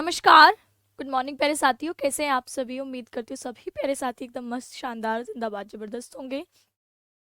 नमस्कार। Good morning प्यारे साथियों, कैसे हैं आप सभी। उम्मीद करती हूँ सभी प्यारे साथी एकदम मस्त शानदार जिंदाबाद जबरदस्त होंगे।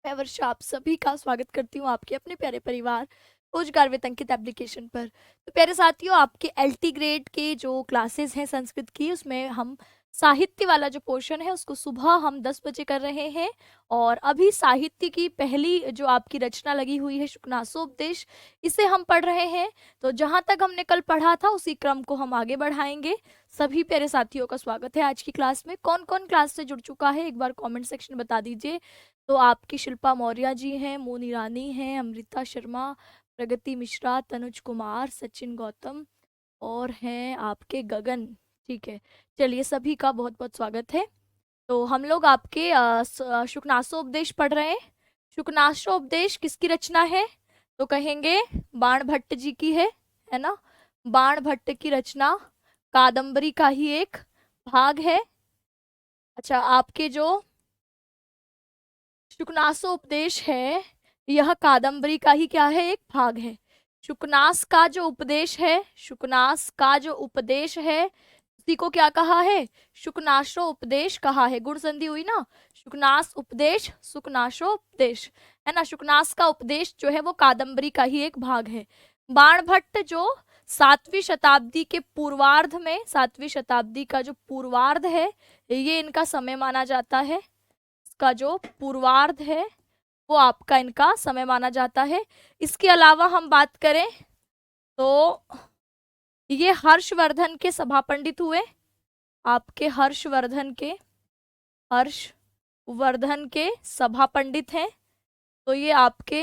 मैं वर्षा आप सभी का स्वागत करती हूँ आपके अपने प्यारे परिवार रोजगार विद अंकित एप्लीकेशन पर। तो प्यारे साथियों, आपके एलटी ग्रेड के जो क्लासेस हैं संस्कृत की, उसमें हम साहित्य वाला जो पोर्शन है उसको सुबह हम 10 बजे कर रहे हैं। और अभी साहित्य की पहली जो आपकी रचना लगी हुई है शुकनासोपदेश, इसे हम पढ़ रहे हैं। तो जहाँ तक हमने कल पढ़ा था उसी क्रम को हम आगे बढ़ाएंगे। सभी प्यारे साथियों का स्वागत है आज की क्लास में। कौन कौन क्लास से जुड़ चुका है एक बार कमेंट सेक्शन बता दीजिए। तो आपकी शिल्पा मौर्य जी हैं, मोनी रानी हैं, अमृता शर्मा, प्रगति मिश्रा, तनुज कुमार, सचिन गौतम और हैं आपके गगन। ठीक है, चलिए सभी का बहुत बहुत स्वागत है। तो हम लोग आपके शुकनासोपदेश पढ़ रहे हैं। शुकनासोपदेश किसकी रचना है तो कहेंगे बाण भट्ट जी की है ना। बाण भट्ट की रचना कादंबरी का ही एक भाग है। अच्छा, आपके जो शुकनासोपदेश है यह कादंबरी का ही क्या है, एक भाग है। शुकनास का जो उपदेश है, शुकनास का जो उपदेश है उसी को क्या कहा है, शुकनाशो उपदेश कहा है। गुण संधि हुई ना, शुकनास उपदेश शुकनाशो उपदेश, है ना। शुकनास का उपदेश जो है वो कादंबरी का ही एक भाग है। बाण भट्ट जो 7वीं शताब्दी के पूर्वार्ध में, 7वीं शताब्दी का जो पूर्वार्ध है ये इनका समय माना जाता है। इसका जो पूर्वार्ध है वो आपका इनका समय माना जाता है। इसके अलावा हम बात करें तो ये हर्षवर्धन के सभा पंडित हुए। आपके हर्षवर्धन के सभा पंडित हैं। तो ये आपके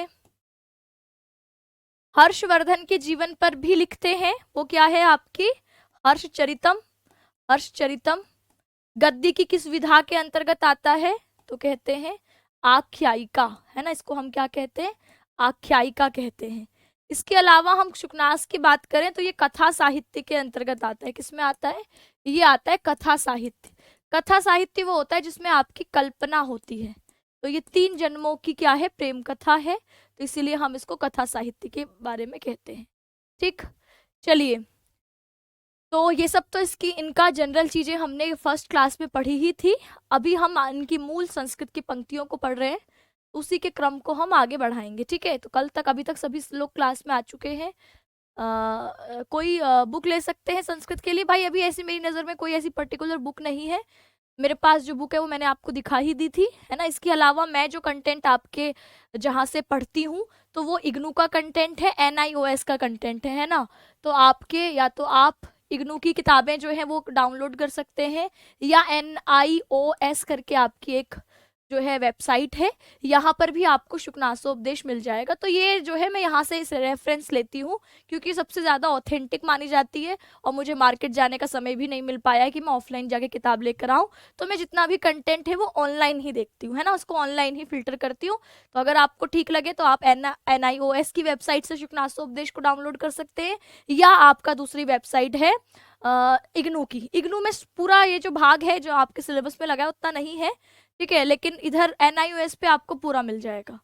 हर्षवर्धन के जीवन पर भी लिखते हैं। वो क्या है आपकी हर्षचरितम। हर्षचरितम गद्य की किस विधा के अंतर्गत आता है तो कहते हैं आख्यायिका, है ना। इसको हम क्या कहते हैं, आख्यायिका कहते हैं। इसके अलावा हम शुकनास की बात करें तो ये कथा साहित्य के अंतर्गत आता है। किसमें आता है, ये आता है कथा साहित्य। कथा साहित्य वो होता है जिसमें आपकी कल्पना होती है। तो ये 3 जन्मों की क्या है, प्रेम कथा है, तो इसीलिए हम इसको कथा साहित्य के बारे में कहते हैं। ठीक, चलिए। तो ये सब तो इसकी इनका जनरल चीजें हमने फर्स्ट क्लास में पढ़ी ही थी। अभी हम इनकी मूल संस्कृत की पंक्तियों को पढ़ रहे हैं, उसी के क्रम को हम आगे बढ़ाएंगे। ठीक है, तो कल तक अभी तक सभी लोग क्लास में आ चुके हैं। कोई बुक ले सकते हैं संस्कृत के लिए। भाई अभी ऐसी मेरी नज़र में कोई ऐसी पर्टिकुलर बुक नहीं है। मेरे पास जो बुक है वो मैंने आपको दिखा ही दी थी, है ना। इसके अलावा मैं जो कंटेंट आपके जहाँ से पढ़ती हूँ तो वो इग्नू का कंटेंट है, NIOS का कंटेंट है ना। तो आपके या तो आप इग्नू की किताबें जो हैं वो डाउनलोड कर सकते हैं, या NIOS करके आपकी एक जो है वेबसाइट है, यहाँ पर भी आपको शुकनासोपदेश मिल जाएगा। तो ये जो है मैं यहाँ से इस रेफरेंस लेती हूँ क्योंकि सबसे ज़्यादा ऑथेंटिक मानी जाती है और मुझे मार्केट जाने का समय भी नहीं मिल पाया है कि मैं ऑफलाइन जाके किताब लेकर आऊँ। तो मैं जितना भी कंटेंट है वो ऑनलाइन ही देखती हूँ, है ना, उसको ऑनलाइन ही फिल्टर करती हूँ। तो अगर आपको ठीक लगे तो आप NIOS की वेबसाइट से शुकनासोपदेश को डाउनलोड कर सकते हैं, या आपका दूसरी वेबसाइट है इग्नू की। इग्नू में पूरा ये जो भाग है जो आपके सिलेबस में लगा है उतना नहीं है, ठीक है, लेकिन इधर NIOS पे आपको पूरा मिल जाएगा।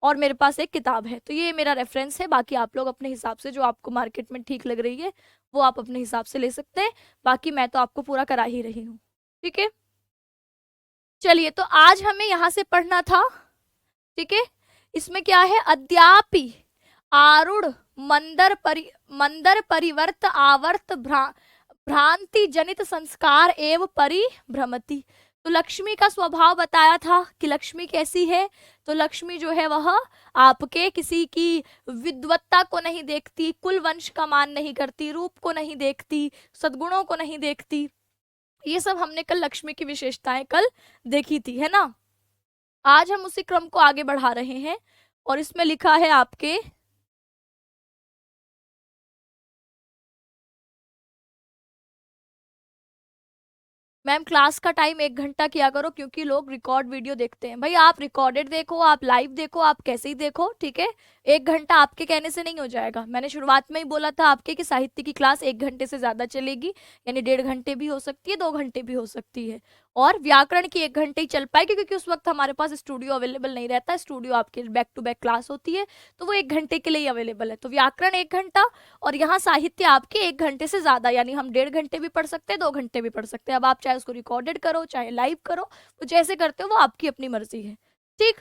और मेरे पास एक किताब है, तो ये मेरा रेफरेंस है। बाकी आप लोग अपने हिसाब से जो आपको मार्केट में ठीक लग रही है वो आप अपने हिसाब से ले सकते हैं। बाकी मैं तो आपको पूरा करा ही रही हूँ, ठीक है। चलिए, तो आज हमें यहाँ से पढ़ना था, ठीक है। इसमें क्या है, अद्यापि आरूढ़ मंदर परिवर्त आवर्त भ्रांति जनित संस्कार एवं परिभ्रमति। तो लक्ष्मी का स्वभाव बताया था कि लक्ष्मी कैसी है। तो लक्ष्मी जो है वह आपके किसी की विद्वत्ता को नहीं देखती, कुल वंश का मान नहीं करती, रूप को नहीं देखती, सद्गुणों को नहीं देखती। ये सब हमने कल लक्ष्मी की विशेषताएं कल देखी थी, है ना। आज हम उसी क्रम को आगे बढ़ा रहे हैं और इसमें लिखा है आपके मैम क्लास का टाइम 1 घंटा किया करो क्योंकि लोग रिकॉर्ड वीडियो देखते हैं। भाई आप रिकॉर्डेड देखो, आप लाइव देखो, आप कैसे ही देखो, ठीक है। 1 घंटा आपके कहने से नहीं हो जाएगा। मैंने शुरुआत में ही बोला था आपके कि साहित्य की क्लास 1 घंटे से ज्यादा चलेगी, यानी 1.5 घंटे भी हो सकती है, 2 घंटे भी हो सकती है। और व्याकरण की 1 घंटे ही चल पाएगी, क्योंकि उस वक्त हमारे पास स्टूडियो अवेलेबल नहीं रहता, स्टूडियो आपके बैक टू बैक क्लास होती है, तो वो 1 घंटे के लिए ही अवेलेबल है। तो व्याकरण 1 घंटा, और यहाँ साहित्य आपके 1 घंटे से ज्यादा, यानी हम 1.5 घंटे भी पढ़ सकते हैं, 2 घंटे भी पढ़ सकते हैं। अब आप चाहे उसको रिकॉर्डेड करो चाहे लाइव करो, वो जैसे करते हो वो आपकी अपनी मर्जी है। ठीक,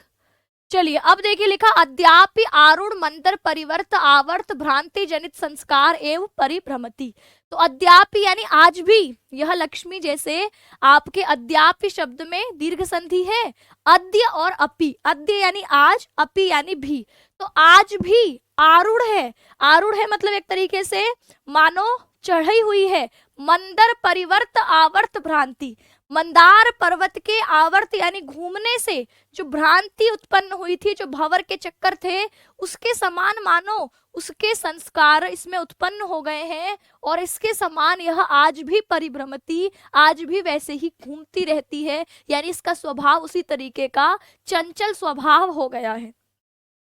चलिए अब देखिए लिखा अद्यापि आरूढ़ मंतर परिवर्त आवर्त भ्रांति जनित संस्कार एवं परिभ्रमति। तो अद्यापि यानी आज भी, यह लक्ष्मी जैसे आपके अद्यापि शब्द में दीर्घ संधि है, अद्य और अपि, अद्य यानी आज, अपि यानी भी, तो आज भी आरूढ़ है। आरूढ़ है मतलब एक तरीके से मानो चढ़ी हुई है। मंदर परिवर्त आवर्त भ्रांति, मंदार पर्वत के आवर्त यानी घूमने से जो भ्रांति उत्पन्न हुई थी, जो भंवर के चक्कर थे, उसके समान मानो उसके संस्कार इसमें उत्पन्न हो गए हैं, और इसके समान यह आज भी परिभ्रमती, आज भी वैसे ही घूमती रहती है, यानी इसका स्वभाव उसी तरीके का चंचल स्वभाव हो गया है।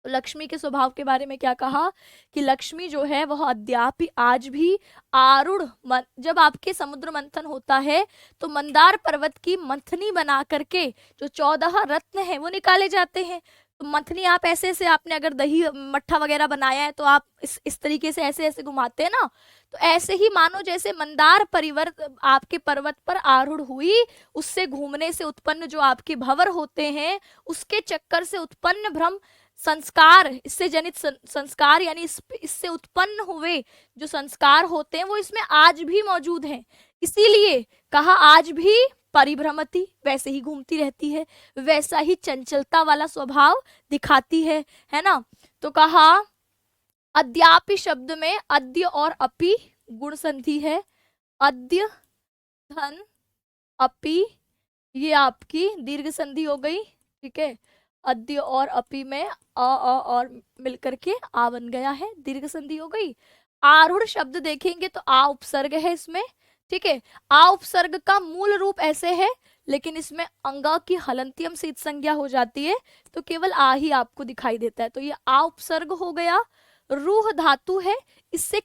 तो लक्ष्मी के स्वभाव के बारे में क्या कहा कि लक्ष्मी जो है वह अद्यापि आज भी आरूढ़, जब आपके समुद्र मंथन होता है तो मंदार पर्वत की मंथनी बना करके जो 14 रत्न है वो निकाले जाते हैं। तो मंथनी आप ऐसे ऐसे, आपने अगर दही मट्ठा वगैरह बनाया है तो आप इस तरीके से ऐसे ऐसे घुमाते हैं ना, तो ऐसे ही मानो जैसे मंदार परिवर्त आपके पर्वत पर आरूढ़ हुई, उससे घूमने से उत्पन्न जो आपके भंवर होते हैं, उसके चक्कर से उत्पन्न भ्रम संस्कार, इससे जनित संस्कार यानी इससे उत्पन्न हुए जो संस्कार होते हैं वो इसमें आज भी मौजूद हैं। इसीलिए कहा आज भी परिभ्रमती, वैसे ही घूमती रहती है, वैसा ही चंचलता वाला स्वभाव दिखाती है ना। तो कहा अद्यापि शब्द में अद्य और अपि गुण संधि है, अद्य धन अपि ये आपकी दीर्घ संधि हो गई। ठीक है, अद्य और अपि में अ और मिलकर के आ बन गया है, दीर्घ संधि हो गई। आरूढ़ शब्द देखेंगे तो आ उपसर्ग है इसमें। ठीक है, आ उपसर्ग का मूल रूप ऐसे है, लेकिन इसमें अंगा की हलंत्यम से संज्ञा हो जाती है, तो केवल आ ही आपको दिखाई देता है। तो ये आ उपसर्ग हो गया। रूह धातु है, इससे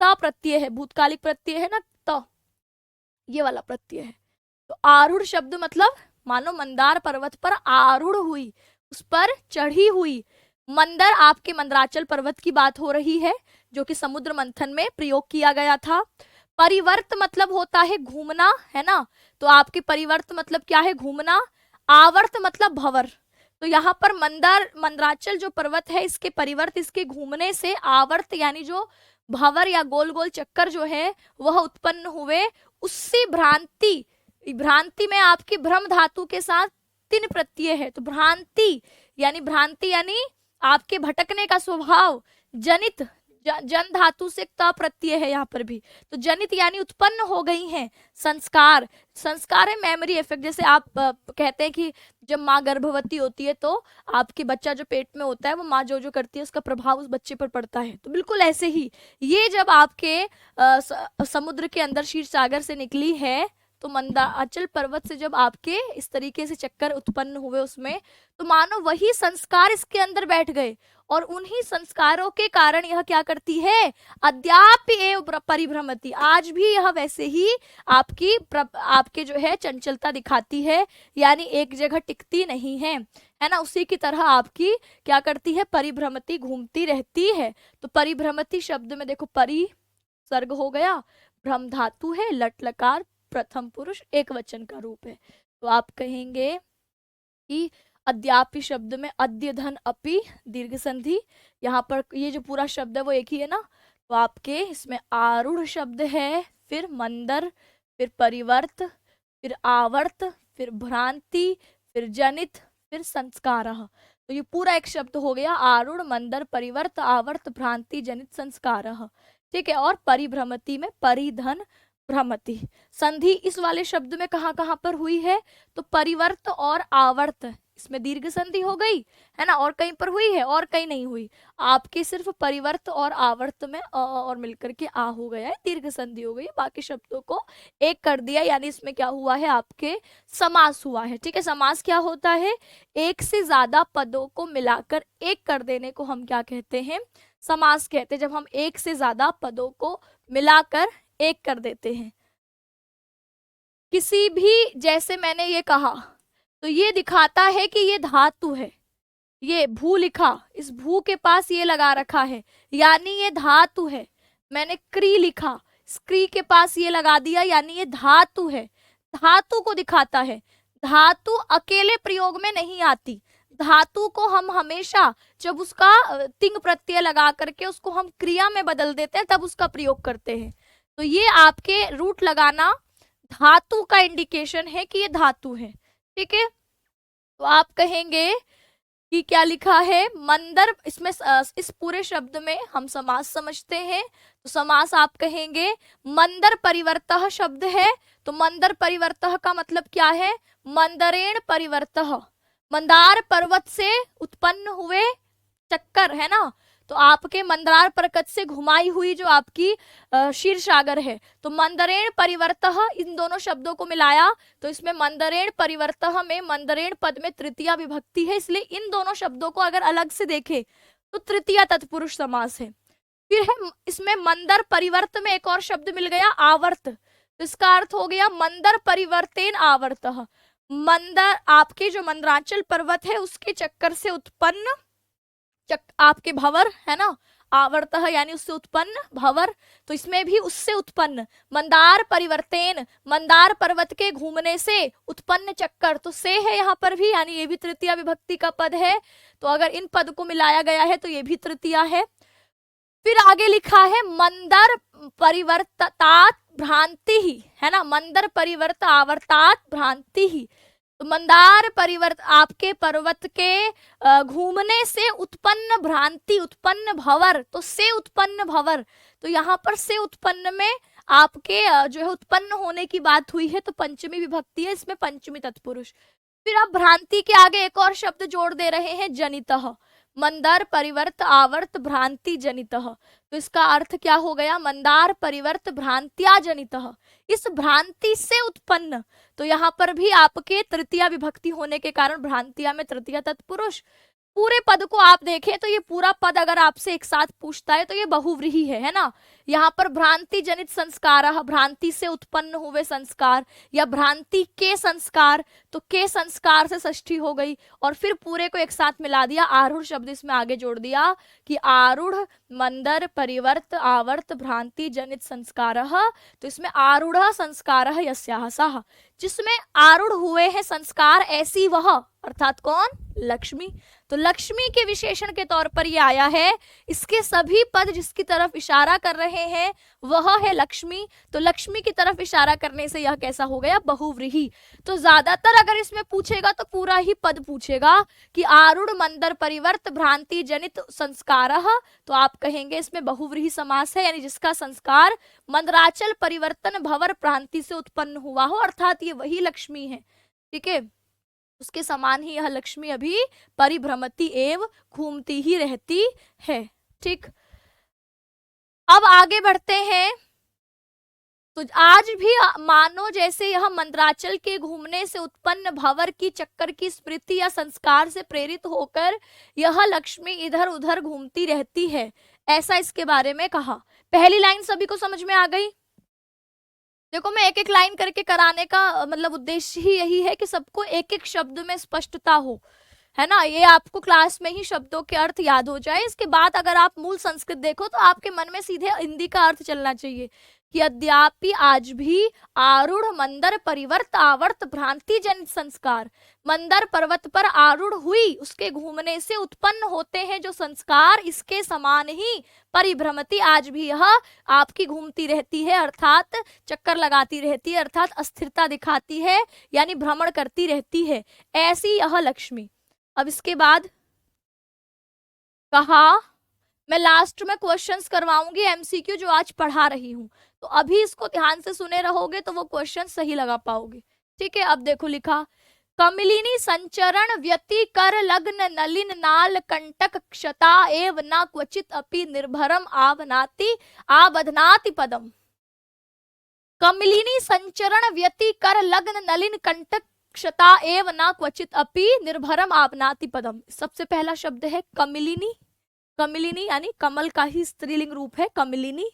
ता प्रत्यय है, भूतकालिक प्रत्यय है ना, त ये वाला प्रत्यय है। तो आरूढ़ शब्द मतलब मानो मंदार पर्वत पर आरूढ़ हुई, उस पर चढ़ी हुई। मंदर आपके मंदराचल पर्वत की बात हो रही है, जो कि समुद्र मंथन में प्रयोग किया गया था। परिवर्त मतलब होता है घूमना, है ना, तो आपके परिवर्त मतलब क्या है, घूमना। आवर्त मतलब भंवर, तो यहाँ पर मंदराचल जो पर्वत है, इसके परिवर्त, इसके घूमने से आवर्त यानी जो भंवर या गोल गोल चक्कर जो है वह उत्पन्न हुए, उससे भ्रांति, भ्रांति में आपकी भ्रम धातु के साथ तीन प्रत्यय है, तो भ्रांति यानी आपके भटकने का स्वभाव। जनित, जन धातु से त प्रत्यय है यहाँ पर भी, तो जनित यानी उत्पन्न हो गई हैं। संस्कार, संस्कार है मेमोरी इफेक्ट, जैसे आप कहते हैं कि जब माँ गर्भवती होती है तो आपके बच्चा जो पेट में होता है वो माँ जो जो करती है उसका प्रभाव उस बच्चे पर पड़ता है, तो बिल्कुल ऐसे ही ये जब आपके समुद्र के अंदर क्षीर सागर से निकली है, तो मंदाचल पर्वत से जब आपके इस तरीके से चक्कर उत्पन्न हुए उसमें, तो मानो वही संस्कार इसके अंदर बैठ गए, और उन्हीं संस्कारों के कारण यह क्या करती है, अद्यापि एव परिभ्रमति, आज भी यह वैसे ही आपके जो है चंचलता दिखाती है, यानी एक जगह टिकती नहीं है ना। उसी की तरह आपकी क्या करती है, परिभ्रमति, घूमती रहती है। तो परिभ्रमति शब्द में देखो परि सर्ग हो गया, भ्रम धातु है, लट लकार प्रथम पुरुष एक वचन का रूप है। तो आप कहेंगे कि अद्यापि शब्द में अद्य धन अपि दीर्घ संधि, यहाँ पर ये जो पूरा शब्द है वो एक ही है ना, तो आपके इसमें आरूढ़ शब्द है, फिर मंदर, फिर परिवर्त, फिर आवर्त, फिर भ्रांति, फिर जनित, फिर संस्कार। तो ये पूरा एक शब्द हो गया, आरूढ़, मंदर, परिवर्त, आवर्त, भ्रांति, जनित, संस्कार। ठीक है, और परिभ्रमति में परिधन भ्रमति। संधि इस वाले शब्द में कहाँ कहाँ पर हुई है, तो परिवर्त और आवर्त, इसमें दीर्घ संधि हो गई है ना, और कहीं पर हुई है और कहीं नहीं हुई। आपके सिर्फ परिवर्त और आवर्त में और मिलकर के आ हो गया है, दीर्घ संधि हो गई, बाकी शब्दों को एक कर दिया, यानी इसमें क्या हुआ है, आपके समास हुआ है। ठीक है, समास क्या होता है, एक से ज्यादा पदों को मिलाकर एक कर देने को हम क्या कहते हैं, समास कहते हैं। जब हम एक से ज्यादा पदों को मिलाकर एक कर देते हैं, किसी भी, जैसे मैंने ये कहा तो ये दिखाता है कि ये धातु है। ये भू लिखा, इस भू के पास ये लगा रखा है, यानी ये धातु है। मैंने क्री लिखा, क्री के पास ये लगा दिया, यानी ये धातु है। धातु को दिखाता है। धातु अकेले प्रयोग में नहीं आती। धातु को हम हमेशा जब उसका तिंग प्रत्यय लगा करके उसको हम क्रिया में बदल देते हैं तब उसका प्रयोग करते हैं। तो ये आपके रूट लगाना धातु का इंडिकेशन है कि ये धातु है। ठीक है, तो आप कहेंगे कि क्या लिखा है, मंदर। इसमें इस पूरे शब्द में हम समास समझते हैं, तो समास आप कहेंगे मंदर परिवर्तः शब्द है, तो मंदर परिवर्तः का मतलब क्या है, मंदरेण परिवर्तः, मंदार पर्वत से उत्पन्न हुए चक्कर है ना, तो आपके मंदार पर्वत से घुमाई हुई जो आपकी क्षीरसागर है, तो मंदरेण परिवर्तः, इन दोनों शब्दों को मिलाया तो इसमें मंदरेण परिवर्तः में मंदरेण पद में तृतीया विभक्ति है, इसलिए इन दोनों शब्दों को अगर अलग से देखें तो तृतीया तत्पुरुष समास है। फिर है इसमें मंदर परिवर्त में एक और शब्द मिल गया आवर्त, तो इसका अर्थ हो गया मंदर परिवर्तेन आवर्तः, मंदर आपके जो मंदराचल पर्वत है उसके चक्कर से उत्पन्न आपके भंवर है ना, आवर्तः यानी उससे उत्पन्न भंवर, तो इसमें भी उससे उत्पन्न मंदार परिवर्तेन, मंदार पर्वत के घूमने से उत्पन्न चक्कर, तो से है यहाँ पर भी, यानी ये भी तृतीया विभक्ति का पद है, तो अगर इन पद को मिलाया गया है तो ये भी तृतीया है। फिर आगे लिखा है मंदर परिवर्ततात भ्रांति ही, है ना, मंदर परिवर्त आवर्तात भ्रांति ही, तो मंदार परिवर्त आपके पर्वत के घूमने से उत्पन्न भ्रांति, उत्पन्न भंवर, तो से उत्पन्न भंवर, तो यहाँ पर से उत्पन्न में आपके जो है उत्पन्न होने की बात हुई है, तो पंचमी विभक्ति है, इसमें पंचमी तत्पुरुष। फिर आप भ्रांति के आगे एक और शब्द जोड़ दे रहे हैं जनितः, मंदार परिवर्त आवर्त भ्रांति जनितः, तो इसका अर्थ क्या हो गया, मंदार परिवर्त भ्रांत्या जनितः, इस भ्रांति से उत्पन्न, तो यहाँ पर भी आपके तृतीया विभक्ति होने के कारण भ्रांतिया में तृतीया तत्पुरुष। पूरे पद को आप देखें तो ये पूरा पद अगर आपसे एक साथ पूछता है तो ये बहुव्रीहि है ना, यहाँ पर भ्रांति जनित संस्कार, भ्रांति से उत्पन्न हुए संस्कार, या भ्रांति के संस्कार, तो के संस्कार से षष्ठी हो गई, और फिर पूरे को एक साथ मिला दिया, आरूढ़ शब्द इसमें आगे जोड़ दिया कि आरूढ़ मंदर परिवर्त आवर्त भ्रांति जनित संस्कार, तो इसमें आरूढ़ संस्कार यस्याः सः, जिसमें आरूढ़ हुए हैं संस्कार ऐसी वह, अर्थात कौन, लक्ष्मी, तो लक्ष्मी के विशेषण के तौर पर ये आया है। इसके सभी पद जिसकी तरफ इशारा कर रहे हैं वह है लक्ष्मी, तो लक्ष्मी की तरफ इशारा करने से यह कैसा हो गया, बहुव्रीहि। तो ज्यादातर अगर इसमें पूछेगा तो पूरा ही पद पूछेगा कि आरूढ़ मंदर परिवर्त भ्रांति जनित संस्कार, तो आप कहेंगे इसमें बहुव्रीहि समास है, यानी जिसका संस्कार मंदराचल परिवर्तन भंवर भ्रांति से उत्पन्न हुआ हो, अर्थात ये वही लक्ष्मी है। ठीक है, उसके समान ही यह लक्ष्मी अभी परिभ्रमती एवं घूमती ही रहती है। ठीक, अब आगे बढ़ते हैं। तो आज भी मानो जैसे यह मंदराचल के घूमने से उत्पन्न भंवर की चक्कर की स्मृति या संस्कार से प्रेरित होकर यह लक्ष्मी इधर उधर घूमती रहती है, ऐसा इसके बारे में कहा। पहली लाइन सभी को समझ में आ गई? देखो, मैं एक एक लाइन करके कराने का मतलब उद्देश्य ही यही है कि सबको एक एक शब्द में स्पष्टता हो, है ना, ये आपको क्लास में ही शब्दों के अर्थ याद हो जाए। इसके बाद अगर आप मूल संस्कृत देखो तो आपके मन में सीधे हिंदी का अर्थ चलना चाहिए कि अद्यापि आज भी आरूढ़ मंदर परिवर्त आवर्त भ्रांति जनित संस्कार, मंदर पर्वत पर आरूढ़ हुई उसके घूमने से उत्पन्न होते हैं जो संस्कार, इसके समान ही परिभ्रमति आज भी यह आपकी घूमती रहती है, अर्थात चक्कर लगाती रहती है, अर्थात अस्थिरता दिखाती है, यानी भ्रमण करती रहती है, ऐसी यह लक्ष्मी। अब इसके बाद कहा मैं लास्ट में क्वेश्चंस करवाऊंगी एमसीक्यू जो आज पढ़ा रही हूं, तो अभी इसको ध्यान से सुने रहोगे तो वो क्वेश्चन सही लगा पाओगे। ठीक है, अब देखो लिखा, कमलिनी संचरण व्यति कर लग्न नलिन नाल कंटक क्षता एव न क्वचित अपि निर्भरम आवनाति आबधनाति पदम। कमलिनी संचरण व्यति कर लग्न नलिन कंटक क्षता एव न क्वचित अपि निर्भरम आवनाति पदम। सबसे पहला शब्द है कमलिनी, कमलिनी यानी कमल का ही स्त्रीलिंग रूप है कमलिनी।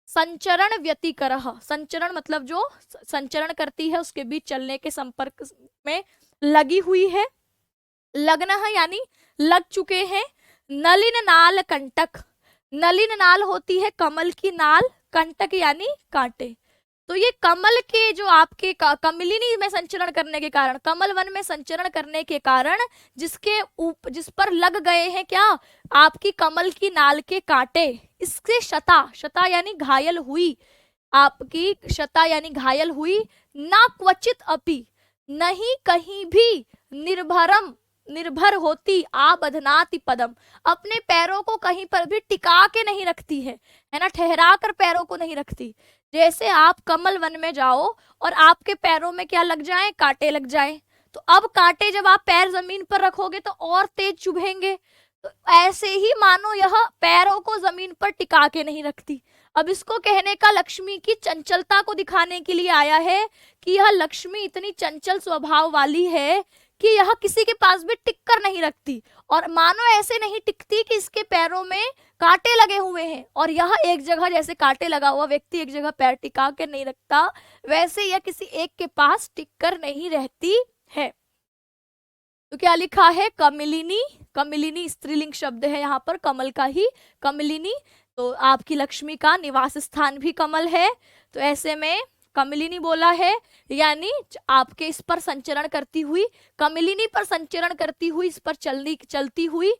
संचरण व्यतिकरः, संचरण मतलब जो संचरण करती है, उसके बीच चलने के संपर्क में लगी हुई है। लग्न यानी लग चुके हैं। नलिन नाल कंटक, नलिन नाल होती है कमल की नाल, कंटक यानी कांटे। तो ये कमल के जो आपके कमलिनी में संचरण करने के कारण, कमल वन में संचरण करने के कारण जिस पर लग गए हैं क्या, आपकी कमल की नाल के कांटे, इससे शता, शता यानी घायल हुई, आपकी शता यानी घायल हुई। ना क्वचित अपि, नहीं कहीं भी, निर्भरम निर्भर होती, आबधनाति पदम, अपने पैरों को कहीं पर भी टिका के नहीं रखती है ना, ठहरा कर पैरों को नहीं रखती। जैसे आप कमल वन में जाओ और आपके पैरों में क्या लग जाए, कांटे लग जाए, तो अब कांटे जब आप पैर जमीन पर रखोगे तो और तेज चुभेंगे। तो ऐसे ही मानो यह पैरों को जमीन पर टिका के नहीं रखती। अब इसको कहने का लक्ष्मी की चंचलता को दिखाने के लिए आया है कि यह लक्ष्मी इतनी चंचल स्वभाव वाली है कि यह किसी के पास भी टिक कर नहीं रखती, और मानो ऐसे नहीं टिकती कि इसके पैरों में कांटे लगे हुए हैं, और यह एक जगह जैसे कांटे लगा हुआ व्यक्ति एक जगह पैर टिका कर नहीं रखता, वैसे यह किसी एक के पास टिक कर नहीं रहती है। तो क्या लिखा है, कमलिनी, कमलिनी स्त्रीलिंग शब्द है यहाँ पर, कमल का ही कमलिनी। तो आपकी लक्ष्मी का निवास स्थान भी कमल है, तो ऐसे में कमलिनी बोला है, यानी आपके इस पर संचरण करती हुई, कमलिनी पर संचरण करती हुई, इस पर चलती हुई।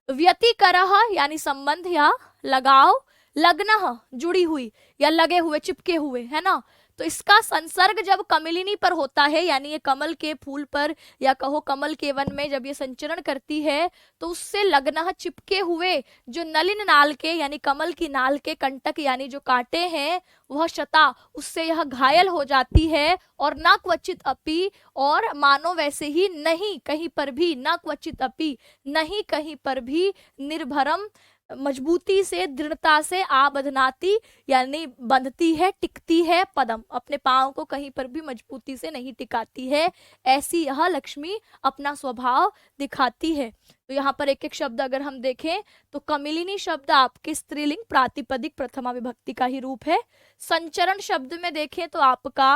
व्यतिकरः यानी संबंध या लगाव, लग्न जुड़ी हुई या लगे हुए, चिपके हुए, है ना। तो इसका संसर्ग जब कमलिनी पर होता है, यानी ये कमल के फूल पर या कहो कमल के वन में जब ये संचरण करती है, तो उससे लग्न चिपके हुए जो नलिन नाल के यानी कमल की नाल के कंटक यानी जो कांटे हैं, वह शता, उससे यह घायल हो जाती है। और न क्वचित अपि, और मानो वैसे ही नहीं कहीं पर भी, न क्वचित अपि नहीं कहीं पर भी, निर्भरम मजबूती से, दृढ़ता से, आबधनाती यानी बंधती है, टिकती है, पदम अपने पांव को कहीं पर भी मजबूती से नहीं टिकाती है, ऐसी यह लक्ष्मी अपना स्वभाव दिखाती है। तो यहाँ पर एक एक शब्द अगर हम देखें तो कमलिनी शब्द आपके स्त्रीलिंग प्रातिपदिक प्रथमा विभक्ति का ही रूप है। संचरण शब्द में देखें तो आपका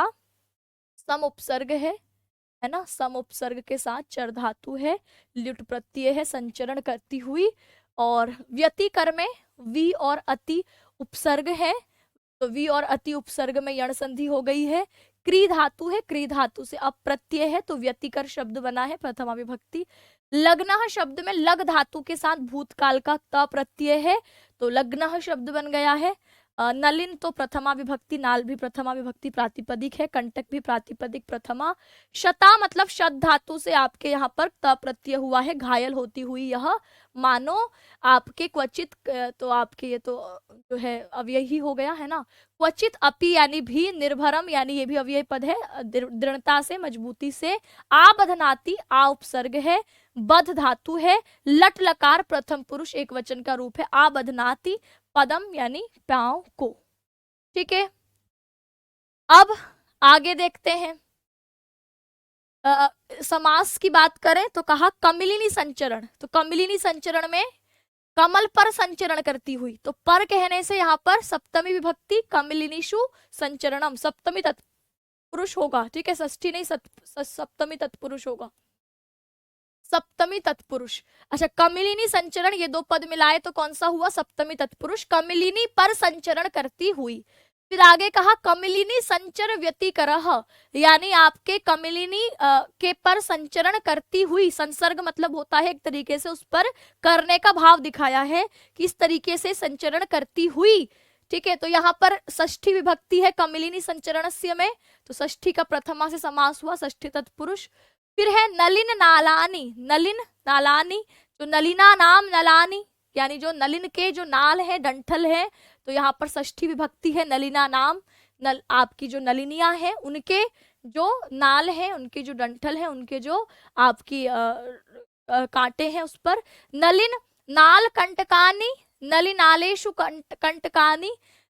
सम उपसर्ग है ना, सम उपसर्ग के साथ चर धातु है, ल्युट प्रत्यय है, संचरण करती हुई। और व्यतिकर में वी और अति उपसर्ग है, तो वी और अति उपसर्ग में यण संधि हो गई है। क्री धातु है, क्री धातु से अप्रत्यय है, तो व्यतिकर शब्द बना है प्रथमा विभक्ति। लग्न शब्द में लग धातु के साथ भूतकाल का त प्रत्यय है, तो लग्न शब्द बन गया है। नलिन तो प्रथमा विभक्ति, नाल भी प्रथमा विभक्ति प्रातिपदिक है, कंटक भी प्रातिपदिक प्रथमा। शता मतलब शत धातु से आपके यहाँ पर त प्रत्यय हुआ है, घायल होती हुई यह, मानो आपके क्वचित, तो आपके ये तो जो है अव्यय ही हो गया है ना। क्वचित अपि यानी भी, निर्भरम यानी ये भी अव्यय पद है, दृढ़ता से, मजबूती से। आबधनाति आ उपसर्ग है, बध धातु है, लट लकार प्रथम पुरुष एक वचन का रूप है, आबधनाति पदम यानी पांव को। ठीक है, अब आगे देखते हैं। समास की बात करें तो कहा कमलिनी संचरण, तो कमलिनी संचरण में कमल पर संचरण करती हुई, तो पर कहने से यहाँ पर सप्तमी विभक्ति कमलिनीषु संचरणम, सप्तमी तत्पुरुष होगा। ठीक है, षष्ठी नहीं, सप्तमी तत्पुरुष होगा, सप्तमी तत्पुरुष। अच्छा, कमलिनी संचरण, ये दो पद मिलाए तो कौन सा हुआ, सप्तमी तत्पुरुष, कमलिनी पर संचरण करती हुई। फिर आगे कहा कमलिनी संचर व्यतिकरः, यानी आपके कमलिनी के पर संचरण करती हुई, संसर्ग मतलब होता है एक तरीके से उस पर करने का भाव दिखाया है कि इस तरीके से संचरण करती हुई। ठीक है, तो यहाँ पर षष्ठी विभक्ति है कमलिनी संचरणस्य में, तो षष्ठी का प्रथमा से समास हुआ, षष्ठी तत्पुरुष। फिर है नलिन नालानी, नलिन नालानी, तो नलिना नाम नलानी यानी जो नलिन के जो नाल है, डंठल है, तो यहाँ पर षष्ठी विभक्ति है नलिना नाम, आपकी जो नलिनियां हैं उनके जो नाल है, उनके जो डंठल है, उनके जो आपकी कांटे हैं उस पर। नलिन नाल कंटकानी, नलिनालेशु कंटकानी,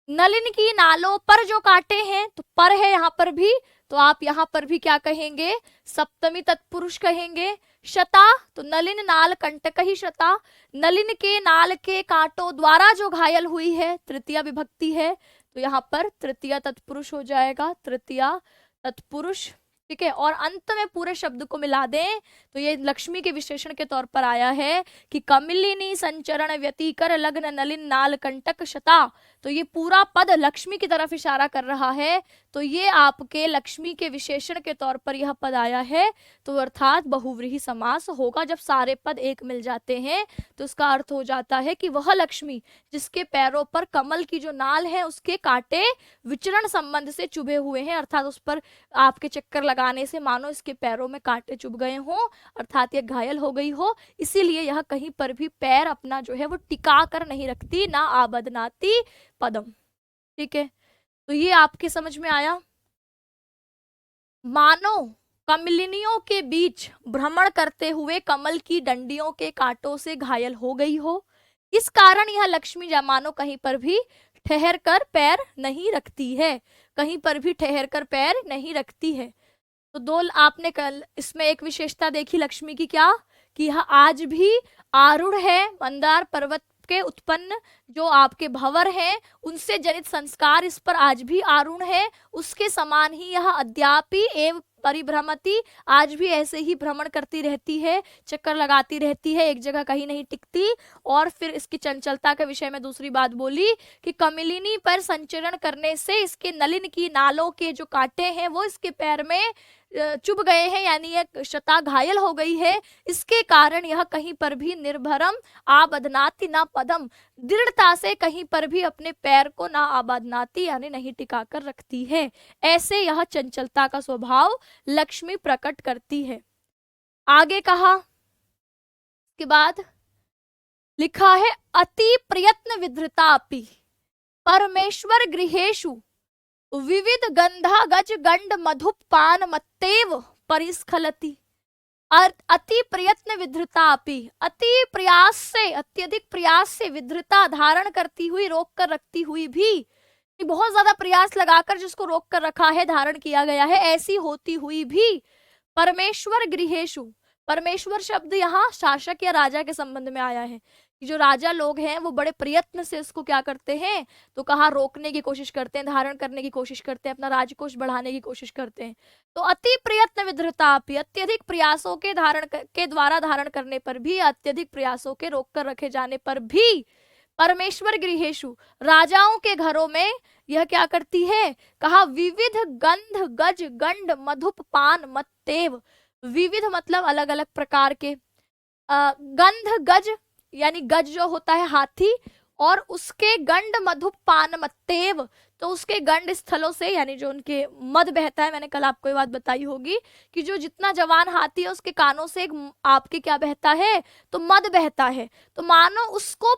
नलिन की नालों पर जो कांटे हैं, तो पर है यहाँ पर भी, तो आप यहाँ पर भी क्या कहेंगे, सप्तमी तत्पुरुष कहेंगे। शता, तो नलिन नाल कंटक ही शता, नलिन के नाल के कांटों द्वारा जो घायल हुई है, तृतीया विभक्ति है, तो यहाँ पर तृतीया तत्पुरुष हो जाएगा, तृतीया तत्पुरुष। ठीक है, और अंत में पूरे शब्द को मिला दें तो ये लक्ष्मी के विशेषण के तौर पर आया है कि कमिलिनी संचरण व्यतिकर लग्न नलिन नाल कंटक शता। तो ये पूरा पद लक्ष्मी की तरफ इशारा कर रहा है, तो ये आपके लक्ष्मी के विशेषण के तौर पर यह पद आया है। तो अर्थात बहुव्रीहि समास होगा। जब सारे पद एक मिल जाते हैं तो उसका अर्थ हो जाता है कि वह लक्ष्मी जिसके पैरों पर कमल की जो नाल है उसके कांटे विचरण संबंध से चुभे हुए हैं, अर्थात उस पर आपके चक्कर लगाने से मानो इसके पैरों में कांटे चुभ गए हों, अर्थात ये घायल हो गई हो, इसीलिए यह कहीं पर भी पैर अपना जो है वो टिका कर नहीं रखती, ना आबदनाती पदम। ठीक है, तो ये आपके समझ में आया। मानो कमलिनियों के बीच भ्रमण करते हुए कमल की डंडियों के कांटों से घायल हो गई हो, इस कारण यह लक्ष्मी मानो कहीं पर भी ठहर कर पैर नहीं रखती है, कहीं पर भी ठहर कर पैर नहीं रखती है। तो दो आपने कल इसमें एक विशेषता देखी लक्ष्मी की, क्या कि यह आज भी आरूढ़ है, मंदार पर्वत के उत्पन्न जो आपके भंवर हैं उनसे जनित संस्कार इस पर आज भी आरूढ़ है। उसके समान ही यह अद्यापि एवं परिभ्रमति, आज भी ऐसे ही भ्रमण करती रहती है, चक्कर लगाती रहती है, एक जगह कहीं नहीं टिकती। और फिर इसकी चंचलता के विषय में दूसरी बात बोली कि कमलिनी पर संचरण करने से इसके नलिन की नालों के जो कांटे हैं वो इसके पैर में चुभ गए हैं, यानी यह शता घायल हो गई है। इसके कारण यह कहीं पर भी निर्भरम आबदनाती ना पदम, दृढ़ता से कहीं पर भी अपने पैर को ना आबदनाती यानी नहीं टिकाकर रखती है। ऐसे यह चंचलता का स्वभाव लक्ष्मी प्रकट करती है। आगे कहा, के बाद लिखा है अति प्रयत्न विधृतापि परमेश्वर गृहेषु विविध गंधा गज गंड मधुप पान मत्तेव परिस्खलति। अति प्रयत्न विधृतापि, अति प्रयास से, अत्यधिक प्रयास से, विधृता धारण करती हुई, रोक कर रखती हुई भी, बहुत ज्यादा प्रयास लगाकर जिसको रोक कर रखा है, धारण किया गया है, ऐसी होती हुई भी परमेश्वर गृहेषु, परमेश्वर शब्द यहाँ शासक या राजा के संबंध में आया है कि जो राजा लोग हैं वो बड़े प्रयत्न से इसको क्या करते हैं, तो कहा रोकने की कोशिश करते हैं, धारण करने की कोशिश करते हैं, अपना राजकोष बढ़ाने की कोशिश करते हैं। तो अति प्रयत्न विधृतापि, अत्यधिक प्रयासों के के द्वारा धारण करने पर भी, अत्यधिक प्रयासों के रोक कर रखे जाने पर भी परमेश्वर गृहेषु, राजाओं के घरों में यह क्या करती है, कहा विविध गंध गज गंड मधुप पान मत्तेव। विविध मतलब अलग अलग प्रकार के, गंध गज यानी गज जो होता है हाथी, और उसके गंड मधुप पान मत्तेव, तो उसके गंड स्थलों से यानी जो उनके मद बहता है। मैंने कल आपको ये बात बताई होगी कि जो जितना जवान हाथी है उसके कानों से आपके क्या बहता है, तो मद बहता है। तो मानो उसको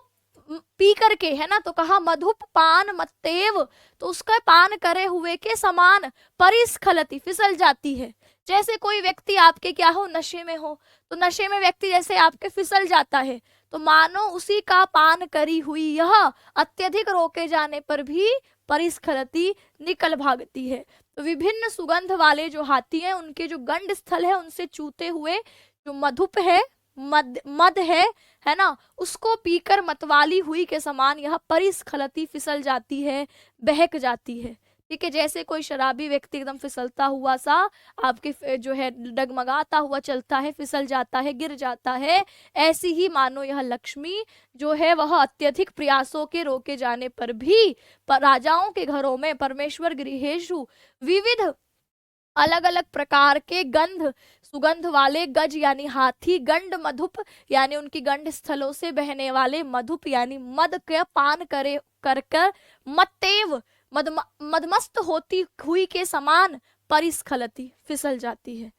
पी करके, है ना, तो कहा मधुप पान मत्तेव, तो उसका पान करे हुए के समान परिस्खलति, फिसल जाती है। जैसे कोई व्यक्ति आपके क्या हो, नशे में हो, तो नशे में व्यक्ति जैसे आपके फिसल जाता है, तो मानो उसी का पान करी हुई यह अत्यधिक रोके जाने पर भी परिस्खलति, निकल भागती है। तो विभिन्न सुगंध वाले जो हाथी हैं उनके जो गंड स्थल है उनसे चूते हुए जो मधुप है, मद है ना, उसको पीकर मतवाली हुई के समान यह परिस्खलति, फिसल जाती है, बहक जाती है। ठीक है, जैसे कोई शराबी व्यक्ति एकदम फिसलता हुआ सा आपके जो है डगमगाता हुआ चलता है, फिसल जाता है, गिर जाता है, ऐसी ही मानो यह लक्ष्मी जो है वह अत्यधिक प्रयासों के रोके जाने पर भी राजाओं के घरों में, परमेश्वर गृहेषु, विविध अलग अलग प्रकार के गंध, सुगंध वाले, गज यानी हाथी, गंड मधुप यानी उनकी गंड स्थलों से बहने वाले, मधुप यानी मद का पान करे कर मत्तेव मदमस्त होती हुई के समान परिस्खलति, फिसल जाती है।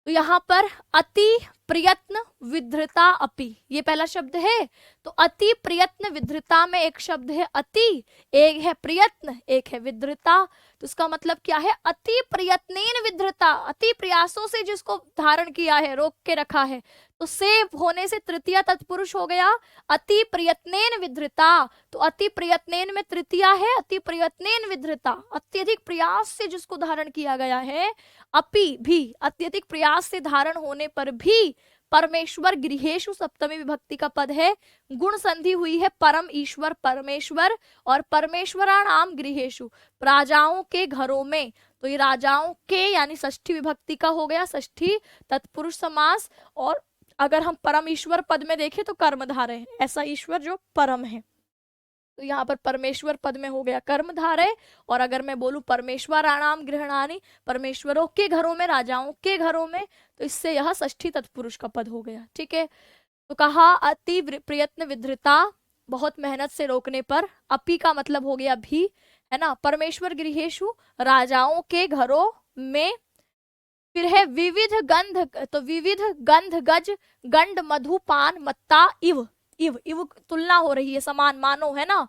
तो यहाँ पर अति प्रयत्न विधृता अपि, ये पहला शब्द है। तो अति प्रयत्न विधृता में एक शब्द है अति, एक है प्रयत्न, एक है विधृता। तो इसका मतलब क्या है, अति प्रयत्नेन विधृता, अति प्रयासों से जिसको धारण किया है, रोक के रखा है, तो से होने से तृतीया तत्पुरुष हो गया, अति प्रयत्नेन विधृता। तो अति प्रयत्नेन में तृतीया है, अति प्रयत्नेन विधृता, अत्यधिक प्रयास से जिसको धारण किया गया है। अपि भी, अत्यधिक प्रयास से धारण होने पर भी परमेश्वर गृहेषु सप्तमी विभक्ति का पद है, गुण संधि हुई है परम ईश्वर परमेश्वर, और परमेश्वराणाम गृहेषु राजाओं के घरों में, तो ये राजाओं के यानी षष्ठी विभक्ति का हो गया, षष्ठी तत्पुरुष समास। और अगर हम परम ईश्वर पद में देखें तो कर्मधारय है, ऐसा ईश्वर जो परम है, तो यहाँ पर परमेश्वर पद में हो गया कर्मधारय। और अगर मैं बोलूं परमेश्वराणाम गृहणानि, परमेश्वरों के घरों में, राजाओं के घरों में, तो इससे यह षष्ठी तत्पुरुष का पद हो गया। ठीक है, तो कहा अति प्रयत्न विधृता, बहुत मेहनत से रोकने पर, अपि का मतलब हो गया भी, है ना, परमेश्वर गृहेषु राजाओं के घरों में। फिर है विविध गंध, तो विविध गंध गज गंड मधु पान मत्ता इव, इव इव तुलना हो रही है, समान मानो, है ना।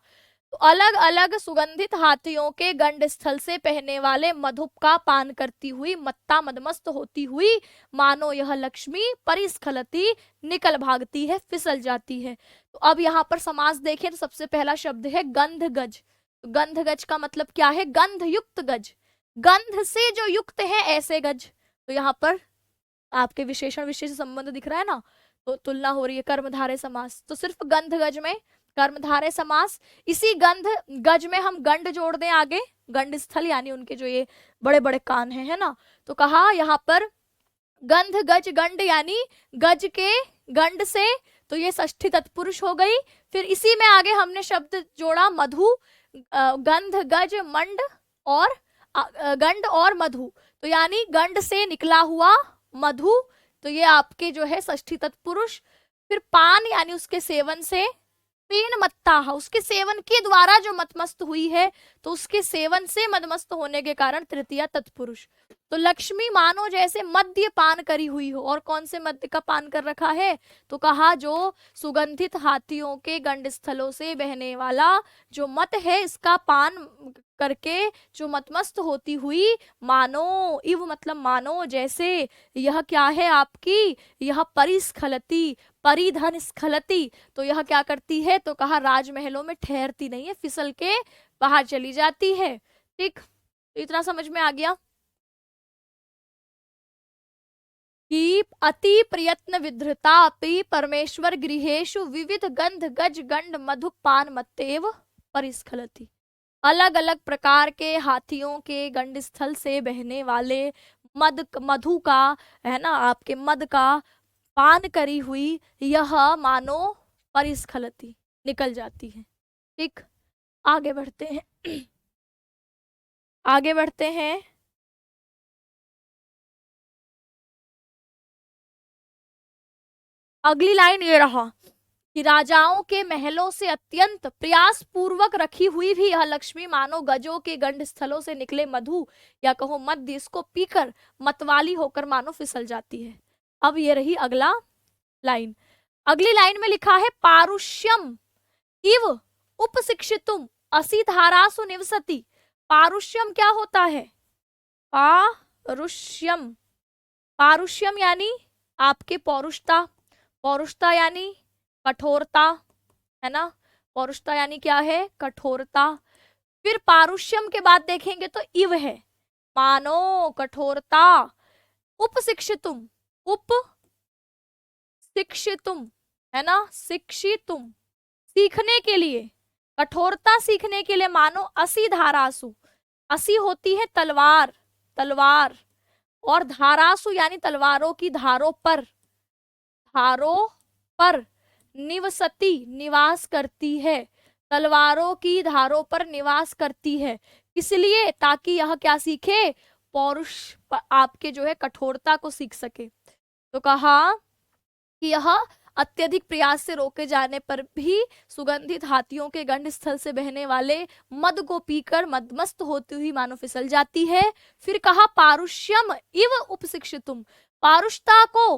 तो अलग अलग सुगंधित हाथियों के गंड स्थल से पहने वाले मधुप का पान करती हुई मत्ता मदमस्त होती हुई मानो यह लक्ष्मी परिस्खलती निकल भागती है, फिसल जाती है। तो अब यहाँ पर समास देखें तो सबसे पहला शब्द है गंध गज। तो गंध गज का मतलब क्या है? गंध युक्त गज, गंध से जो युक्त है ऐसे गज। तो यहाँ पर आपके विशेषण विशेष संबंध दिख रहा है ना, तो तुलना हो रही है कर्मधारय समास। तो सिर्फ गंध गज में कर्मधारय समास, इसी गंध गज में हम गंड जोड़ दें आगे, गंड स्थल यानी उनके जो ये बड़े बड़े कान हैं, है ना। तो कहा यहाँ पर गंध गज गंड यानी गज के गंड से, तो ये षष्ठी तत्पुरुष हो गई। फिर इसी में आगे हमने शब्द जोड़ा मधु, गंध गज मंड और गंड और मधु, तो यानी गंड से निकला हुआ मधु, तो ये आपके जो है षष्ठी तत्पुरुष। फिर पान यानी उसके सेवन से, पीन मत्ता, उसके सेवन के द्वारा जो मतमस्त हुई है, तो उसके सेवन से मदमस्त होने के कारण तृतीया तत्पुरुष। तो लक्ष्मी मानो जैसे मद्य पान करी हुई हो, और कौन से मद्य का पान कर रखा है? तो कहा जो सुगंधित हाथियों के गंड स्थलों से बहने वाला जो मत है, इसका पान करके जो मतमस्त होती हुई मानो, इव मतलब मानो जैसे, यह क्या है आपकी, यह परिस्खलती, परिधन स्खलती, तो यह क्या करती है? तो कहा राजमहलों में ठहरती नहीं है, फिसल के बाहर चली जाती है। ठीक, तो इतना समझ में आ गया कि अति प्रयत्न विधृता अपि परमेश्वर गृहेषु विविध गंध गज गंड मधु पान मत्तेव परिस्खलती, अलग अलग प्रकार के हाथियों के गंड स्थल से बहने वाले मधु का, है ना, आपके मद का पान करी हुई यह मानो परिस्खलती निकल जाती है। ठीक, आगे बढ़ते हैं आगे बढ़ते हैं। अगली लाइन ये रहा कि राजाओं के महलों से अत्यंत प्रयास पूर्वक रखी हुई भी यह लक्ष्मी मानो गजों के गंड स्थलों से निकले मधु या कहो मध्य, इसको पीकर मतवाली होकर मानो फिसल जाती है। अब ये रही अगला लाइन। अगली लाइन में लिखा है पारुष्यम इव उपशिक्षितुम असि धारासु निवसति। पारुष्यम क्या होता है? पारुष्यम, पारुष्यम यानी आपके पौरुषता, पौरुषता यानी कठोरता, है ना, पौरुषता यानी क्या है? कठोरता। फिर पारुष्यम के बाद देखेंगे तो इव है, मानो कठोरता, उपशिक्षितुम, उप शिक्षितुम, है ना, शिक्षितुम सीखने के लिए, कठोरता सीखने के लिए, मानो असि धारासु, असि होती है तलवार, तलवार, और धारासु यानी तलवारों की धारों पर, धारों पर निवसती निवास करती है, तलवारों की धारों पर निवास करती है। इसलिए ताकि यह क्या सीखे? पौरुष आपके जो है कठोरता को सीख सके। तो कहा कि यह अत्यधिक प्रयास से रोके जाने पर भी सुगंधित हाथियों के गंड स्थल से बहने वाले मद को पीकर मदमस्त होती हुई मानो फिसल जाती है। फिर कहा पारुष्यम इव उपशिक्षितुम, पारुषता को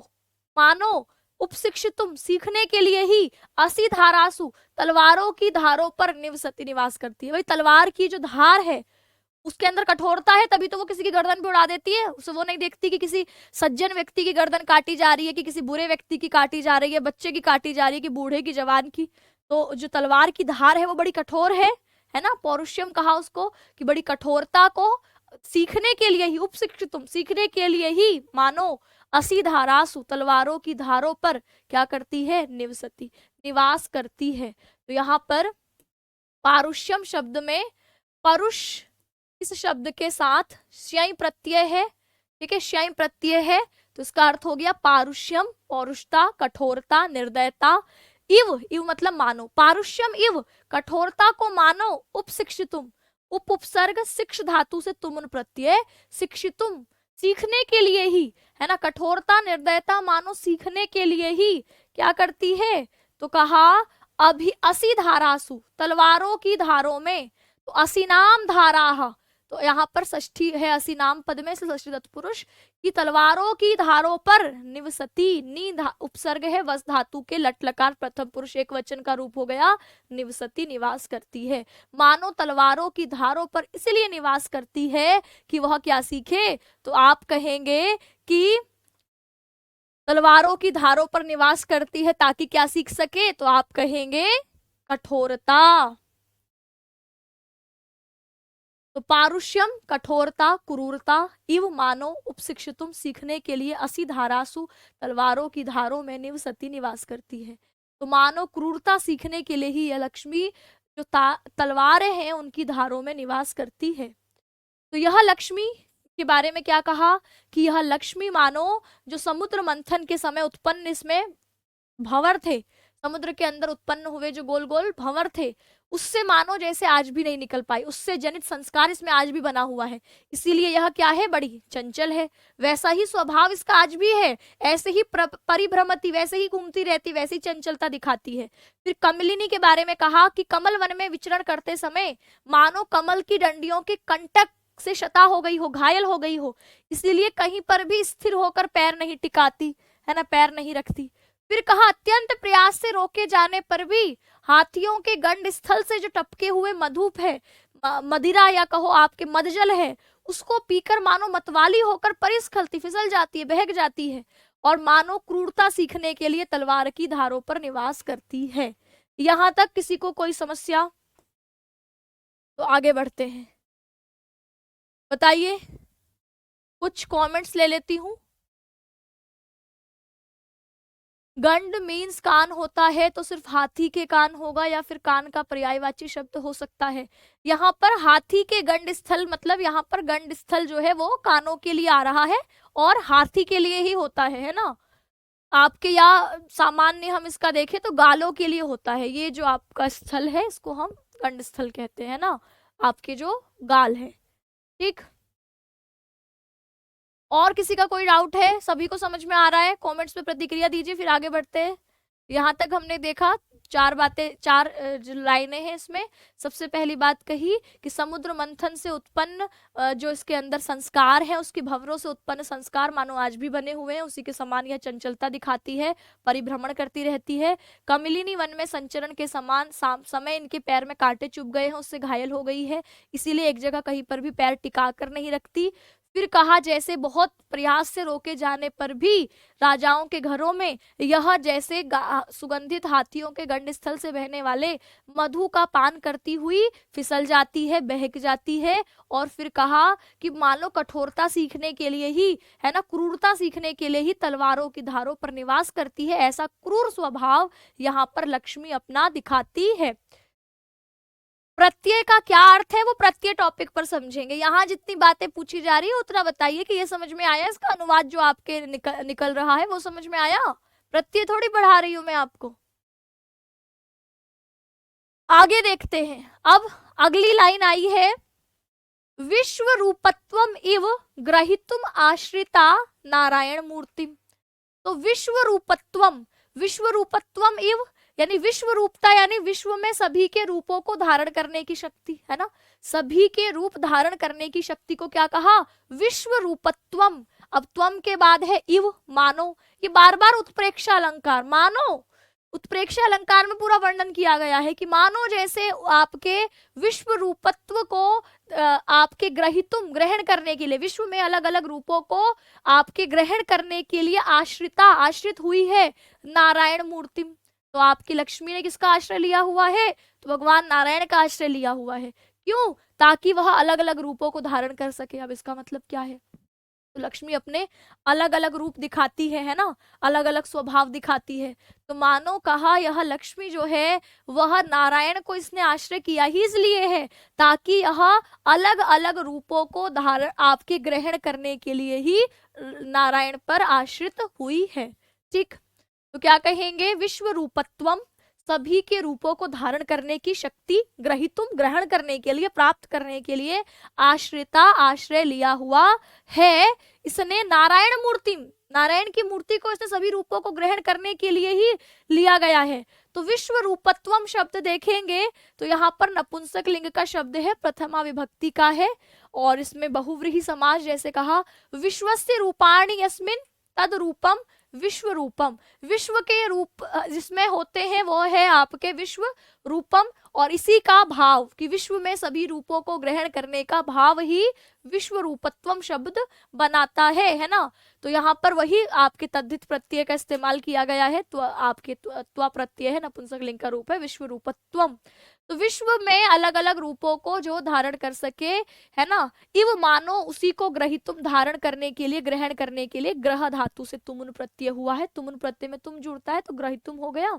मानो उपशिक्षितुम सीखने के लिए ही असि धारासु तलवारों की धारों पर निवसती निवास करती है। भाई तलवार की जो धार है उसके अंदर कठोरता है, तभी तो वो किसी की गर्दन पे उड़ा देती है। उसे वो नहीं देखती कि किसी सज्जन व्यक्ति की गर्दन काटी जा रही है कि किसी बुरे व्यक्ति की काटी जा रही है, बच्चे की काटी जा रही है कि बूढ़े की, जवान की। तो जो तलवार की धार है वो बड़ी कठोर है ना। पौरुष्यम कहा उसको कि बड़ी कठोरता को सीखने के लिए ही, उपशिक्षितुम सीखने के लिए ही, मानो असी धारासु तलवारों की धारों पर क्या करती है, निवसती निवास करती है। तो यहाँ पर पारुष्यम शब्द में परुष इस शब्द के साथ श्यय प्रत्यय है, ठीक है, श्यय प्रत्यय है, तो इसका अर्थ हो गया पारुष्यम, पौरुषता, कठोरता, निर्दयता, इव इव मतलब मानो, पारुष्यम इव कठोरता को मानो, उपशिक्षितुम उपसर्ग शिक्ष धातु से तुमुन प्रत्यय, शिक्षितुम सीखने के लिए ही, है ना, कठोरता निर्दयता मानो सीखने के लिए ही क्या करती है, तो कहा अभी असी धारासु तलवारों की धारों में, तो असीनाम धारा, तो यहाँ पर षष्ठी है असीनाम पद में, षष्ठी तत्पुरुष की तलवारों की धारों पर निवसती, नी उपसर्ग है वस धातु के, लट लकार प्रथम पुरुष एक वचन का रूप हो गया, निवसती निवास करती है, मानो तलवारों की धारों पर इसलिए निवास करती है कि वह क्या सीखे, तो आप कहेंगे कि तलवारों की धारों पर निवास करती है ताकि क्या सीख सके, तो आप कहेंगे कठोरता। तो पारुष्यम कठोरता, क्रूरता, इव मानो उपशिक्षितुम सीखने के लिए असी धारासु तलवारों की धारों में निवसती निवास करती है। तो मानो क्रूरता सीखने के लिए ही यह लक्ष्मी जो तलवारें हैं उनकी धारों में निवास करती है। तो यह लक्ष्मी के बारे में क्या कहा कि यह लक्ष्मी मानो जो समुद्र मंथन के समय उत्पन्न इसमें भंवर थे, समुद्र के अंदर उत्पन्न हुए जो गोल गोल भंवर थे, उससे मानो जैसे आज भी नहीं निकल पाई, उससे जनित संस्कार इसमें आज भी बना हुआ है, इसीलिए यह क्या है, बड़ी चंचल है। वैसा ही स्वभाव इसका आज भी है, ऐसे ही परिभ्रमती, वैसे ही घूमती रहती, वैसी चंचलता दिखाती है। फिर कमलिनी के बारे में कहा कि कमल वन में विचरण करते समय मानो कमल की डंडियों के कंटक से शता हो गई हो, घायल हो गई हो, इसीलिए कहीं पर भी स्थिर होकर पैर नहीं टिकाती, है ना, पैर नहीं रखती। फिर कहा अत्यंत प्रयास से रोके जाने पर भी हाथियों के गंड स्थल से जो टपके हुए मधुप है, मदिरा या कहो आपके मदजल है, उसको पीकर मानो मतवाली होकर परिस्खलती, फिसल जाती है, बहक जाती है, और मानो क्रूरता सीखने के लिए तलवार की धारों पर निवास करती है। यहां तक किसी को कोई समस्या? तो आगे बढ़ते हैं, बताइए, कुछ कमेंट्स ले लेती हूं। गंड मीन्स कान होता है, तो सिर्फ हाथी के कान होगा या फिर कान का पर्यायवाची शब्द हो सकता है। यहाँ पर हाथी के गंड स्थल मतलब यहाँ पर गंड स्थल जो है वो कानों के लिए आ रहा है और हाथी के लिए ही होता है ना। आपके या सामान्य हम इसका देखें तो गालों के लिए होता है, ये जो आपका स्थल है इसको हम गंड स्थल कहते हैं ना, आपके जो गाल है, ठीक। और किसी का कोई डाउट है? सभी को समझ में आ रहा है? कमेंट्स पे प्रतिक्रिया दीजिए, फिर आगे बढ़ते हैं। यहाँ तक हमने देखा चार बातें, चार जो लाइनें हैं इसमें। सबसे पहली बात कही कि समुद्र मंथन से उत्पन्न जो इसके अंदर संस्कार है, उसकी भंवरों से उत्पन्न संस्कार मानो आज भी बने हुए हैं, उसी के समान यह चंचलता दिखाती है, परिभ्रमण करती रहती है। कमलिनी वन में संचरण के समान समय इनके पैर में कांटे चुभ गए हैं, उससे घायल हो गई है, इसीलिए एक जगह कहीं पर भी पैर टिका कर नहीं रखती। फिर कहा जैसे बहुत प्रयास से रोके जाने पर भी राजाओं के घरों में यह जैसे सुगंधित हाथियों के गंड स्थल से बहने वाले मधु का पान करती हुई फिसल जाती है, बहक जाती है। और फिर कहा कि मान लो कठोरता सीखने के लिए ही, है ना, क्रूरता सीखने के लिए ही तलवारों की धारों पर निवास करती है, ऐसा क्रूर स्वभाव यहाँ पर लक्ष्मी अपना दिखाती है। प्रत्यय का क्या अर्थ है वो प्रत्यय टॉपिक पर समझेंगे। यहाँ जितनी बातें पूछी जा रही है उतना बताइए कि ये समझ में आया, इसका अनुवाद जो आपके निकल रहा है वो समझ में आया। प्रत्यय थोड़ी बढ़ा रही हूं मैं आपको। आगे देखते हैं, अब अगली लाइन आई है, विश्व रूपत्वम इव ग्रहितुम आश्रिता नारायण मूर्तिम। तो विश्व रूपत्वम, विश्व रूपत्वम इव यानी विश्व रूपता, यानी विश्व में सभी के रूपों को धारण करने की शक्ति, है ना, सभी के रूप धारण करने की शक्ति को क्या कहा, विश्व रूपत्वम। अब त्वम के बाद है इव, मानो, ये बार बार उत्प्रेक्षा अलंकार, मानो, उत्प्रेक्षा अलंकार में पूरा वर्णन किया गया है कि मानो जैसे आपके विश्व रूपत्व को आपके ग्रहितुम ग्रहण करने के लिए, विश्व में अलग अलग रूपों को आपके ग्रहण करने के लिए आश्रिता, आश्रित हुई है नारायण मूर्तिम। तो आपकी लक्ष्मी ने किसका आश्रय लिया हुआ है, तो भगवान नारायण का आश्रय लिया हुआ है। क्यों? ताकि वह अलग अलग रूपों को धारण कर सके। अब इसका मतलब क्या है? तो लक्ष्मी अपने अलग अलग रूप दिखाती है ना, अलग अलग स्वभाव दिखाती है। तो मानो कहा यह लक्ष्मी जो है वह नारायण को इसने आश्रय किया ही इसलिए है ताकि यह अलग अलग रूपों को धारण आपके ग्रहण करने के लिए ही नारायण पर आश्रित हुई है। ठीक, तो क्या कहेंगे? विश्व रूपत्वम, सभी के रूपों को धारण करने की शक्ति, ग्रहितुम ग्रहण करने के लिए, प्राप्त करने के लिए, आश्रिता आश्रय लिया हुआ है इसने नारायण मूर्ति, नारायण की मूर्ति को इसने सभी रूपों को ग्रहण करने के लिए ही लिया गया है। तो विश्व रूपत्वम शब्द देखेंगे तो यहाँ पर नपुंसक लिंग का शब्द है, प्रथमा विभक्ति का है, और इसमें बहुव्रीहि समास जैसे कहा विश्वस्य रूपाणि यस्मिन् तद रूपम विश्व रूपम, विश्व के रूप जिसमें होते हैं वो है आपके विश्व रूपम, और इसी का भाव कि विश्व में सभी रूपों को ग्रहण करने का भाव ही विश्व रूपत्वम शब्द बनाता है ना। तो यहाँ पर वही आपके तद्धित प्रत्यय का इस्तेमाल किया गया है, तो आपके त्वा प्रत्यय है, नपुंसक लिंग का रूप है विश्व रूपत्वम। तो विश्व में अलग अलग रूपों को जो धारण कर सके है ना, इव मानो उसी को ग्रहितुम धारण करने के लिए, ग्रहण करने के लिए, ग्रह धातु से तुमुन प्रत्यय हुआ है, तुमुन प्रत्यय में तुम जुड़ता है तो ग्रहितुम हो गया,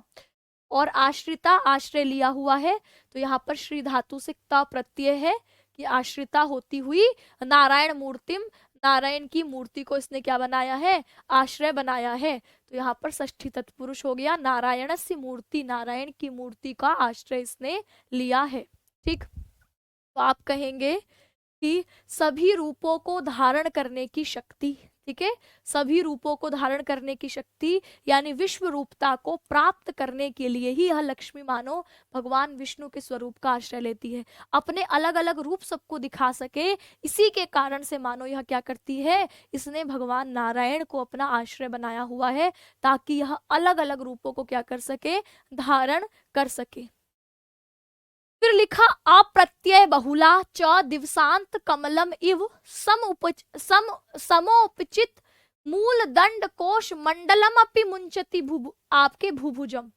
और आश्रिता आश्रय लिया हुआ है, तो यहाँ पर श्री धातु से ता प्रत्यय है कि आश्रिता होती हुई नारायण मूर्तिम, नारायण की मूर्ति को इसने क्या बनाया है? आश्रय बनाया है। तो यहाँ पर षष्ठी तत्पुरुष हो गया, नारायणस्य मूर्ति, नारायण की मूर्ति का आश्रय इसने लिया है। ठीक, तो आप कहेंगे कि सभी रूपों को धारण करने की शक्ति, ठीक है, सभी रूपों को धारण करने की शक्ति यानी विश्व रूपता को प्राप्त करने के लिए ही यह लक्ष्मी मानो भगवान विष्णु के स्वरूप का आश्रय लेती है, अपने अलग अलग रूप सबको दिखा सके, इसी के कारण से मानो यह क्या करती है? इसने भगवान नारायण को अपना आश्रय बनाया हुआ है ताकि यह अलग अलग रूपों को क्या कर सके? धारण कर सके। फिर लिखा अप्रत्यय बहुला च दिवसांत कमलम इव समोपचित मूल दंड कोश मंडलम अपि मुंचति आपके भूभुजम।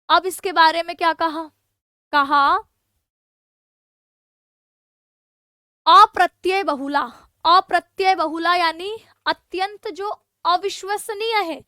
अब इसके बारे में क्या कहा? कहा अप्रत्यय बहुला, अप्रत्यय बहुला यानी अत्यंत जो अविश्वसनीय है,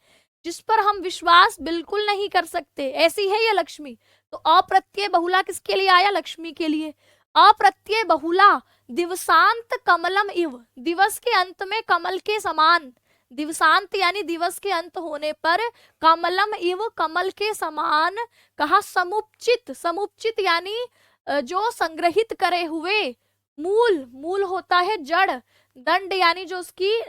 जिस पर हम विश्वास बिल्कुल नहीं कर सकते, ऐसी है ये लक्ष्मी। तो अप्रत्यय बहुला किसके लिए आया? लक्ष्मी के लिए। अप्रत्यय बहुला दिवसांत कमलम इव, दिवस के अंत में कमल के समान, दिवसांत यानी दिवस के अंत होने पर कमलम इव, कमल के समान। कहा समुपचित, समुपचित यानी जो संग्रहित करे हुए, मूल, मूल होता है जड़, दंड यानी जो उसकी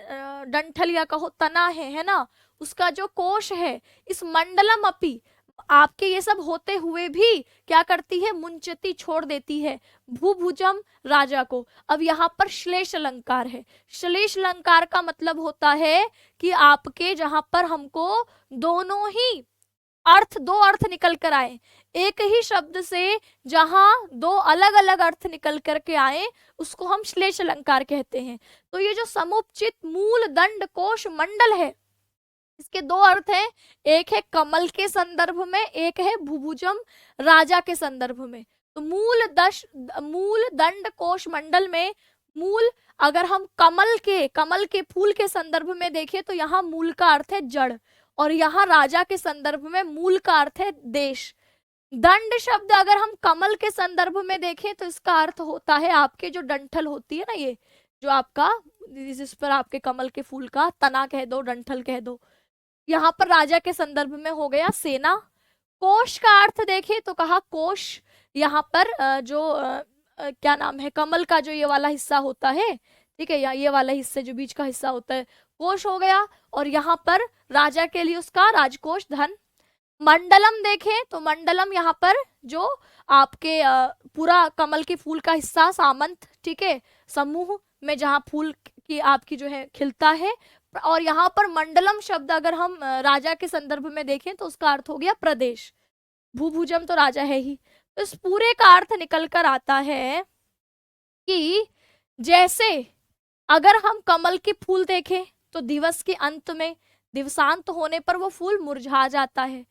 डंठल या कहो तना है ना, उसका जो कोश है, इस मंडलम अपि आपके ये सब होते हुए भी क्या करती है? मुंचती, छोड़ देती है भूभुजम, राजा को। अब यहाँ पर श्लेष अलंकार है, श्लेष अलंकार का मतलब होता है कि आपके जहां पर हमको दोनों ही अर्थ, दो अर्थ निकल कर आए, एक ही शब्द से जहां दो अलग अलग अर्थ निकल करके आए उसको हम श्लेष अलंकार कहते हैं। तो ये जो समुपचित मूल दंड कोश मंडल है, इसके दो अर्थ हैं, एक है कमल के संदर्भ में, एक है भुभुजम राजा के संदर्भ में। तो मूल दंड कोश मंडल में मूल, अगर हम कमल के फूल के संदर्भ में देखें तो यहाँ मूल का अर्थ है जड़, और यहाँ राजा के संदर्भ में मूल का अर्थ है देश। दंड शब्द अगर हम कमल के संदर्भ में देखें तो इसका अर्थ होता है आपके जो डंठल होती है ना, ये जो आपका, जिस पर आपके कमल के फूल का तना कह दो, डंठल कह दो। यहाँ पर राजा के संदर्भ में हो गया सेना। कोश का अर्थ देखें तो कहा कोश, यहाँ पर जो क्या नाम है, कमल का जो ये वाला हिस्सा होता है, ठीक है, या ये वाला हिस्सा जो बीच का हिस्सा होता है, कोश हो गया, और यहाँ पर राजा के लिए उसका राजकोष धन। मंडलम देखें तो मंडलम यहाँ पर जो आपके पूरा कमल के फूल का हिस्सा, सामंत, ठीक है, समूह में जहाँ फूल की आपकी जो है खिलता है। और यहाँ पर मंडलम शब्द अगर हम राजा के संदर्भ में देखें तो उसका अर्थ हो गया प्रदेश, भूभुजम तो राजा है ही। तो इस पूरे का अर्थ निकल कर आता है कि जैसे अगर हम कमल के फूल देखें तो दिवस के अंत में, दिवसांत होने पर वो फूल मुरझा जाता है,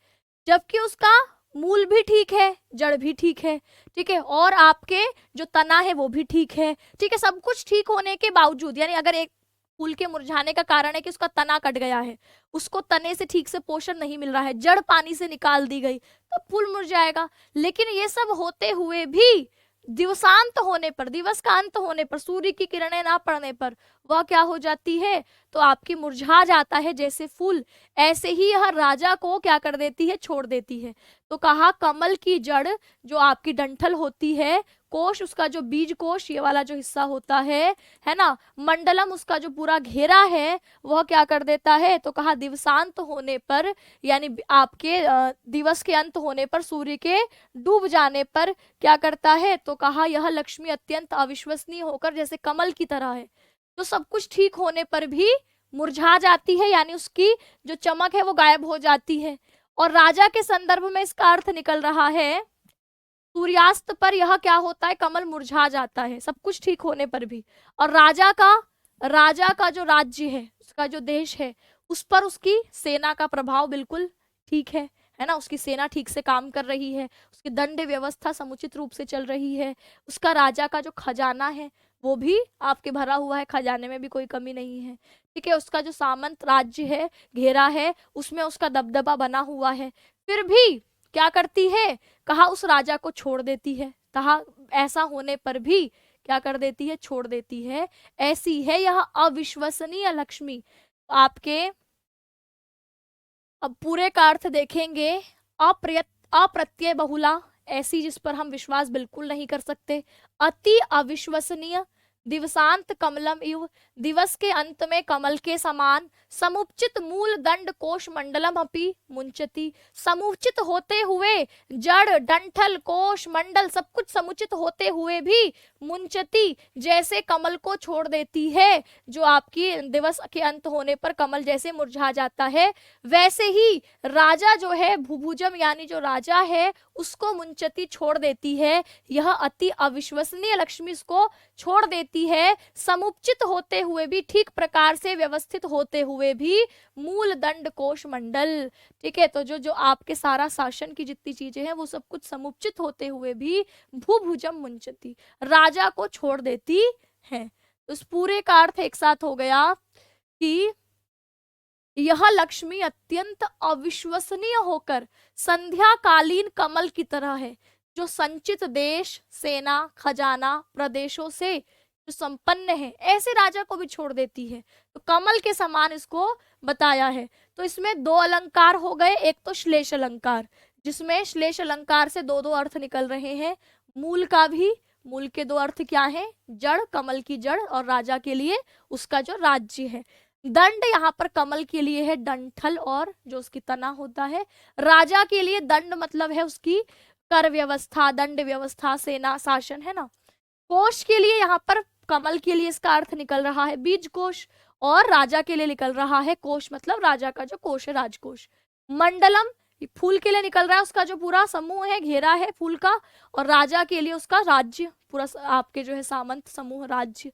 जबकि उसका मूल भी ठीक है, जड़ भी ठीक है, ठीक है, और आपके जो तना है वो भी ठीक है, ठीक है। सब कुछ ठीक होने के बावजूद, यानी अगर एक फूल के मुरझाने का कारण है कि उसका तना कट गया है, उसको तने से ठीक से पोषण नहीं मिल रहा है, जड़ पानी से निकाल दी गई, तो फूल मुरझाएगा। लेकिन ये सब होते हुए भी दिवसांत होने पर, दिवस का अंत होने पर, सूर्य की किरणें ना पड़ने पर वह क्या हो जाती है, तो आपकी मुरझा जाता है जैसे फूल। ऐसे ही यह राजा को क्या कर देती है, छोड़ देती है। तो कहा कमल की जड़ जो आपकी डंठल होती है, कोश उसका जो बीज कोश ये वाला जो हिस्सा होता है ना, मंडलम उसका जो पूरा घेरा है, वह क्या कर देता है, तो कहा दिवसांत होने पर, यानी आपके दिवस के अंत होने पर, सूर्य के डूब जाने पर क्या करता है, तो कहा यह लक्ष्मी अत्यंत अविश्वसनीय होकर जैसे कमल की तरह है, तो सब कुछ ठीक होने पर भी मुरझा जाती है, यानी उसकी जो चमक है वो गायब हो जाती है। और राजा के संदर्भ में इसका अर्थ निकल रहा है, सूर्यास्त पर यह क्या होता है, कमल मुरझा जाता है सब कुछ ठीक होने पर भी। और राजा का जो राज्य है, उसका जो देश है, उस पर उसकी सेना का प्रभाव बिल्कुल ठीक है ना, उसकी सेना ठीक से काम कर रही है, उसकी दंड व्यवस्था समुचित रूप से चल रही है, उसका राजा का जो खजाना है वो भी आपके भरा हुआ है, खजाने में भी कोई कमी नहीं है, ठीक है। उसका जो सामंत राज्य है, घेरा है, उसमें उसका दबदबा बना हुआ है, फिर भी क्या करती है, कहा उस राजा को छोड़ देती है। कहा ऐसा होने पर भी क्या कर देती है, छोड़ देती है। ऐसी है यह अविश्वसनीय लक्ष्मी। आपके अब पूरे का अर्थ देखेंगे, अप्रत्यय बहुला, ऐसी जिस पर हम विश्वास बिल्कुल नहीं कर सकते, अति अविश्वसनीय, दिवसांत कमलम इव, दिवस के अंत में कमल के समान, समुचित मूल दंड कोश मंडलम अपि मुंचती, समुचित होते हुए जड़ डंठल कोश मंडल सब कुछ समुचित होते हुए भी मुंचती, जैसे कमल को छोड़ देती है, जो आपकी दिवस के अंत होने पर कमल जैसे मुरझा जाता है, वैसे ही राजा जो है भुभुजम, यानी जो राजा है उसको मुंचती छोड़ देती है। यह अति अविश्वसनीय लक्ष्मी इसको छोड़ देती है, समुचित होते हुए भी, ठीक प्रकार से व्यवस्थित होते हुए भी, मूल दंड कोश मंडल, ठीक है। तो जो जो आपके सारा शासन की जितनी चीजें हैं वो सब कुछ समुचित होते हुए भी भूभुजम मुंचती, राजा को छोड़ देती है। तो इस पूरे का अर्थ एक साथ हो गया कि यह लक्ष्मी अत्यंत अविश्वसनीय होकर संध्याकालीन कमल की तरह है, जो संचित देश, सेना, खजाना, प्रदेशों से जो संपन्न है, ऐसे राजा को भी छोड़ देती है। तो कमल के समान इसको बताया है। तो इसमें दो अलंकार हो गए, एक तो श्लेष अलंकार, जिसमें श्लेष अलंकार से दो दो अर्थ निकल रहे हैं। मूल का भी, मूल के दो अर्थ क्या है, जड़, कमल की जड़, और राजा के लिए उसका जो राज्य है। दंड यहाँ पर कमल के लिए है डंठल और जो उसकी तना होता है, राजा के लिए दंड मतलब है उसकी कर व्यवस्था, दंड व्यवस्था, सेना, शासन, है ना। कोश के लिए यहाँ पर, कमल के लिए इसका अर्थ निकल रहा है बीज कोश, और राजा के लिए निकल रहा है कोश, मतलब राजा का जो कोश है, राजकोश। मंडलम फूल के लिए निकल रहा है उसका जो पूरा समूह है, घेरा है फूल का, और राजा के लिए उसका राज्य, पूरा आपके जो है सामंत समूह, राज्य।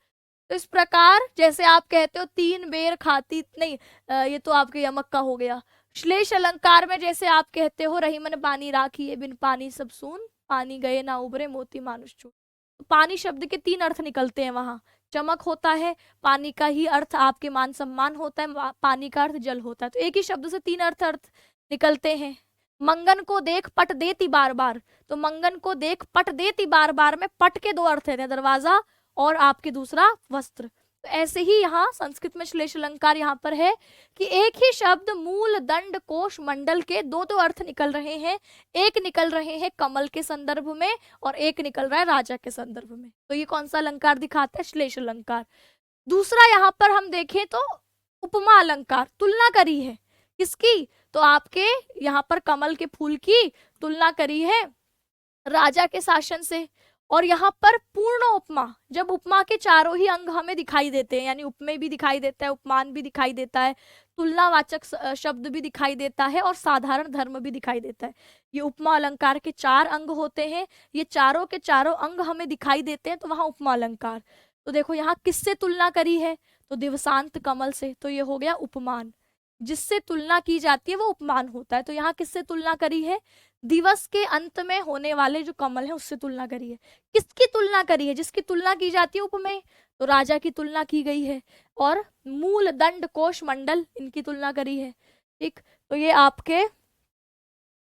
तो इस प्रकार जैसे आप कहते हो तीन बेर खाती नहीं, ये तो आपके यमक का हो गया। श्लेष अलंकार में जैसे आप कहते हो रही मन पानी राखी, बिन पानी सब सून, पानी गए ना उबरे मोती मानुष छूट। तो पानी शब्द के तीन अर्थ निकलते हैं वहां, चमक होता है, पानी का ही अर्थ आपके मान सम्मान होता है, पानी का अर्थ जल होता है, तो एक ही शब्द से तीन अर्थ निकलते हैं। मंगन को देख पट देती बार बार, तो मंगन को देख पट देती बार बार में पट के दो अर्थ है, दरवाजा और आपके दूसरा वस्त्र। तो ऐसे ही यहाँ संस्कृत में श्लेष अलंकार यहाँ पर है कि एक ही शब्द मूल दंड कोश मंडल के दो दो अर्थ निकल रहे हैं, एक निकल रहे हैं कमल के संदर्भ में और एक निकल रहा है राजा के संदर्भ में। तो ये कौन सा अलंकार दिखाता है, श्लेष अलंकार। दूसरा यहाँ पर हम देखें तो उपमा अलंकार, तुलना करी है किसकी, तो आपके यहाँ पर कमल के फूल की तुलना करी है राजा के शासन से। और यहाँ पर पूर्ण उपमा, जब उपमा के चारों ही अंग हमें दिखाई देते हैं, यानी उपमेय भी दिखाई देता है, उपमान भी दिखाई देता है, तुलनावाचक शब्द भी दिखाई देता है, और साधारण धर्म भी दिखाई देता है। ये उपमा अलंकार के चार अंग होते हैं, ये चारों के चारों अंग हमें दिखाई देते हैं, तो वहां उपमा अलंकार। तो देखो यहाँ किससे तुलना करी है, तो दिवसांत कमल से, तो ये हो गया उपमान। जिससे तुलना की जाती है वो उपमान होता है। तो यहाँ किससे तुलना करी है? दिवस के अंत में होने वाले जो कमल है उससे तुलना करी है। किसकी तुलना करी है? जिसकी तुलना की जाती है उपमेय, तो राजा की तुलना की गई है। और मूल, दंड, कोश, मंडल, इनकी तुलना करी है। ठीक, तो ये आपके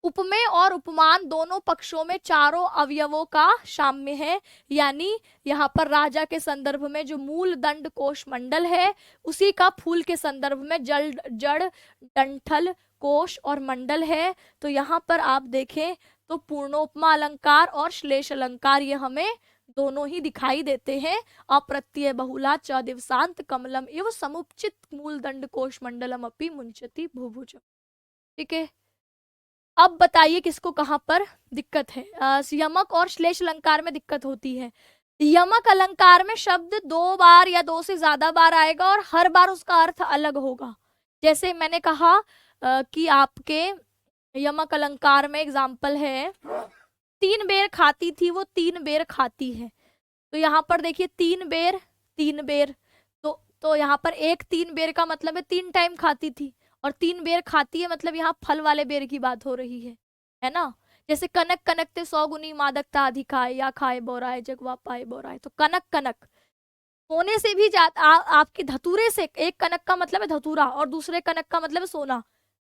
उपमेय और उपमान दोनों पक्षों में चारों अवयवों का साम्य है। यानी यहाँ पर राजा के संदर्भ में जो मूल, दंड, कोश, मंडल है, उसी का फूल के संदर्भ में जड़, डंठल, कोश और मंडल है। तो यहाँ पर आप देखें तो पूर्णोपमा अलंकार और श्लेष अलंकार ये हमें दोनों ही दिखाई देते हैं। अप्रत्यय बहुला च दिवसांत कमलम एवं समुचित मूल, दंड, कोश, मंडलम अपि मुंचति भुभुज। ठीक है, अब बताइए किसको कहां पर दिक्कत है? यमक और श्लेष अलंकार में दिक्कत होती है। यमक अलंकार में शब्द 2 बार या 2 से ज्यादा बार आएगा और हर बार उसका अर्थ अलग होगा। जैसे मैंने कहा कि आपके यमक अलंकार में एग्जाम्पल है, 3 बेर खाती थी, वो 3 बेर खाती है। तो यहाँ पर देखिए 3 बेर, 3 बेर, तो यहाँ पर 3 बेर का मतलब है 3 टाइम खाती थी, और 3 बेर खाती है मतलब यहाँ फल वाले बेर की बात हो रही है ना। जैसे कनक कनकते 100 गुनी मादकता अधिक आए, या खाए बोराए जगवा पाए बोराए। तो कनक, कनक सोने से भी ज्यादा, आपकी धतूरे से, एक कनक का मतलब है धतूरा और दूसरे कनक का मतलब है सोना,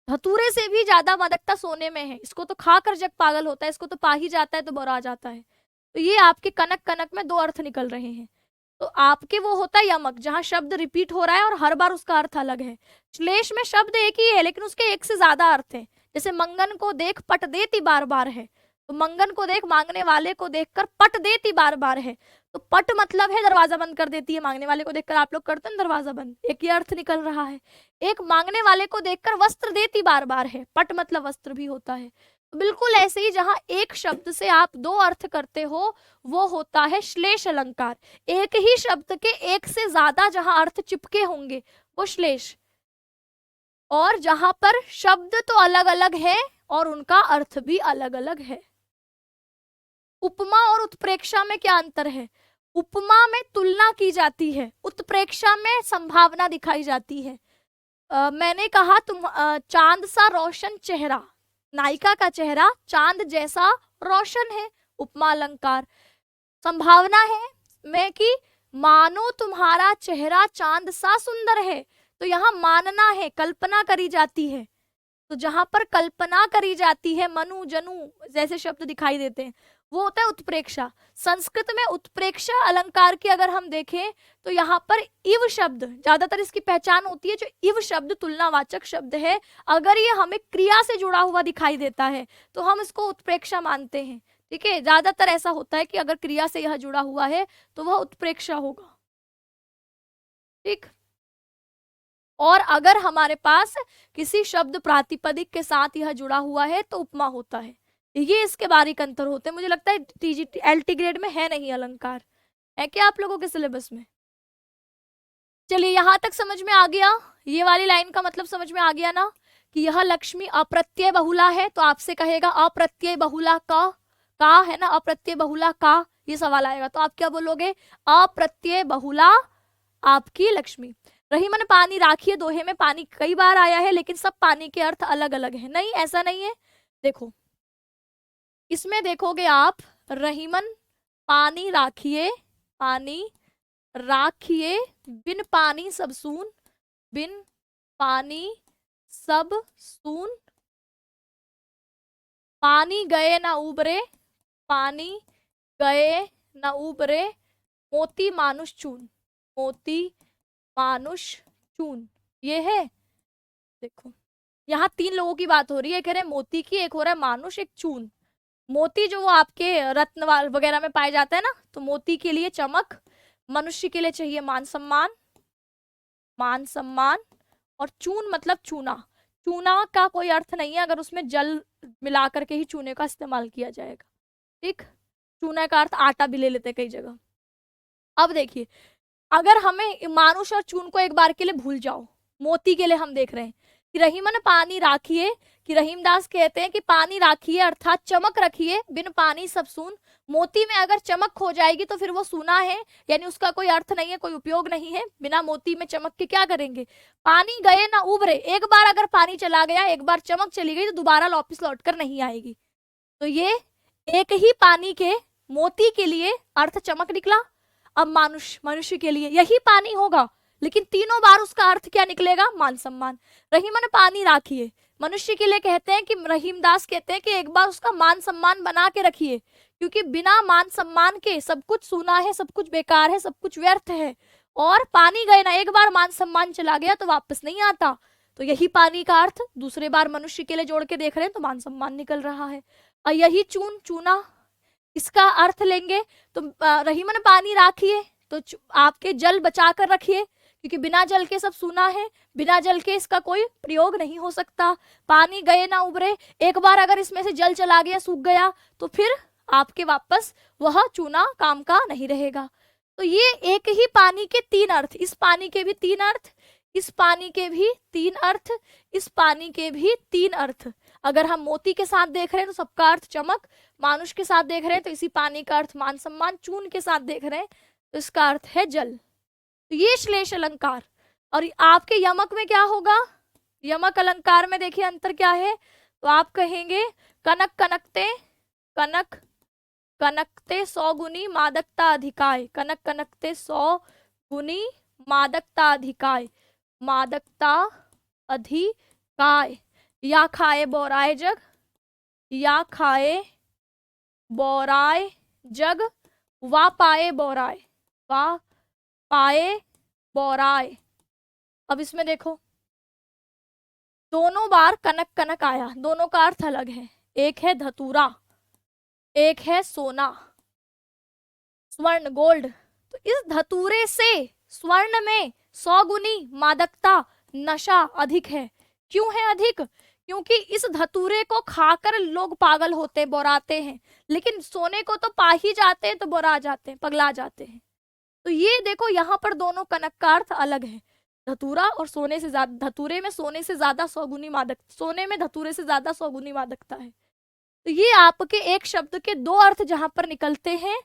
धतूरे से भी ज्यादा मादकता सोने में है। इसको तो खाकर जग पागल होता है, इसको तो पा ही जाता है तो बोरा जाता है। तो ये आपके कनक, कनक में 2 अर्थ निकल रहे हैं। तो आपके वो होता है यमक, जहां शब्द रिपीट हो रहा है और हर बार उसका अर्थ अलग है। श्लेष में शब्द एक ही है लेकिन उसके एक से ज्यादा अर्थ है। जैसे मंगन को देख पट देती बार बार है, तो मंगन को देख मांगने वाले को देखकर पट देती बार बार है। तो पट मतलब है दरवाजा बंद कर देती है, मांगने वाले को देखकर आप लोग करते हैं दरवाजा बंद, एक ही अर्थ निकल रहा है। एक मांगने वाले को देखकर वस्त्र देती बार बार है, पट मतलब वस्त्र भी होता है। तो बिल्कुल ऐसे ही जहां एक शब्द से आप 2 अर्थ करते हो वो होता है श्लेष अलंकार। एक ही शब्द के एक से ज्यादा जहां अर्थ चिपके होंगे वो श्लेष, और जहां पर शब्द तो अलग अलग है और उनका अर्थ भी अलग अलग है। उपमा और उत्प्रेक्षा में क्या अंतर है? उपमा में तुलना की जाती है, उत्प्रेक्षा में संभावना दिखाई जाती है। मैंने कहा तुम चांद सा रोशन चेहरा, नायिका का चेहरा चांद जैसा रोशन है। उपमा अलंकार संभावना है में कि मानो तुम्हारा चेहरा चांद सा सुंदर है, तो यहाँ मानना है, कल्पना करी जाती है। तो जहां पर कल्पना करी जाती है, मनु जनु जैसे शब्द दिखाई देते हैं, वो होता है उत्प्रेक्षा। संस्कृत में उत्प्रेक्षा अलंकार की अगर हम देखें तो यहाँ पर इव शब्द ज्यादातर इसकी पहचान होती है। जो इव शब्द तुलनावाचक शब्द है, अगर ये हमें क्रिया से जुड़ा हुआ दिखाई देता है तो हम इसको उत्प्रेक्षा मानते हैं। ठीक है, ज्यादातर ऐसा होता है कि अगर क्रिया से यह जुड़ा हुआ है तो वह उत्प्रेक्षा होगा। ठीक, और अगर हमारे पास किसी शब्द प्रातिपदिक के साथ यह जुड़ा हुआ है तो उपमा होता है। ये इसके बारीक अंतर होते हैं। मुझे लगता है टीजीटी एलटी ग्रेड में है नहीं अलंकार, है क्या आप लोगों के सिलेबस में? चलिए यहां तक समझ में आ गया, ये वाली लाइन का मतलब समझ में आ गया ना कि यह लक्ष्मी अप्रत्यय बहुला है। तो आपसे कहेगा अप्रत्यय बहुला का है ना, अप्रत्यय बहुला का, ये सवाल आएगा तो आप क्या बोलोगे? अप्रत्यय बहुला आपकी लक्ष्मी। रही मन पानी राखिए, दोहे में पानी कई बार आया है लेकिन सब पानी के अर्थ अलग अलग है। नहीं, ऐसा नहीं है। देखो इसमें देखोगे आप, रहीमन पानी राखिए, पानी राखिए, बिन पानी सब सून, बिन पानी सब सून, पानी गए ना उबरे, पानी गए ना उबरे, मोती मानुष चून, मोती मानुष चून, ये है। देखो यहाँ 3 लोगों की बात हो रही है, कह रहे मोती की, एक हो रहा है मानुष, एक चून। मोती जो वो आपके रत्न वगैरह में पाए जाता है ना, तो मोती के लिए चमक, मनुष्य के लिए चाहिए मान सम्मान, मान सम्मान, और चून मतलब चूना। चूना का कोई अर्थ नहीं है अगर उसमें जल मिला करके ही चूने का इस्तेमाल किया जाएगा। ठीक, चूना का अर्थ आटा भी ले लेते हैं कई जगह। अब देखिए, अगर हमें मानुष और चून को एक बार के लिए भूल जाओ, मोती के लिए हम देख रहे हैं कि रहीमन पानी राखिए, कि रहीमदास कहते हैं कि पानी राखिए अर्थात चमक रखिए, बिन पानी सब सून। मोती में अगर चमक खो जाएगी तो फिर वो सूना है, यानी उसका कोई अर्थ नहीं है, कोई उपयोग नहीं है। बिना मोती में चमक के क्या करेंगे? पानी गए ना उभरे, एक बार अगर पानी चला गया, एक बार चमक चली गई तो दोबारा वापिस लौट कर नहीं आएगी। तो ये एक ही पानी के, मोती के लिए अर्थ चमक निकला। अब मनुष्य के लिए यही पानी होगा, लेकिन तीनों बार उसका अर्थ क्या निकलेगा? मान सम्मान। रहीमन पानी राखिए, मनुष्य के लिए कहते हैं कि रहीमदास कहते हैं कि एक बार उसका मान सम्मान बना के रखिए, क्योंकि बिना मान सम्मान के सब कुछ सूना है, सब कुछ बेकार है, सब कुछ व्यर्थ है। और पानी गए ना, एक बार मान सम्मान चला गया तो वापस नहीं आता। तो यही पानी का अर्थ दूसरे बार मनुष्य के लिए जोड़ के देख रहे हैं तो मान सम्मान निकल रहा है। और यही चूना, इसका अर्थ लेंगे तो रहीमन पानी राखिए, तो आपके जल बचा कर रखिए, क्योंकि बिना जल के सब सूना है, बिना जल के इसका कोई प्रयोग नहीं हो सकता। पानी गए ना उभरे, एक बार अगर इसमें से जल चला गया, सूख गया, तो फिर आपके वापस वह चूना काम का नहीं रहेगा। तो ये एक ही पानी के तीन अर्थ, इस पानी के भी तीन अर्थ, इस पानी के भी तीन अर्थ, इस पानी के भी तीन अर्थ। अगर हम मोती के साथ देख रहे हैं तो सबका अर्थ चमक, मानुष के साथ देख रहे हैं तो इसी पानी का अर्थ मान सम्मान, चून के साथ देख रहे हैं तो इसका अर्थ है जल। तो ये श्लेष अलंकार। और आपके यमक में क्या होगा? यमक अलंकार में देखिए अंतर क्या है। तो आप कहेंगे कनक कनकते, कनक कनकते 100 गुनी मादकता अधिकाय, कनक कनकते 100 गुनी मादकता अधिकाय, मादकता अधिकाय। या खाए बोराए जग, या खाए बोराए जग, वा पाए बोराए, वा पाए बोराए। अब इसमें देखो दोनों बार कनक कनक आया, दोनों का अर्थ अलग है। एक है धतूरा, एक है सोना, स्वर्ण, गोल्ड। तो इस धतूरे से स्वर्ण में 100 गुनी मादकता, नशा अधिक है। क्यों है अधिक? क्योंकि इस धतूरे को खाकर लोग पागल होते, बोराते हैं, लेकिन सोने को तो पा ही जाते हैं तो बोरा जाते हैं, पगला जाते हैं। तो ये देखो यहाँ पर दोनों कनक का अर्थ अलग है। धतूरा और सोने से ज्यादा, धतूरे में सोने से ज्यादा 100 गुनी मादक, सोने में धतूरे से ज्यादा 100 गुनी मादकता है। तो ये आपके एक शब्द के दो अर्थ जहां पर निकलते हैं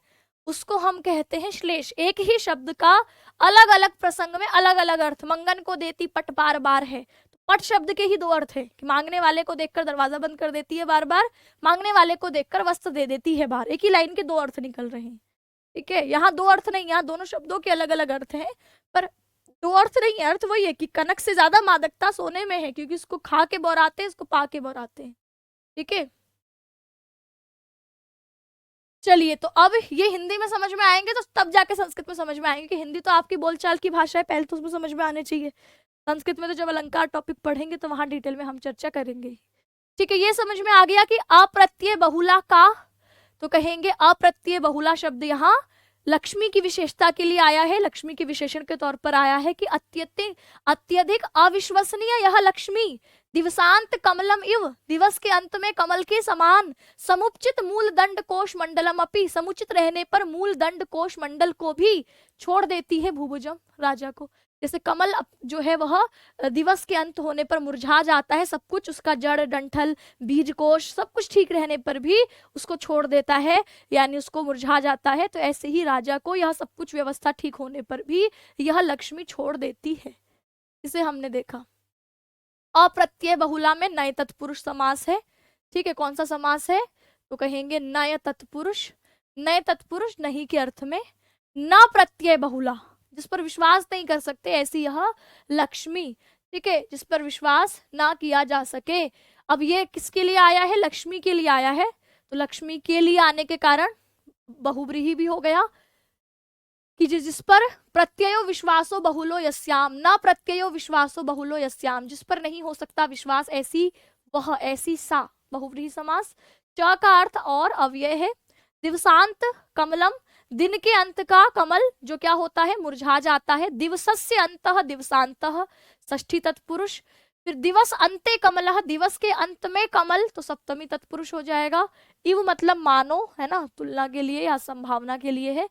उसको हम कहते हैं श्लेष। एक ही शब्द का अलग अलग प्रसंग में अलग अलग अर्थ। मंगन को देती पट बार बार है, तो पट शब्द के ही दो अर्थ है कि मांगने वाले को देखकर दरवाजा बंद कर देती है बार बार, मांगने वाले को देखकर वस्त्र दे देती है बाहर। एक ही लाइन के दो अर्थ निकल रहे हैं, ठीक है। यहाँ दो अर्थ नहीं, यहाँ दोनों शब्दों के अलग अलग अर्थ हैं, पर दो अर्थ नहीं है। अर्थ वही है कि कनक से ज्यादा मादकता सोने में है, क्योंकि इसको खा के बोराते हैं, इसको पा के बोराते हैं, ठीक है। चलिए, तो अब ये हिंदी में समझ में आएंगे तो तब जाके संस्कृत में समझ में आएंगे, कि हिंदी तो आपकी बोलचाल की भाषा है, पहले तो उसमें समझ में आने चाहिए। संस्कृत में तो जब अलंकार टॉपिक पढ़ेंगे तो वहां डिटेल में हम चर्चा करेंगे, ठीक है। ये समझ में आ गया कि अप्रत्यय बहुला का, तो कहेंगे अप्रत्यय बहुला शब्द यहाँ लक्ष्मी की विशेषता के लिए आया है, लक्ष्मी के विशेषण के तौर पर आया है कि अत्यधिक अविश्वसनीय यह लक्ष्मी दिवसांत कमलम इव, दिवस के अंत में कमल के समान, समुचित मूल दंड कोश मंडलम अपि, समुचित रहने पर मूल दंड कोश मंडल को भी छोड़ देती है भूभुजम, राजा को। जैसे कमल जो है वह दिवस के अंत होने पर मुरझा जाता है, सब कुछ उसका जड़ डंठल बीज कोश सब कुछ ठीक रहने पर भी उसको छोड़ देता है, यानी उसको मुरझा जाता है। तो ऐसे ही राजा को यह सब कुछ व्यवस्था ठीक होने पर भी यह लक्ष्मी छोड़ देती है। इसे हमने देखा। अप्रत्यय बहुला में नय तत्पुरुष समास है, ठीक है। कौन सा समास है? तो कहेंगे नय तत्पुरुष। नय तत्पुरुष नहीं के अर्थ में, न प्रत्यय बहुला, जिस पर विश्वास नहीं कर सकते ऐसी यह लक्ष्मी, ठीक है, जिस पर विश्वास ना किया जा सके। अब ये किसके लिए आया है? लक्ष्मी के लिए आया है। तो लक्ष्मी के लिए आने के कारण बहुव्रीहि भी हो गया कि जिस पर प्रत्ययो विश्वासो बहुलो यस्याम, न प्रत्ययो विश्वासो बहुलो यस्याम, जिस पर नहीं हो सकता विश्वास ऐसी वह, ऐसी सा, बहुव्रीहि समास। च का अर्थ और अव्यय है। दिवसांत कमलम, दिन के अंत का कमल जो क्या होता है? मुरझा जाता है। दिवसस्य अंतः दिवसांतः, षष्ठी तत्पुरुष। फिर दिवस अंते कमलः, दिवस के अंत में कमल, तो सप्तमी तत्पुरुष हो जाएगा। इव मतलब मानो, है ना, तुलना के लिए या संभावना के लिए है।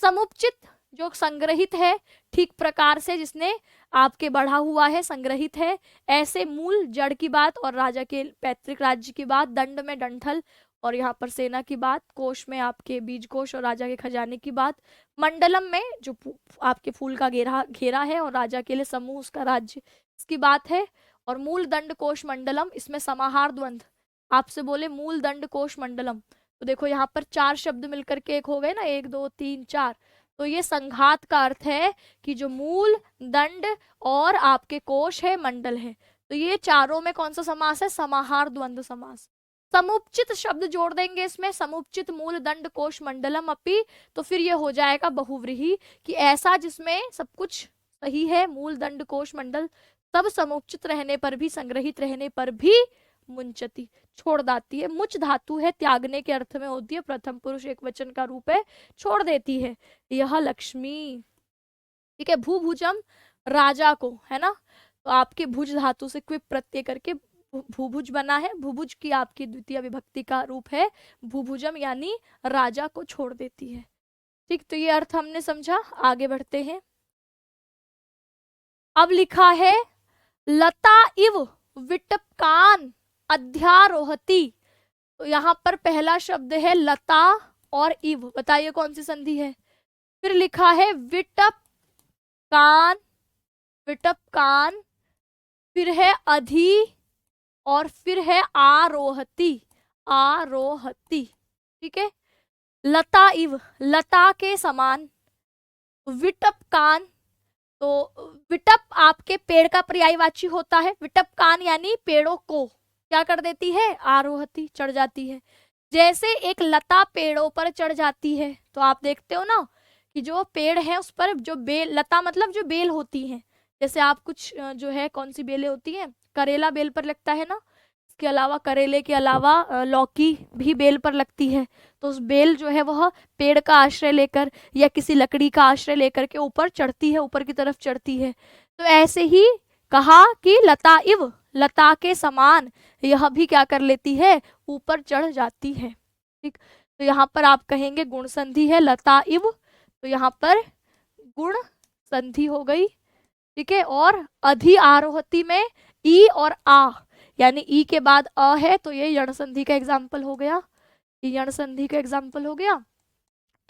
समुचित जो संग्रहित है ठीक प्रकार से, जिसने आपके बढ़ा हुआ है, संग्रहित है। ऐसे मूल जड़ की बात और राजा के पैतृक राज्य की बात, दंड में डंठल और यहाँ पर सेना की बात, कोश में आपके बीज कोश और राजा के खजाने की बात, मंडलम में जो आपके फूल का घेरा है और राजा के लिए समूह उसका राज्य, इसकी बात है। और मूल दंड कोश मंडलम, इसमें समाहार द्वंद आपसे बोले मूल दंड कोश मंडलम, तो देखो यहाँ पर 4 शब्द मिलकर के एक हो गए ना, 1 2 3 4, तो ये संघात का अर्थ है कि जो मूल दंड और आपके कोश है, मंडल है, तो ये चारों में कौन सा समास है, समाहार द्वंद्व समास। समुपचित शब्द जोड़ देंगे इसमें, समुपचित मूल दंड कोश मंडलम अपि, तो फिर ये हो जाएगा बहुव्रीहि, कि ऐसा जिसमें सब कुछ सही है, मूल दंड कोश मंडल सब समुपचित रहने पर भी, संग्रहित रहने पर भी मुंचती, छोड़ दाती है। मुच धातु है, त्यागने के अर्थ में होती है, प्रथम पुरुष एक वचन का रूप है, छोड़ देती है। यह लक्ष्मी, ठीक है। भूभुजम राजा को, है ना, तो आपके भुज धातु से क्विप प्रत्यय करके भूभुज बना है, भूभुज की आपकी द्वितीय विभक्ति का रूप है भूभुजम, यानी राजा को छोड़ देती है। ठीक, तो ये अर्थ हमने समझा, आगे बढ़ते हैं। अब लिखा है लता इव विटपकान अध्यारोहति, तो यहाँ पर पहला शब्द है लता और इव, बताइए कौन सी संधि है। फिर लिखा है विटपकान, विटपकान, फिर है अधि और फिर है आरोहति, आरोहति, ठीक है। लता इव, लता के समान, विटपकान, तो विटप आपके पेड़ का पर्यायवाची होता है, विटपकान यानी पेड़ों को क्या कर देती है, आरोहती, चढ़ जाती है। जैसे एक लता पेड़ों पर चढ़ जाती है, तो आप देखते हो ना कि जो पेड़ है उस पर जो बेल, लता मतलब जो बेल होती है, जैसे आप कुछ जो है कौन सी बेलें होती हैं, करेला बेल पर लगता है ना, इसके अलावा करेले के अलावा लौकी भी बेल पर लगती है, तो उस बेल जो है वह पेड़ का आश्रय लेकर या किसी लकड़ी का आश्रय लेकर के ऊपर चढ़ती है, ऊपर की तरफ चढ़ती है। तो ऐसे ही कहा कि लता इव, लता के समान यह भी क्या कर लेती है, ऊपर चढ़ जाती है। ठीक, तो यहाँ पर आप कहेंगे गुण संधि है लता इव, तो यहाँ पर गुण संधि हो गई, ठीक है। और अधि आरोहति में ई और आ, यानी ई के बाद अ है, तो ये यण संधि का एग्जाम्पल हो गया, यण संधि का एग्जाम्पल हो गया।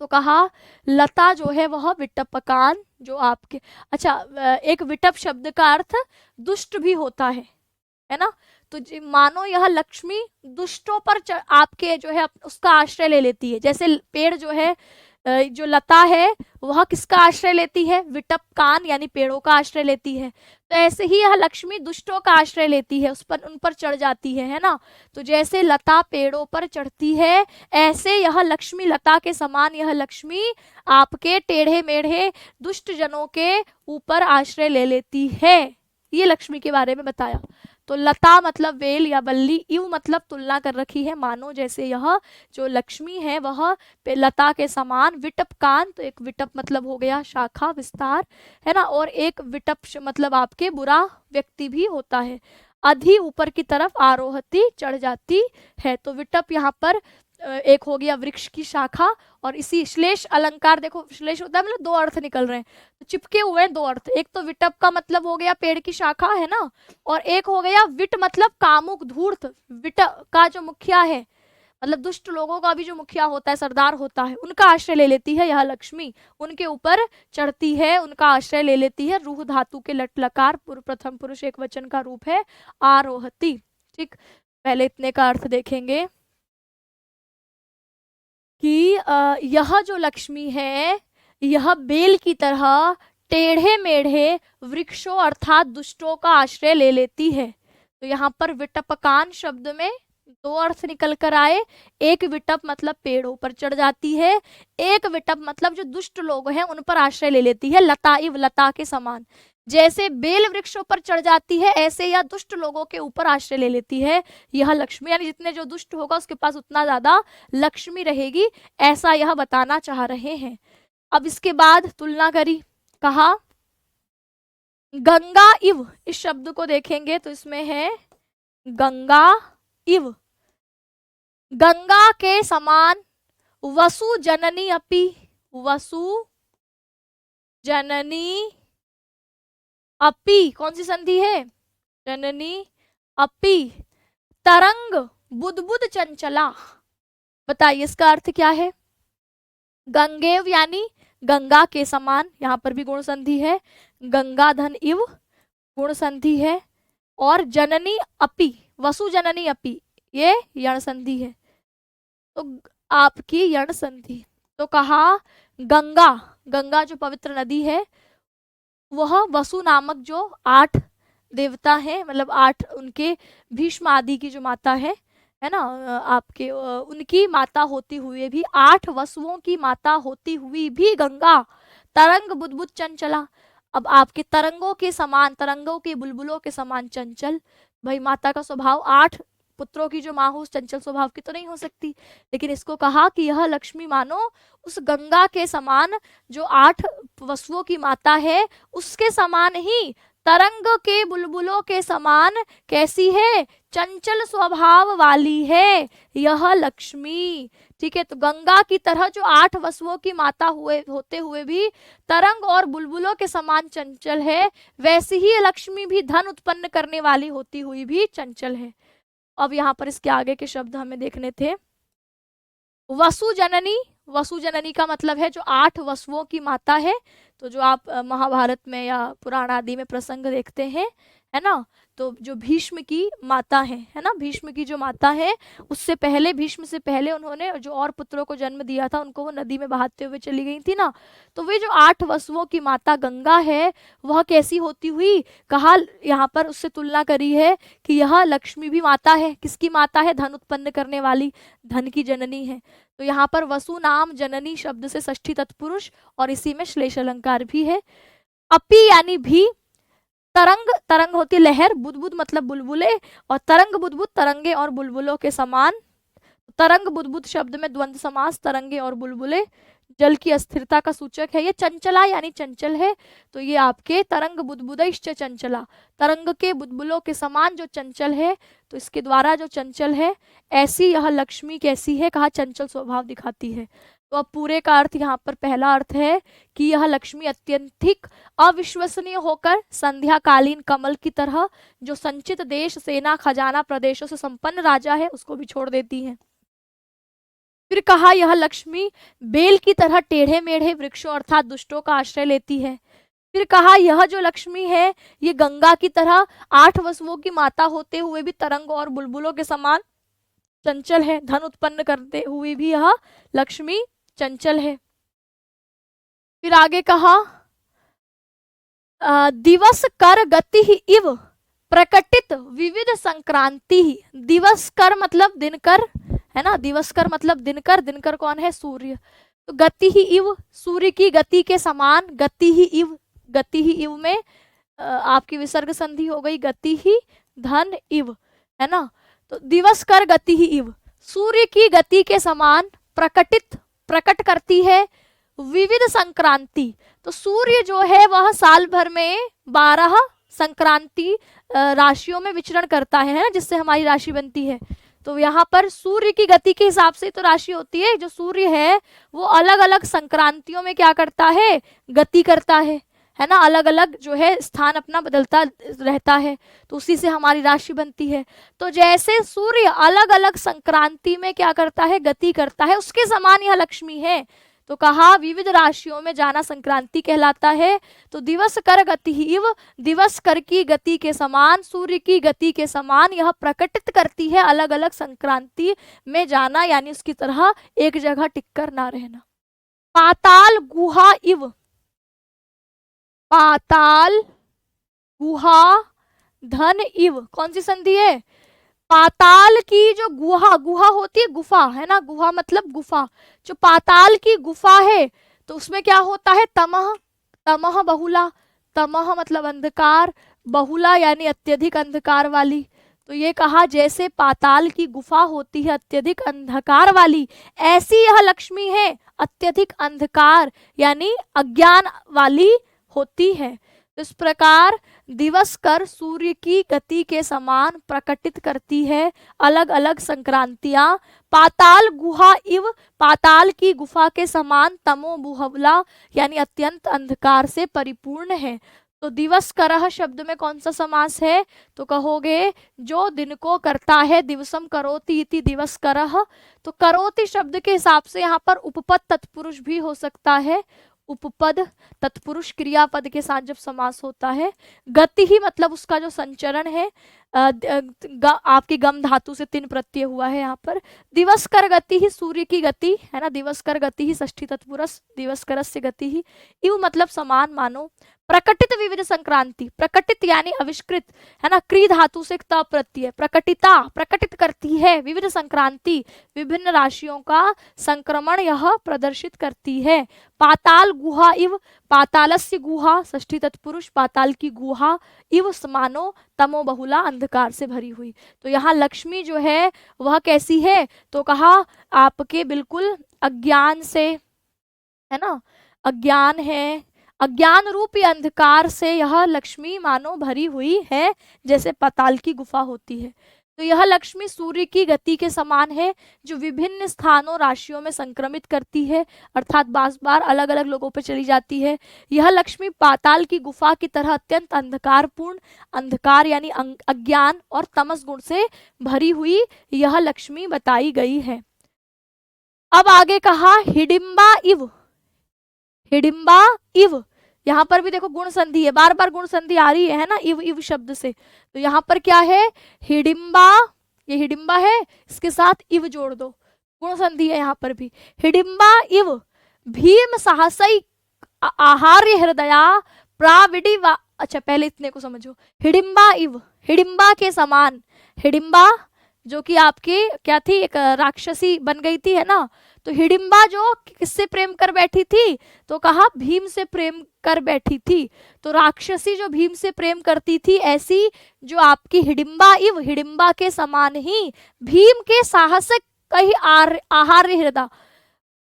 तो कहा लता जो है वह विटपकान, जो आपके, अच्छा, एक विटप शब्द का अर्थ दुष्ट भी होता है ना, तो मानो यह लक्ष्मी दुष्टों पर आपके जो है उसका आश्रय ले लेती है। जैसे पेड़ जो है, जो लता है वह किसका आश्रय लेती है, विटपकान यानी पेड़ों का आश्रय लेती है, तो ऐसे ही यह लक्ष्मी दुष्टों का आश्रय लेती है, उस पर, उन पर चढ़ जाती है ना। तो जैसे लता पेड़ों पर चढ़ती है, ऐसे यह लक्ष्मी, लता के समान यह लक्ष्मी आपके टेढ़े मेढ़े दुष्ट जनों के ऊपर आश्रय ले लेती है। ये लक्ष्मी के बारे में बताया। तो लता मतलब बेल या बल्ली, इव मतलब तुलना कर रखी है, मानो जैसे यह जो लक्ष्मी है वह लता के समान, विटपकान, तो एक विटप मतलब हो गया शाखा विस्तार, है ना, और एक विटप मतलब आपके बुरा व्यक्ति भी होता है। अधि ऊपर की तरफ, आरोहती चढ़ जाती है, तो विटप यहाँ पर एक हो गया वृक्ष की शाखा, और इसी श्लेष अलंकार, देखो श्लेष होता है मतलब 2 अर्थ निकल रहे हैं, तो चिपके हुए हैं 2 अर्थ। एक तो विटप का मतलब हो गया पेड़ की शाखा, है ना, और एक हो गया विट मतलब कामुक धूर्त, विट का जो मुखिया है, मतलब दुष्ट लोगों का भी जो मुखिया होता है, सरदार होता है, उनका आश्रय ले लेती है यह लक्ष्मी, उनके ऊपर चढ़ती है, उनका आश्रय ले लेती है। रूह धातु के लट लकार प्रथम पुरुष एक वचन का रूप है आरोहती। ठीक, पहले इतने का अर्थ देखेंगे कि यह जो लक्ष्मी है यह बेल की तरह टेढ़े मेढ़े वृक्षों अर्थात दुष्टों का आश्रय ले लेती है। तो यहाँ पर विटपकान शब्द में 2 अर्थ निकल कर आए, एक विटप मतलब पेड़ों पर चढ़ जाती है, एक विटप मतलब जो दुष्ट लोग हैं उन पर आश्रय ले लेती है, लता इव, लता के समान। जैसे बेल वृक्षों पर चढ़ जाती है, ऐसे यह दुष्ट लोगों के ऊपर आश्रय ले लेती है यह लक्ष्मी, यानी जितने जो दुष्ट होगा उसके पास उतना ज्यादा लक्ष्मी रहेगी, ऐसा यह बताना चाह रहे हैं। अब इसके बाद तुलना करी, कहा गंगा इव, इस शब्द को देखेंगे तो इसमें है गंगा इव, गंगा के समान, वसु जननी अपि, वसु जननी अपि, कौन सी संधि है? जननी अपि तरंग बुदबुद चंचला। बताइए इसका अर्थ क्या है? गंगेव यानी गंगा के समान, यहाँ पर भी गुण संधि है, गंगा धन इव गुण संधि है, और जननी अपि, वसु जननी अपि, ये यण संधि है, तो आपकी यण संधि। तो कहा गंगा, गंगा जो पवित्र नदी है, वह वसु नामक जो 8 देवता है, मतलब 8 उनके भीष्म आदि की जो माता है ना, आपके उनकी माता होती हुई भी, 8 वसुओं की माता होती हुई भी गंगा तरंग बुदबुद चंचला। अब आपके तरंगों के समान, तरंगों के बुलबुलों के समान चंचल। भाई माता का स्वभाव, 8 पुत्रों की जो माँ हो उस चंचल स्वभाव की तो नहीं हो सकती, लेकिन इसको कहा कि यह लक्ष्मी मानो उस गंगा के समान, जो 8 वसुओं की माता है उसके समान ही, तरंग के बुलबुलों के समान कैसी है? चंचल स्वभाव वाली है यह लक्ष्मी। ठीक है, तो गंगा की तरह जो 8 वसुओं की माता होते हुए भी तरंग और बुलबुलों के समान चंचल है, वैसी ही लक्ष्मी भी धन उत्पन्न करने वाली होती हुई भी चंचल है। अब यहाँ पर इसके आगे के शब्द हमें देखने थे। वसु जननी, वसु जननी का मतलब है जो 8 वसुओं की माता है। तो जो आप महाभारत में या पुराण आदि में प्रसंग देखते हैं, है ना, तो जो भीष्म की माता है ना, भीष्म की जो माता है, उससे पहले, भीष्म से पहले उन्होंने जो और पुत्रों को जन्म दिया था, उनको वो नदी में बहाते हुए चली गई थी ना, तो वे जो 8 वसुओं की माता गंगा है, वह कैसी होती हुई? कहा यहाँ पर उससे तुलना करी है कि यह लक्ष्मी भी माता है। किसकी माता है? धन उत्पन्न करने वाली, धन की जननी है। तो यहाँ पर वसु नाम जननी शब्द से षष्ठी तत्पुरुष, और इसी में श्लेष अलंकार भी है। अपि यानी भी, तरंग, तरंग होती लहर, बुदबुद मतलब बुलबुले, और तरंग बुदबुद तरंगे और बुलबुलों के समान। तरंग बुदबुद शब्द में द्वंद्व समास, तरंगे और बुलबुले, जल की अस्थिरता का सूचक है। ये चंचला यानी चंचल है, तो ये आपके तरंग बुदबुदैश्च चंचला, तरंग के बुदबुलों के समान जो चंचल है, तो इसके द्वारा जो चंचल है, ऐसी यह लक्ष्मी कैसी है? कहा चंचल स्वभाव दिखाती है। तो अब पूरे का अर्थ यहाँ पर पहला अर्थ है कि यह लक्ष्मी अत्यंतिक अविश्वसनीय होकर संध्याकालीन कमल की तरह, जो संचित देश, सेना, खजाना, प्रदेशों से संपन्न राजा है, उसको भी छोड़ देती है। फिर कहा यह लक्ष्मी बेल की तरह टेढ़े मेढ़े वृक्षों अर्थात दुष्टों का आश्रय लेती है। फिर कहा यह जो लक्ष्मी है, ये गंगा की तरह 8 वसुओं की माता होते हुए भी तरंग और बुलबुलों के समान चंचल है, धन उत्पन्न करते हुए भी यह लक्ष्मी चंचल है। फिर आगे कहा दिवस कर गति ही इव प्रकटित विविध संक्रांति ही। दिवस कर मतलब दिनकर, है ना, दिवसकर मतलब दिनकर, दिनकर कौन है? सूर्य। तो गति ही इव, सूर्य की गति के समान, गति ही इव, गति ही इव में आपकी विसर्ग संधि हो गई, गति ही धन इव, है ना, तो दिवसकर गति ही इव, सूर्य की गति के समान प्रकटित, प्रकट करती है विविध संक्रांति। तो सूर्य जो है वह साल भर में 12 संक्रांति राशियों में विचरण करता है ना, जिससे हमारी राशि बनती है। तो यहाँ पर सूर्य की गति के हिसाब से तो राशि होती है, जो सूर्य है वो अलग अलग संक्रांतियों में क्या करता है? गति करता है ना, अलग अलग जो है स्थान अपना बदलता रहता है, तो उसी से हमारी राशि बनती है। तो जैसे सूर्य अलग अलग संक्रांति में क्या करता है? गति करता है, उसके समान यह लक्ष्मी है। तो कहा विविध राशियों में जाना संक्रांति कहलाता है। तो दिवस कर गति इव, दिवस कर की गति के समान, सूर्य की गति के समान यह प्रकटित करती है अलग अलग संक्रांति में जाना, यानी उसकी तरह एक जगह टिककर ना रहना। पाताल गुहा इव, पाताल गुहा धन इव, कौन सी संधि है? पाताल की जो गुहा, गुहा होती है गुफा, है ना, गुहा मतलब गुफा, जो पाताल की गुफा है तो उसमें क्या होता है? तमह, तमह बहुला, तमह मतलब अंधकार, बहुला यानी अत्यधिक अंधकार वाली। तो ये कहा जैसे पाताल की गुफा होती है अत्यधिक अंधकार वाली, ऐसी यह लक्ष्मी है अत्यधिक अंधकार यानी अज्ञान वाली होती है। तो इस प्रकार दिवस कर सूर्य की गति के समान प्रकटित करती है अलग अलग संक्रांतियां। पाताल गुहा इव, पाताल की गुफा के समान तमो बुहवला यानी अत्यंत अंधकार से परिपूर्ण है। तो दिवस करह शब्द में कौन सा समास है? तो कहोगे जो दिन को करता है, दिवसम करोति इति दिवस करह। तो करोति शब्द के हिसाब से यहाँ पर उपपद तत्पुरुष भी हो सकता है। उपपद तत्पुरुष क्रियापद के साथ जब समास होता है। गति ही मतलब उसका जो संचरण है, आपकी गम धातु से 3 प्रत्यय हुआ है यहाँ पर। दिवस कर गति ही सूर्य की गति है ना, दिवस कर गति ही षष्ठी तत्पुरुष, दिवस करस्य गति ही। इव मतलब समान मानो। प्रकटित विविध संक्रांति, प्रकटित यानी आविष्कृत है ना, क्री धातु से त प्रत्यय, प्रकटिता प्रकटित करती है, विविध संक्रांति विभिन्न राशियों का संक्रमण यह प्रदर्शित करती है। पाताल गुहा इव, पातालस्य गुहा षष्ठी तत्पुरुष, पाताल की गुहा, इव समानो तमो बहुला अंधकार से भरी हुई। तो यहाँ लक्ष्मी जो है वह कैसी है? तो कहा आपके बिल्कुल अज्ञान से, है ना, अज्ञान है, अज्ञान रूपी अंधकार से यह लक्ष्मी मानो भरी हुई है, जैसे पाताल की गुफा होती है। तो यह लक्ष्मी सूर्य की गति के समान है, जो विभिन्न स्थानों राशियों में संक्रमित करती है, अर्थात बार बार अलग अलग लोगों पर चली जाती है। यह लक्ष्मी पाताल की गुफा की तरह अत्यंत अंधकारपूर्ण, अंधकार यानी अज्ञान और तमस गुण से भरी हुई यह लक्ष्मी बताई गई है। अब आगे कहा हिडिंबा इव, हिडिंबा इव, यहाँ पर भी देखो गुण संधि है, बार बार गुण संधि आ रही है ना, इव इव शब्द से। तो यहाँ पर क्या है? हिडिंबा, ये हिडिंबा है, इसके साथ इव जोड़ दो, गुण संधि है यहाँ पर भी। हिडिंबा इव भीम साहसई आहार्य हृदया प्राविडी वा, अच्छा पहले इतने को समझो। हिडिंबा इव, हिडिंबा के समान, हिडिंबा जो कि आपकी क्या थी, एक राक्षसी बन गई थी, है ना। तो हिडिंबा जो किससे प्रेम कर बैठी थी? तो कहा भीम से प्रेम कर बैठी थी। तो राक्षसी जो भीम से प्रेम करती थी, ऐसी जो आपकी हिडिंबा इव, हिडिंबा के समान ही भीम के साहस कही आहार्य हृदय,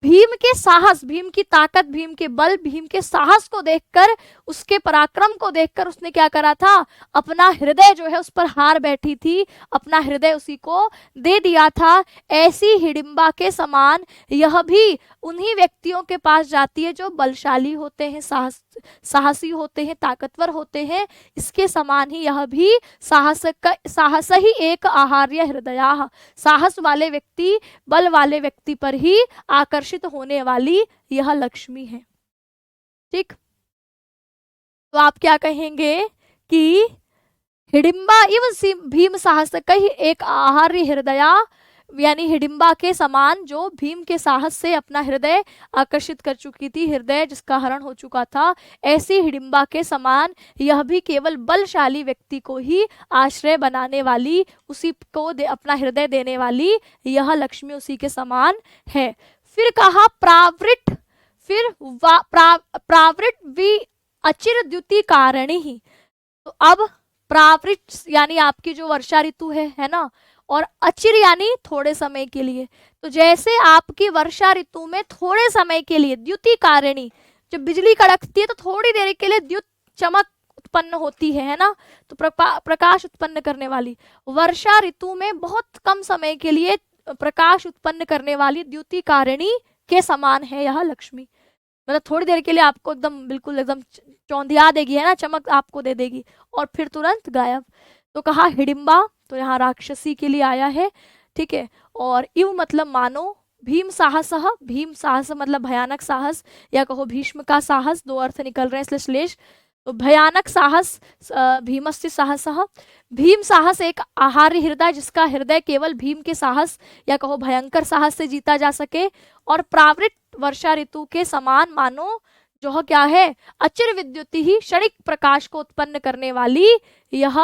भीम के साहस, भीम की ताकत, भीम के बल, भीम के साहस को देखकर, उसके पराक्रम को देखकर उसने क्या करा था? अपना हृदय जो है उस पर हार बैठी थी, अपना हृदय उसी को दे दिया था। ऐसी हिडिंबा के समान यह भी उन्हीं व्यक्तियों के पास जाती है जो बलशाली होते हैं, साहसी होते हैं, ताकतवर होते हैं। इसके समान ही यह भी साहस ही एक आहार्य हृदया, साहस वाले व्यक्ति, बल वाले व्यक्ति पर ही आकर्षित होने वाली यह लक्ष्मी है। ठीक, तो आप क्या कहेंगे कि हिडिंबा इव भीम साहस कही एक आहार्य हृदया, यानी हिडिंबा के समान जो भीम के साहस से अपना हृदय आकर्षित कर चुकी थी, हृदय जिसका हरण हो चुका था, ऐसी हिडिंबा के समान यह भी केवल बलशाली व्यक्ति को ही आश्रय बनाने वाली, उसी को अपना हृदय देने वाली यह लक्ष्मी उसी के समान है। फिर कहा प्रावृट, फिर प्रावृट वि अचिर द्युति कारिणी ही। तो अब प्रावृट यानी आपकी जो वर्षा ऋतु है ना, और अचिर यानी थोड़े समय के लिए। तो जैसे आपकी वर्षा ऋतु में थोड़े समय के लिए द्युति कारिणी, जब बिजली कड़कती है तो थोड़ी देर के लिए द्युत चमक उत्पन्न होती है ना, तो प्रकाश उत्पन्न करने वाली, वर्षा ऋतु में बहुत कम समय के लिए प्रकाश उत्पन्न करने वाली द्युति कारिणी के समान है यह लक्ष्मी। मतलब थोड़ी देर के लिए आपको एकदम बिल्कुल एकदम चौंधिया देगी, है ना, चमक आपको दे देगी और फिर तुरंत गायब। तो कहा हिडिंबा, तो यहाँ राक्षसी के लिए आया है, ठीक है। और इव मतलब मानो, भीम साहस, भीम साहस मतलब भयानक साहस, या कहो भीष्म का साहस, दो अर्थ निकल रहे हैं इसलिए श्लेष। तो भयानक साहस, भीमस्य साहस, भीम साहस एक आहार्य हृदय, जिसका हृदय केवल भीम के साहस या कहो भयंकर साहस से जीता जा सके। और प्रावृत वर्षा ऋतु के समान मानो, जो क्या है, अचिर विद्युति ही क्षणिक प्रकाश को उत्पन्न करने वाली यह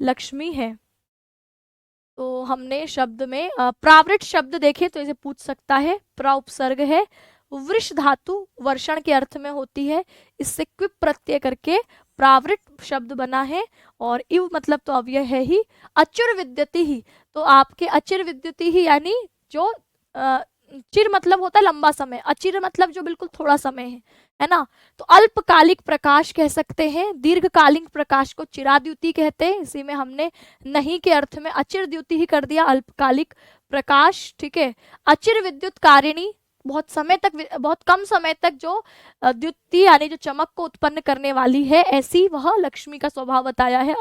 लक्ष्मी है। तो हमने शब्द में प्रावृत शब्द देखे तो इसे पूछ सकता है, प्रा उपसर्ग है, वृष धातु वर्षण के अर्थ में होती है, इससे क्विप प्रत्यय करके प्रावृत शब्द बना है। और इव मतलब तो अव्यय है ही, अचिर विद्युति ही, तो आपके अचिर विद्युति ही यानी जो चिर मतलब होता है लंबा समय, अचिर मतलब जो बिल्कुल थोड़ा समय है, है ना। तो अल्पकालिक प्रकाश कह सकते हैं, दीर्घकालिक प्रकाश को चिराद्युति कहते हैं। इसी में हमने नहीं के अर्थ में अचिर द्युति ही कर दिया, अल्पकालिक प्रकाश, ठीक है। अचिर विद्युत कारिणी, बहुत समय तक, बहुत कम समय तक जो द्युति यानी जो चमक को उत्पन्न करने वाली है, ऐसी वह लक्ष्मी का स्वभाव बताया है।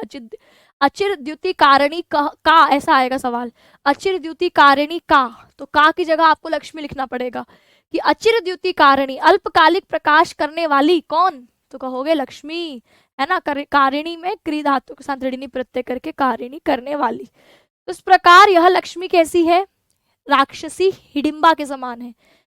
अचिर द्युति कारिणी का ऐसा आएगा सवाल, अचिर द्युति कारिणी का, तो का की जगह आपको लक्ष्मी लिखना पड़ेगा कि अचिर द्युति कारिणी, अल्पकालिक प्रकाश करने वाली कौन, तो कहोगे लक्ष्मी, है ना। कारिणी में क्री धातु के साथ ऋणी प्रत्यय करके कारिणी, करने वाली। तो इस प्रकार यह लक्ष्मी कैसी है, राक्षसी हिडिंबा के समान है,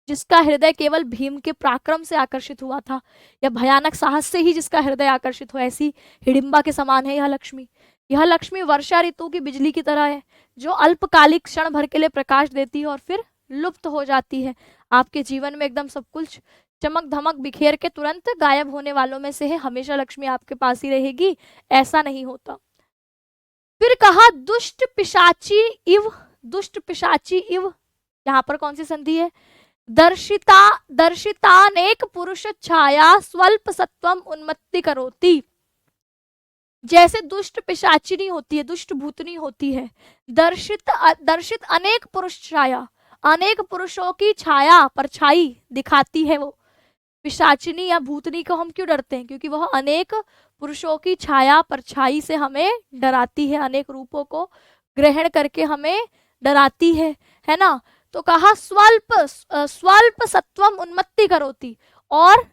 जिसका हृदय केवल भीम के पराक्रम से आकर्षित हुआ था, या भयानक साहस से ही जिसका हृदय आकर्षित हो, ऐसी हिडिंबा के समान है यह लक्ष्मी। यह लक्ष्मी वर्षा ऋतु की बिजली की तरह है, जो अल्पकालिक क्षण भर के लिए प्रकाश देती है और फिर लुप्त हो जाती है। आपके जीवन में एकदम सब कुछ चमक धमक बिखेर के तुरंत गायब होने वालों में से है। हमेशा लक्ष्मी आपके पास ही रहेगी, ऐसा नहीं होता। फिर कहा दुष्ट पिशाची इव, दुष्ट पिशाची इव, यहाँ पर कौन सी संधि है, दर्शितानेक पुरुष छाया स्वल्प सत्वम उन्मत्ति करोति। जैसे दुष्ट पिशाचिनी होती है, दुष्ट भूतनी होती है, दर्शित अनेक पुरुष छाया, अनेक पुरुषों की छाया परछाई दिखाती है वो। पिशाचिनी या भूतनी को हम क्यों डरते हैं, क्योंकि वह अनेक पुरुषों की छाया परछाई से हमें डराती है, अनेक रूपों को ग्रहण करके हमें डराती है ना। तो कहा स्वल्प सत्वम उन्मत्ति करोति, और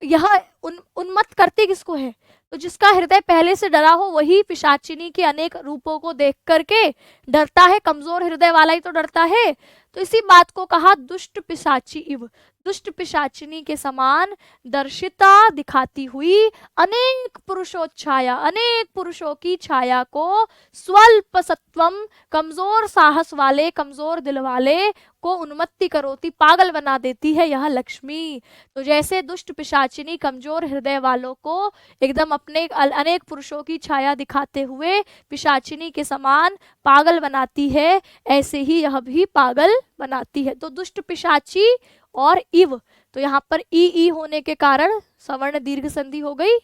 यह उन्मत्त करती किसको है, तो जिसका हृदय पहले से डरा हो वही पिशाचिनी के अनेक रूपों को देख करके डरता है। कमजोर हृदय वाला ही तो डरता है। तो इसी बात को कहा दुष्ट पिशाची इव, दुष्ट पिशाचिनी के समान दर्शिता दिखाती हुई अनेक पुरुषोच्छाया, अनेक पुरुषों की छाया को स्वल्प सत्वम, कमजोर साहस वाले, कमजोर दिल वाले को उन्मत्ति करोती, पागल बना देती है यह लक्ष्मी। तो जैसे दुष्ट पिशाचिनी कमजोर हृदय वालों को एकदम अपने अनेक पुरुषों की छाया दिखाते हुए पिशाचिनी के समान पागल बनाती है, ऐसे ही यह भी पागल बनाती है। तो दुष्ट पिशाची और इव, तो यहाँ पर ई होने के कारण सवर्ण दीर्घ संधि हो गई,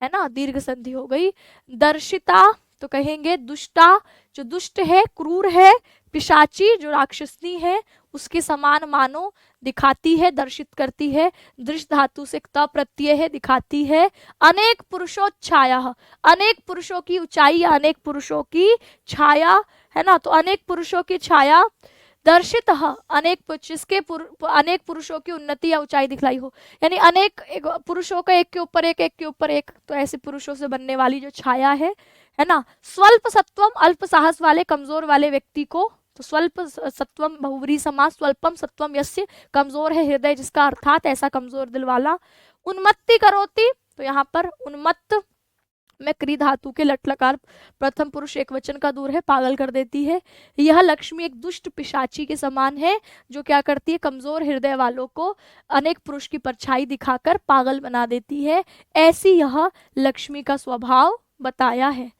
है ना, दीर्घ संधि हो गई। दर्शिता तो कहेंगे दुष्टा, जो दुष्ट है, क्रूर है, पिशाची जो राक्षसनी है उसके समान मानो, दिखाती है, दर्शित करती है, दृश्य धातु से त प्रत्यय है, दिखाती है। अनेक पुरुषोच्छाया, अनेक पुरुषों की ऊंचाई, अनेक पुरुषों की छाया, है ना। तो अनेक पुरुषों की छाया, दर्शित अनेक जिसके अनेक पुरुषों की उन्नति या ऊंचाई दिखलाई हो, यानी अनेक पुरुषों का एक के ऊपर एक, एक के ऊपर एक, तो ऐसे पुरुषों से बनने वाली जो छाया है ना। स्वल्प सत्वम, अल्प साहस वाले, कमजोर वाले व्यक्ति को, तो स्वल्प सत्वम बहुव्रीहि समास, स्वल्पम सत्वम यस्य, कमजोर है हृदय जिसका, अर्थात ऐसा कमजोर दिल वाला। उन्मत्ति करोति, तो यहाँ पर उन्मत्त में क्री धातु के लट लकार प्रथम पुरुष एक वचन का दूर है, पागल कर देती है। यह लक्ष्मी एक दुष्ट पिशाची के समान है, जो क्या करती है, कमजोर हृदय वालों को अनेक पुरुष की परछाई दिखाकर पागल बना देती है। ऐसी यह लक्ष्मी का स्वभाव बताया है।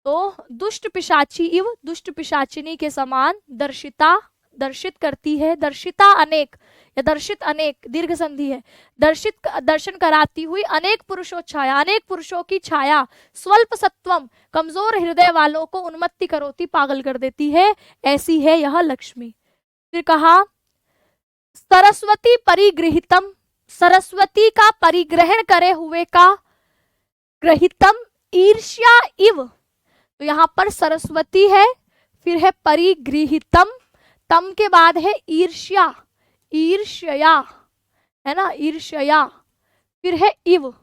तो दुष्ट पिशाची इव, दुष्ट पिशाचिनी के समान दर्शिता, दर्शित करती है, दर्शिता अनेक या दर्शित अनेक, दीर्घ संधि है, दर्शित दर्शन कराती हुई अनेक पुरुषों छाया, अनेक पुरुषों की छाया, स्वल्प सत्वम, कमजोर हृदय वालों को उन्मत्ति करोती, पागल कर देती है, ऐसी है यह लक्ष्मी। फिर कहा सरस्वती परिगृहितम, सरस्वती का परिग्रहण करे हुए का, ग्रहितम ईर्ष्या इव, तो यहाँ पर सरस्वती है, फिर है परिगृहितम, तम के बाद है ईर्ष्या, ईर्ष्या, है ना, ईर्ष्या, फिर है इव,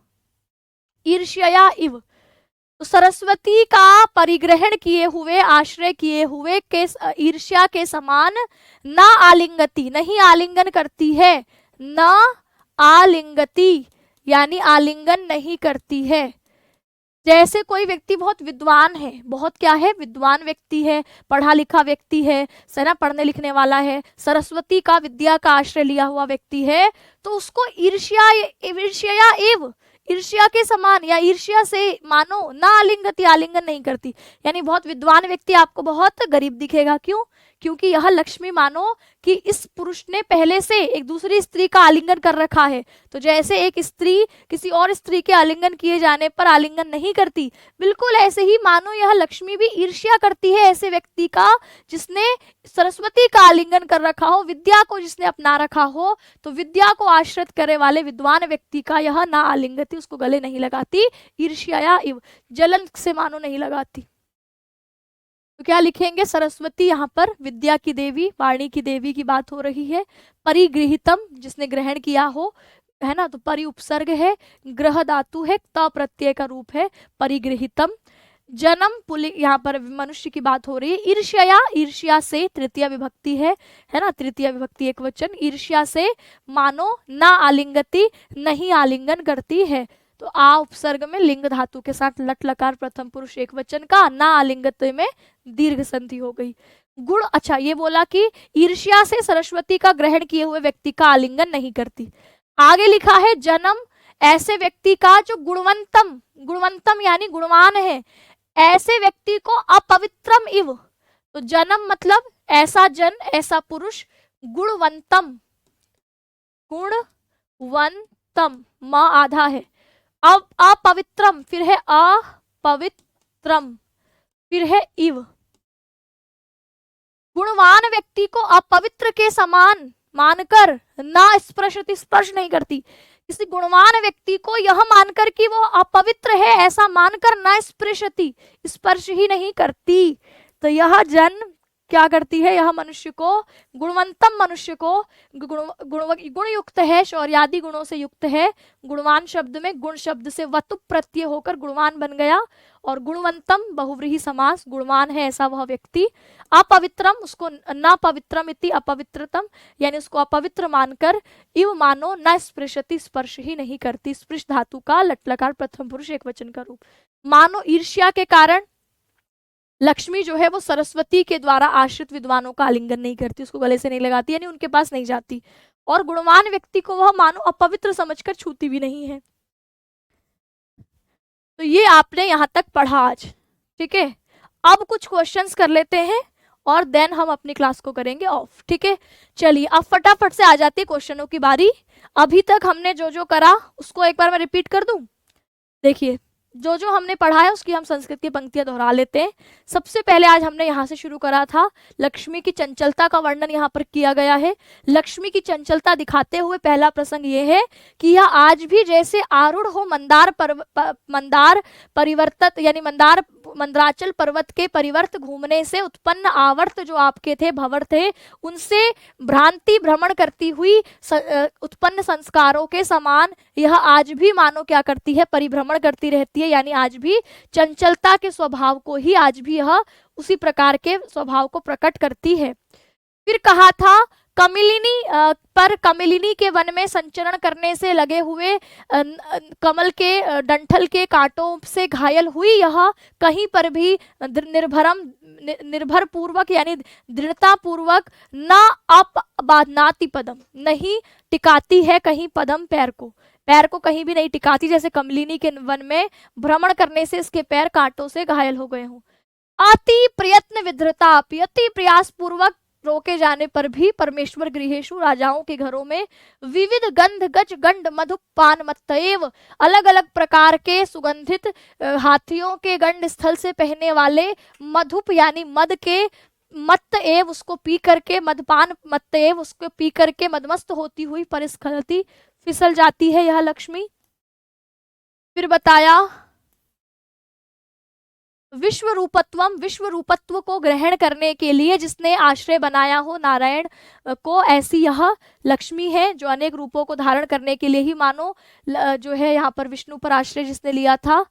ईर्ष्या इव। तो सरस्वती का परिग्रहण किए हुए, आश्रय किए हुए के ईर्ष्या के समान न आलिंगती, नहीं आलिंगन करती है, न आलिंगती यानी आलिंगन नहीं करती है। जैसे कोई व्यक्ति बहुत विद्वान है, बहुत क्या है, विद्वान व्यक्ति है, पढ़ा लिखा व्यक्ति है, सना पढ़ने लिखने वाला है, सरस्वती का विद्या का आश्रय लिया हुआ व्यक्ति है, तो उसको ईर्ष्या, ईर्ष्या एव, ईर्ष्या के समान या ईर्ष्या से मानो, ना आलिंगती, आलिंगन नहीं करती। यानी बहुत विद्वान व्यक्ति आपको बहुत गरीब दिखेगा, क्यों, क्योंकि यह लक्ष्मी मानो कि इस पुरुष ने पहले से एक दूसरी स्त्री का आलिंगन कर रखा है। तो जैसे एक स्त्री किसी और स्त्री के आलिंगन किए जाने पर आलिंगन नहीं करती, बिल्कुल ऐसे ही मानो यह लक्ष्मी भी ईर्ष्या करती है ऐसे व्यक्ति का जिसने सरस्वती का आलिंगन कर रखा हो, विद्या को जिसने अपना रखा हो। तो विद्या को आश्रित करने वाले विद्वान व्यक्ति का यह ना आलिंगती, उसको गले नहीं लगाती, ईर्ष्या इव, जलन से मानो नहीं लगाती। तो क्या लिखेंगे, सरस्वती यहाँ पर विद्या की देवी, वाणी की देवी की बात हो रही है। परिगृहितम, जिसने ग्रहण किया हो, है ना, तो परि उपसर्ग है, ग्रह धातु है, त प्रत्यय का रूप है, परिगृहितम। जन्म पुल्लिंग, यहाँ पर मनुष्य की बात हो रही है। ईर्ष्या, ईर्ष्या से, तृतीय विभक्ति है ना, तृतीय विभक्ति एक वचन, ईर्ष्या से मानो ना आलिंगती, नहीं आलिंगन करती है। तो आ उपसर्ग में लिंग धातु के साथ लट लकार प्रथम पुरुष एक वचन का, ना आलिंगत में दीर्घ संधि हो गई। गुण, अच्छा ये बोला कि ईर्ष्या से सरस्वती का ग्रहण किए हुए व्यक्ति का आलिंगन नहीं करती। आगे लिखा है जन्म, ऐसे व्यक्ति का जो गुणवंतम, गुणवंतम यानी गुणवान है, ऐसे व्यक्ति को अपवित्रम इव। तो जन्म मतलब ऐसा जन, ऐसा पुरुष, गुणवंतम, गुणवंतम, म आधा है, अब अपवित्रम, फिर है अपवित्रम, फिर है इव। गुणवान व्यक्ति को अपवित्र के समान मानकर ना स्पर्शति, स्पर्श नहीं करती। किसी गुणवान व्यक्ति को यह मानकर कि वो अपवित्र है ऐसा मानकर ना स्पर्शति, स्पर्श ही नहीं करती। तो यह जन क्या करती है, यह मनुष्य को, गुणवंतम मनुष्य को, गुणयुक्त है, शौर्यादि गुणों से युक्त है। गुणवान शब्द में गुण शब्द से वतु प्रत्यय होकर गुणवान बन गया, और गुणवंतम बहुव्रीहि समास, गुणवान है ऐसा वह व्यक्ति। अपवित्रम, उसको न पवित्रम इति अपवित्रतम, यानी उसको अपवित्र मानकर, इव मानो न स्पृशति, स्पर्श ही नहीं करती, स्पृश धातु का लट्लकार प्रथम पुरुष एक वचन का रूप। मानो ईर्ष्या के कारण लक्ष्मी जो है वो सरस्वती के द्वारा आश्रित विद्वानों का आलिंगन नहीं करती, उसको गले से नहीं लगाती, यानी उनके पास नहीं जाती, और गुणवान व्यक्ति को वह मानो अपवित्र समझकर छूती भी नहीं है। तो ये आपने यहां तक पढ़ा आज, ठीक है। अब कुछ क्वेश्चंस कर लेते हैं और देन हम अपनी क्लास को करेंगे ऑफ, ठीक है। चलिए अब फटाफट से आ जाती है क्वेश्चनों की बारी। अभी तक हमने जो जो करा उसको एक बार मैं रिपीट कर दूं। देखिए जो जो हमने पढ़ा है उसकी हम संस्कृत की पंक्तियां दोहरा लेते हैं। सबसे पहले आज हमने यहाँ से शुरू करा था, लक्ष्मी की चंचलता का वर्णन यहाँ पर किया गया है। लक्ष्मी की चंचलता दिखाते हुए पहला प्रसंग ये है कि यह आज भी जैसे आरूढ़ हो मंदार परिवर्तित, यानी मंदराचल पर्वत के परिवर्त घूमने से उत्पन्न आवर्त जो आपके थे, भंवर थे, उनसे भ्रांति भ्रमण करती हुई उत्पन्न संस्कारों के समान यह आज भी मानो क्या करती है, परिभ्रमण करती रहती है, यानी आज भी चंचलता के स्वभाव को ही आज भी यह उसी प्रकार के स्वभाव को प्रकट करती है। फिर कहा था कमिलिनी के वन में संचरण करने से लगे हुए कमल के डंठल के कांटों से घायल हुई यह कहीं पर भी निर्भर पूर्वक यानी दृढ़ता पूर्वक न अपबाधनाति पदम, नहीं टिकाती है कहीं पदम, पैर को कहीं भी नहीं टिकाती, जैसे कमलिनी के वन में भ्रमण करने से इसके पैर कांटों से घायल हो गए हों। अति प्रयत्न विधृता, अति प्रयास पूर्वक रोके जाने पर भी परमेश्वर गृहेशु, राजाओं के घरों में, विविध गंध गज गंड मधुपान मत्तएव, अलग अलग प्रकार के सुगंधित हाथियों के गंड स्थल से पहने वाले मधुप यानी मद के मत्त एव, उसको पी करके, मदपान मत्त एव, उसको पी करके मदमस्त होती हुई परिस्खलती, फिसल जाती है यह लक्ष्मी। फिर बताया विश्व रूपत्व को ग्रहण करने के लिए जिसने आश्रय बनाया हो नारायण को, ऐसी यह लक्ष्मी है जो अनेक रूपों को धारण करने के लिए ही मानो जो है यहाँ पर विष्णु पर आश्रय जिसने लिया था।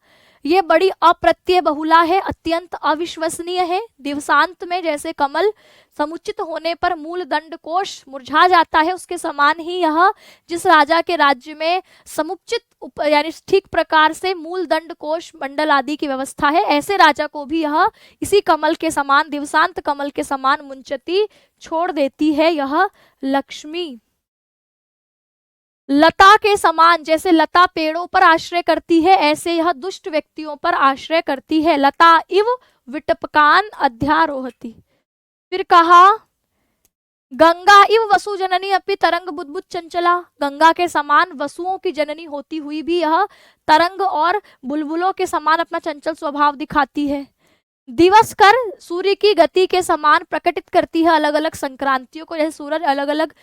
ये बड़ी अप्रत्यय बहुला है, अत्यंत अविश्वसनीय है। दिवसांत में जैसे कमल समुचित होने पर मूल दंड कोश मुरझा जाता है, उसके समान ही यह जिस राजा के राज्य में समुचित यानी ठीक प्रकार से मूल दंड कोश मंडल आदि की व्यवस्था है, ऐसे राजा को भी यह इसी कमल के समान, दिवसांत कमल के समान मुंचती छोड़ देती है यह लक्ष्मी। लता के समान, जैसे लता पेड़ों पर आश्रय करती है, ऐसे यह दुष्ट व्यक्तियों पर आश्रय करती है। लता इव विटपकान अध्यारोहति, फिर कहा गंगा इव वसु जननी अपि तरंग बुद्बुद चंचला, गंगा के समान वसुओं की जननी होती हुई भी यह तरंग और बुलबुलों के समान अपना चंचल स्वभाव दिखाती है। दिवस कर सूर्य की गति के समान प्रकटित करती है अलग अलग संक्रांतियों को, जैसे सूरज अलग अलग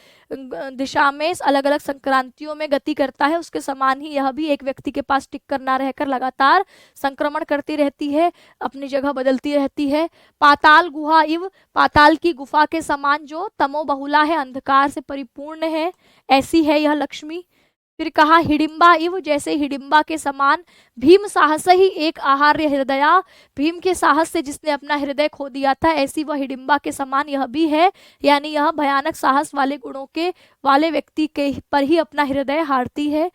दिशा में अलग अलग संक्रांतियों में गति करता है, उसके समान ही यह भी एक व्यक्ति के पास टिक कर ना रहकर लगातार संक्रमण करती रहती है, अपनी जगह बदलती रहती है। पाताल गुहा इव, पाताल की गुफा के समान जो तमो बहुला है, अंधकार से परिपूर्ण है, ऐसी है यह लक्ष्मी। फिर कहा हिडिंबा इव, जैसे हिडिंबा के समान। भीम साहस ही एक आहार्य हृदया, भीम के साहस से जिसने अपना हृदय खो दिया था, ऐसी वह हिडिंबा के समान यह भी है, यानी यह भयानक साहस वाले गुणों के वाले व्यक्ति के पर ही अपना हृदय हारती है।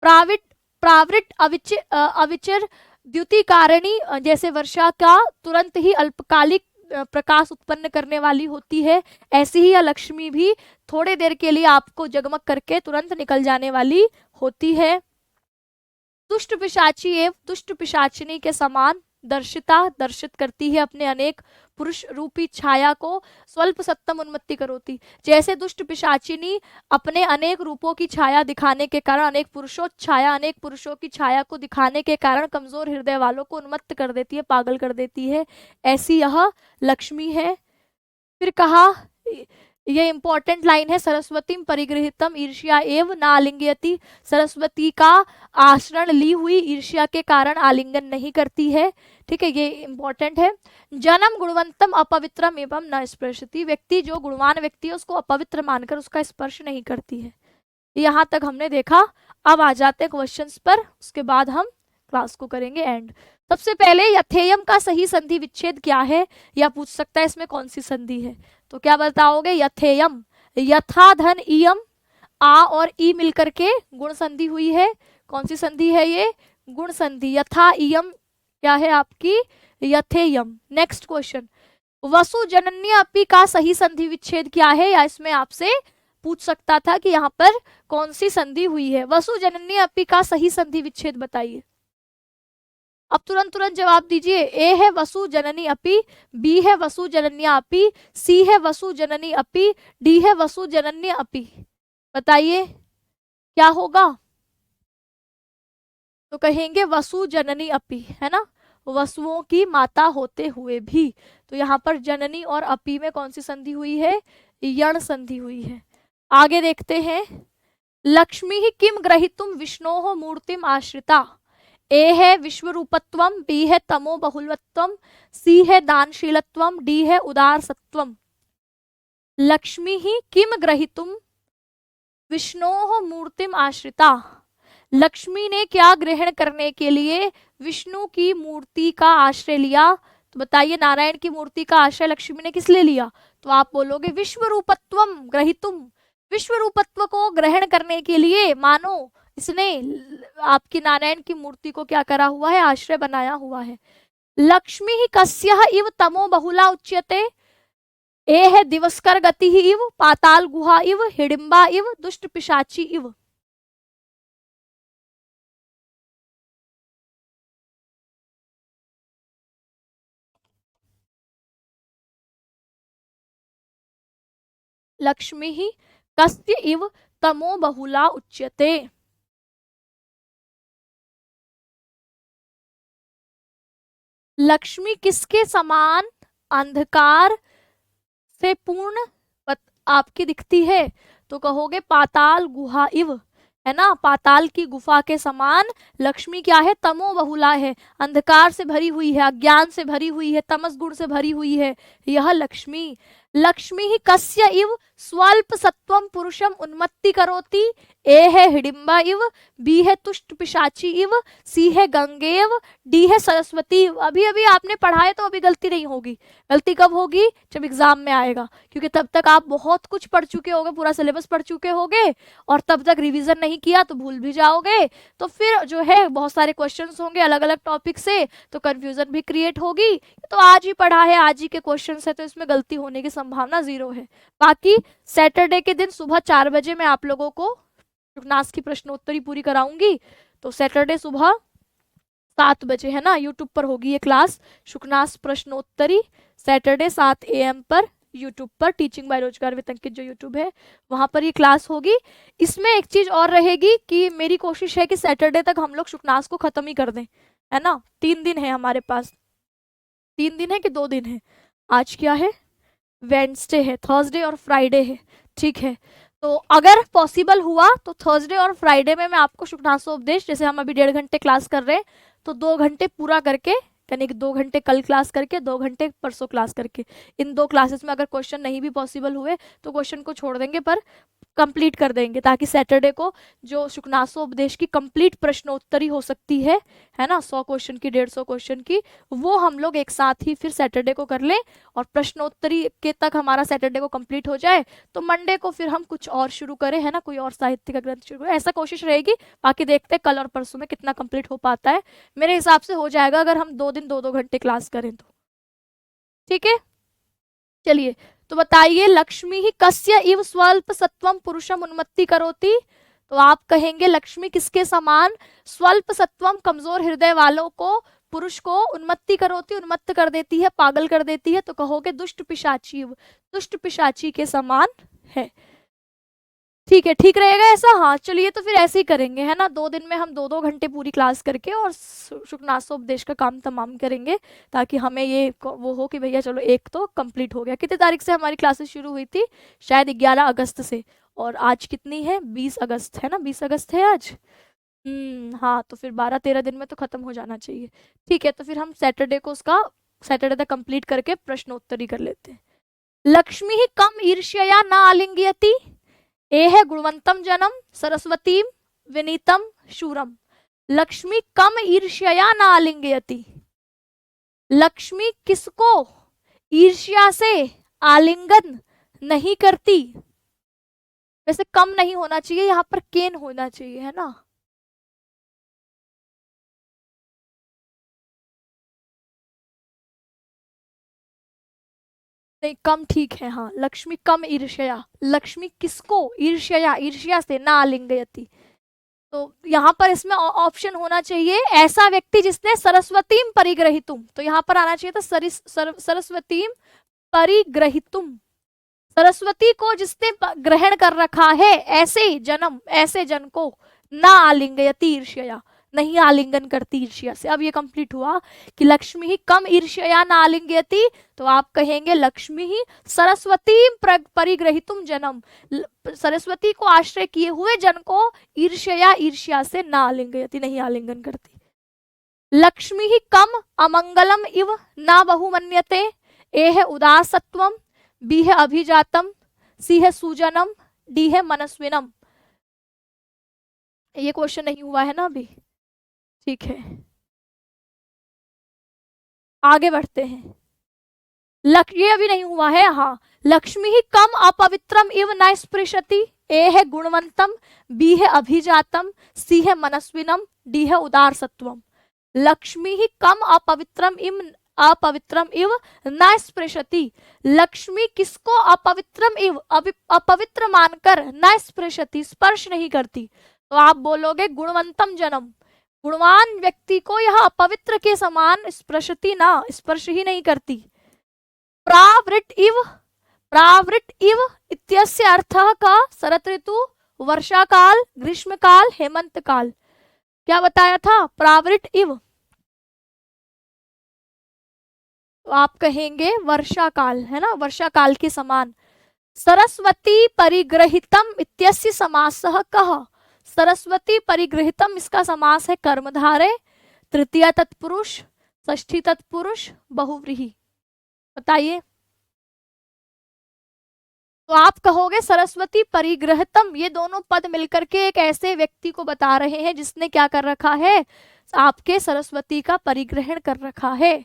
प्राविट प्रावृट अविचर द्युति कारिणी, जैसे वर्षा का तुरंत ही अल्पकालिक प्रकाश उत्पन्न करने वाली होती है, ऐसी ही यह लक्ष्मी भी थोड़े देर के लिए आपको जगमग करके तुरंत निकल जाने वाली होती है। दुष्ट पिशाची एवं दुष्ट पिशाचिनी के समान दर्शिता, दर्शित करती है अपने अनेक पुरुष रूपी छाया को। स्वल्प सत्तम उन्मत्ति करोती, जैसे दुष्ट पिशाचिनी अपने अनेक रूपों की छाया दिखाने के कारण, अनेक पुरुषों की छाया को दिखाने के कारण कमजोर हृदय वालों को उन्मत्त कर देती है, पागल कर देती है, ऐसी यह लक्ष्मी है। फिर कहा, ये इंपॉर्टेंट लाइन है, सरस्वती परिगृहितम ईर्ष्या एव न आलिंगयति, सरस्वती का आश्रय ली हुई ईर्ष्या के कारण आलिंगन नहीं करती है। ठीक है, ये इंपॉर्टेंट है। जन्म गुणवंतम अपवित्रम एवं न स्पर्शति, व्यक्ति जो गुणवान व्यक्ति है उसको अपवित्र मानकर उसका स्पर्श नहीं करती है। यहाँ तक हमने देखा। अब आ जाते हैं क्वेश्चंस पर, उसके बाद हम क्लास को करेंगे एंड। सबसे पहले यथेयम का सही संधि विच्छेद क्या है, या पूछ सकता है इसमें कौन सी संधि है, तो क्या बताओगे? यथेयम, यथा धन इयम, आ और ई मिलकर के गुण संधि हुई है। कौन सी संधि है ये? गुण संधि। यथा इयम क्या है आपकी? यथेयम। नेक्स्ट क्वेश्चन, वसु जनन्य अपि का सही संधि विच्छेद क्या है, या इसमें आपसे पूछ सकता था कि यहाँ पर कौन सी संधि हुई है। वसु जनन्य अपि का सही संधि विच्छेद बताइए। अब तुरंत जवाब दीजिए। ए है वसु जननी अपि, बी है वसु जनन्या अपि, सी है वसु जननी अपि, डी है वसु जनन्य अपि। बताइए क्या होगा? तो कहेंगे वसु जननी अपि, है ना, वसुओं की माता होते हुए भी। तो यहाँ पर जननी और अपि में कौन सी संधि हुई है? यण संधि हुई है। आगे देखते हैं। लक्ष्मी ही किम ग्रहीतुम विष्णोः मूर्तिम आश्रिता, ए है विश्वरूपत्वम, बी है तमो बहुलत्वम, सी है दानशीलत्वम, डी है उदार सत्वम। लक्ष्मी ही किम ग्रहीतुम विष्णोः मूर्तिम आश्रिता, लक्ष्मी ने क्या ग्रहण करने के लिए विष्णु की मूर्ति का आश्रय लिया? तो बताइए, नारायण की मूर्ति का आश्रय लक्ष्मी ने किस लिए लिया? तो आप बोलोगे विश्वरूपत्वम ग्रहीतुम, विश्वरूपत्व को ग्रहण करने के लिए मानो इसने आपकी नारायण की मूर्ति को क्या करा हुआ है? आश्रय बनाया हुआ है। लक्ष्मी ही कस्यः इव तमो बहुला उच्यते, ए है दिवसकर गति ही इव, पाताल गुहा इव, हिडिंबा इव, दुष्ट पिशाची इव। लक्ष्मी ही कस्य इव तमो बहुला उच्यते। लक्ष्मी किसके समान अंधकार से पूर्ण आपकी दिखती है? तो कहोगे पाताल गुहा इव, है ना, पाताल की गुफा के समान लक्ष्मी क्या है? तमो बहुला है, अंधकार से भरी हुई है, अज्ञान से भरी हुई है, तमस गुण से भरी हुई है यह लक्ष्मी। लक्ष्मी ही कस्य इव स्वल्प सत्वम पुरुषम उन्मत्ति करोति, ए है हिडिंबा इव, बी है तुष्ट पिशाची इव, सी है गंगेव, डी है सरस्वती। अभी अभी आपने पढ़ा है तो अभी गलती नहीं होगी। गलती कब होगी? जब एग्जाम में आएगा, क्योंकि तब तक आप बहुत कुछ पढ़ चुके होगे, पूरा सिलेबस पढ़ चुके होगे, और तब तक रिवीजन नहीं किया तो भूल भी जाओगे। तो फिर जो है बहुत सारे क्वेश्चंस होंगे अलग अलग टॉपिक से, तो कंफ्यूजन भी क्रिएट होगी। तो आज ही पढ़ा है, आज ही के क्वेश्चन है, तो इसमें गलती होने की संभावना 0 है। बाकी सैटरडे के दिन सुबह 4 बजे मैं आप लोगों को शुकनास की प्रश्नोत्तरी पूरी कराऊंगी। तो सैटरडे सुबह 7 बजे, है ना, यूट्यूब पर होगी ये क्लास, शुकनास प्रश्नोत्तरी, सैटरडे 7 AM पर यूट्यूब पर, टीचिंग बाय रोजगार विद अंकित जो यूट्यूब है वहां पर ये क्लास होगी। इसमें एक चीज और रहेगी कि मेरी कोशिश है कि सैटरडे तक हम लोग शुकनास को खत्म ही कर दें, है ना। 3 दिन है हमारे पास, 3 दिन है कि 2 दिन है, आज क्या है, वेडनेसडे है, थर्सडे और फ्राइडे है, ठीक है। तो अगर पॉसिबल हुआ तो थर्सडे और फ्राइडे में मैं आपको शुकनासोपदेश, जैसे हम अभी 1.5 घंटे क्लास कर रहे हैं, तो 2 घंटे पूरा करके, यानी कि 2 घंटे कल क्लास करके 2 घंटे परसों क्लास करके, इन 2 क्लासेस में अगर क्वेश्चन नहीं भी पॉसिबल हुए तो क्वेश्चन को छोड़ देंगे पर कंप्लीट कर देंगे, ताकि सैटरडे को जो शुकनासोपदेश की कंप्लीट प्रश्नोत्तरी हो सकती है ना, 100 क्वेश्चन की, 150 क्वेश्चन की, वो हम लोग एक साथ ही फिर सैटरडे को कर लें, और प्रश्नोत्तरी के तक हमारा सैटरडे को कंप्लीट हो जाए, तो मंडे को फिर हम कुछ और शुरू करें, है ना, कोई और साहित्य का ग्रंथ शुरू करें, ऐसा कोशिश रहेगी। बाकी देखते हैं कल और परसों में कितना कंप्लीट हो पाता है। मेरे हिसाब से हो जाएगा अगर हम 2 दिन 2-2 घंटे क्लास करें तो, ठीक है। चलिए, तो बताइए, लक्ष्मी ही कस्य इव स्वल्प सत्वम पुरुषम उन्मत्ति करोति। तो आप कहेंगे लक्ष्मी किसके समान स्वल्प सत्वम, कमजोर हृदय वालों को, पुरुष को उन्मत्ति करोति, उन्मत्त कर देती है, पागल कर देती है। तो कहोगे दुष्ट पिशाची, दुष्ट पिशाची के समान है, ठीक है, ठीक रहेगा ऐसा। हाँ चलिए, तो फिर ऐसे ही करेंगे, है ना, 2 दिन में हम 2-2 घंटे पूरी क्लास करके और शुकनासोपदेश का काम तमाम करेंगे, ताकि हमें ये वो हो कि भैया चलो एक तो कंप्लीट हो गया। कितनी तारीख से हमारी क्लासेस शुरू हुई थी, शायद 11 अगस्त से, और आज कितनी है, 20 अगस्त है ना, 20 अगस्त है आज। हाँ, तो फिर 12-13 दिन में तो खत्म हो जाना चाहिए, ठीक है। तो फिर हम सैटरडे को उसका, सैटरडे तक कंप्लीट करके प्रश्नोत्तरी कर लेते हैं। लक्ष्मी ही कम ईर्ष्या न आलिंगयति, एह गुणवंतम जनम सरस्वतीम विनीतम शूरम। लक्ष्मी कम ईर्ष्या न आलिंगयति, लक्ष्मी किसको ईर्ष्या से आलिंगन नहीं करती। वैसे कम नहीं होना चाहिए, यहाँ पर केन होना चाहिए, है ना। नहीं, कम ठीक है, हाँ, लक्ष्मी कम ईर्ष्या, लक्ष्मी किसको ईर्ष्या, ईर्ष्या से ना आलिंगयति। तो यहाँ पर इसमें ऑप्शन होना चाहिए, ऐसा व्यक्ति जिसने सरस्वतीम परिग्रहितुम, तो यहाँ पर आना चाहिए था सरस्वतीम परिग्रहितुम, सरस्वती को जिसने ग्रहण कर रखा है, ऐसे जन्म, ऐसे जन को ना आलिंगयति ईर्ष्या, नहीं आलिंगन करती ईर्ष्या से। अब ये कंप्लीट हुआ कि लक्ष्मी ही कम ईर्ष्या न आलिंगयति, तो आप कहेंगे लक्ष्मी ही सरस्वती परिग्रहितुम जन्म, सरस्वती को आश्रय किए हुए जन को ईर्ष्या, ईर्ष्या से न आलिंगयति, नहीं आलिंगन करती। लक्ष्मी ही कम अमंगलम इव न बहुमन्यते, एह उदासत्वम, बी है अभिजातम, सी है सुजनम, डी है मनस्विनम। ये क्वेश्चन नहीं हुआ है ना अभी, ठीक है, आगे बढ़ते हैं। ये अभी नहीं हुआ है, हाँ। लक्ष्मी ही कम अपवित्रम इव न स्पृशति, ए है गुणवंतम, बी है अभिजातम, सी है मनस्विनम, डी है उदार सत्वम। लक्ष्मी ही कम अपवित्रम इव न स्पृशति, लक्ष्मी किसको अपवित्रम इव, अपवित्र मानकर न स्पृशति, स्पर्श नहीं करती। तो आप बोलोगे गुणवंतम जनम, गुणवान व्यक्ति को यह अपवित्र के समान स्पृशति, ना, स्पर्श ही नहीं करती। प्रावृत इव इत्यस्य अर्थः का शरत ऋतु, वर्षा काल, ग्रीष्म काल, हेमंत काल। क्या बताया था, प्रावृत इव, तो आप कहेंगे वर्षा काल, है ना, वर्षा काल के समान। सरस्वती परिग्रहितम इत्यस्य समासः कः, सरस्वती परिग्रहितम, इसका समास है कर्मधारय, तृतीया तत्पुरुष, षष्ठी तत्पुरुष, बहुव्रीहि। बताइए, तो आप कहोगे सरस्वती परिग्रहितम, ये दोनों पद मिलकर के एक ऐसे व्यक्ति को बता रहे हैं जिसने क्या कर रखा है, आपके सरस्वती का परिग्रहण कर रखा है,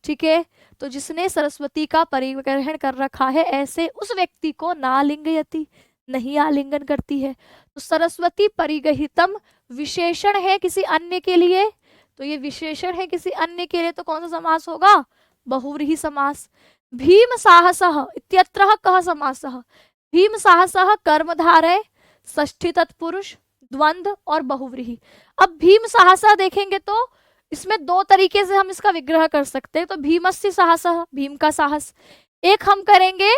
ठीक है। तो जिसने सरस्वती का परिग्रहण कर रखा है, ऐसे उस व्यक्ति को ना आलिंगयति, नहीं आलिंगन करती है। तो सरस्वती परिग्रहितम विशेषण है किसी अन्य के लिए, तो ये विशेषण है किसी अन्य के लिए, तो कौन सा समास होगा, बहुव्रीहि समास। भीम साहसः इत्यत्र कः समासः, भीम साहसः कर्मधारय, षष्ठी तत्पुरुष, द्वंद्व और बहुव्रीहि। अब भीम साहसः देखेंगे तो इसमें 2 तरीके से हम इसका विग्रह कर सकते हैं। तो भीमस्य साहसः, भीम का साहस, एक हम करेंगे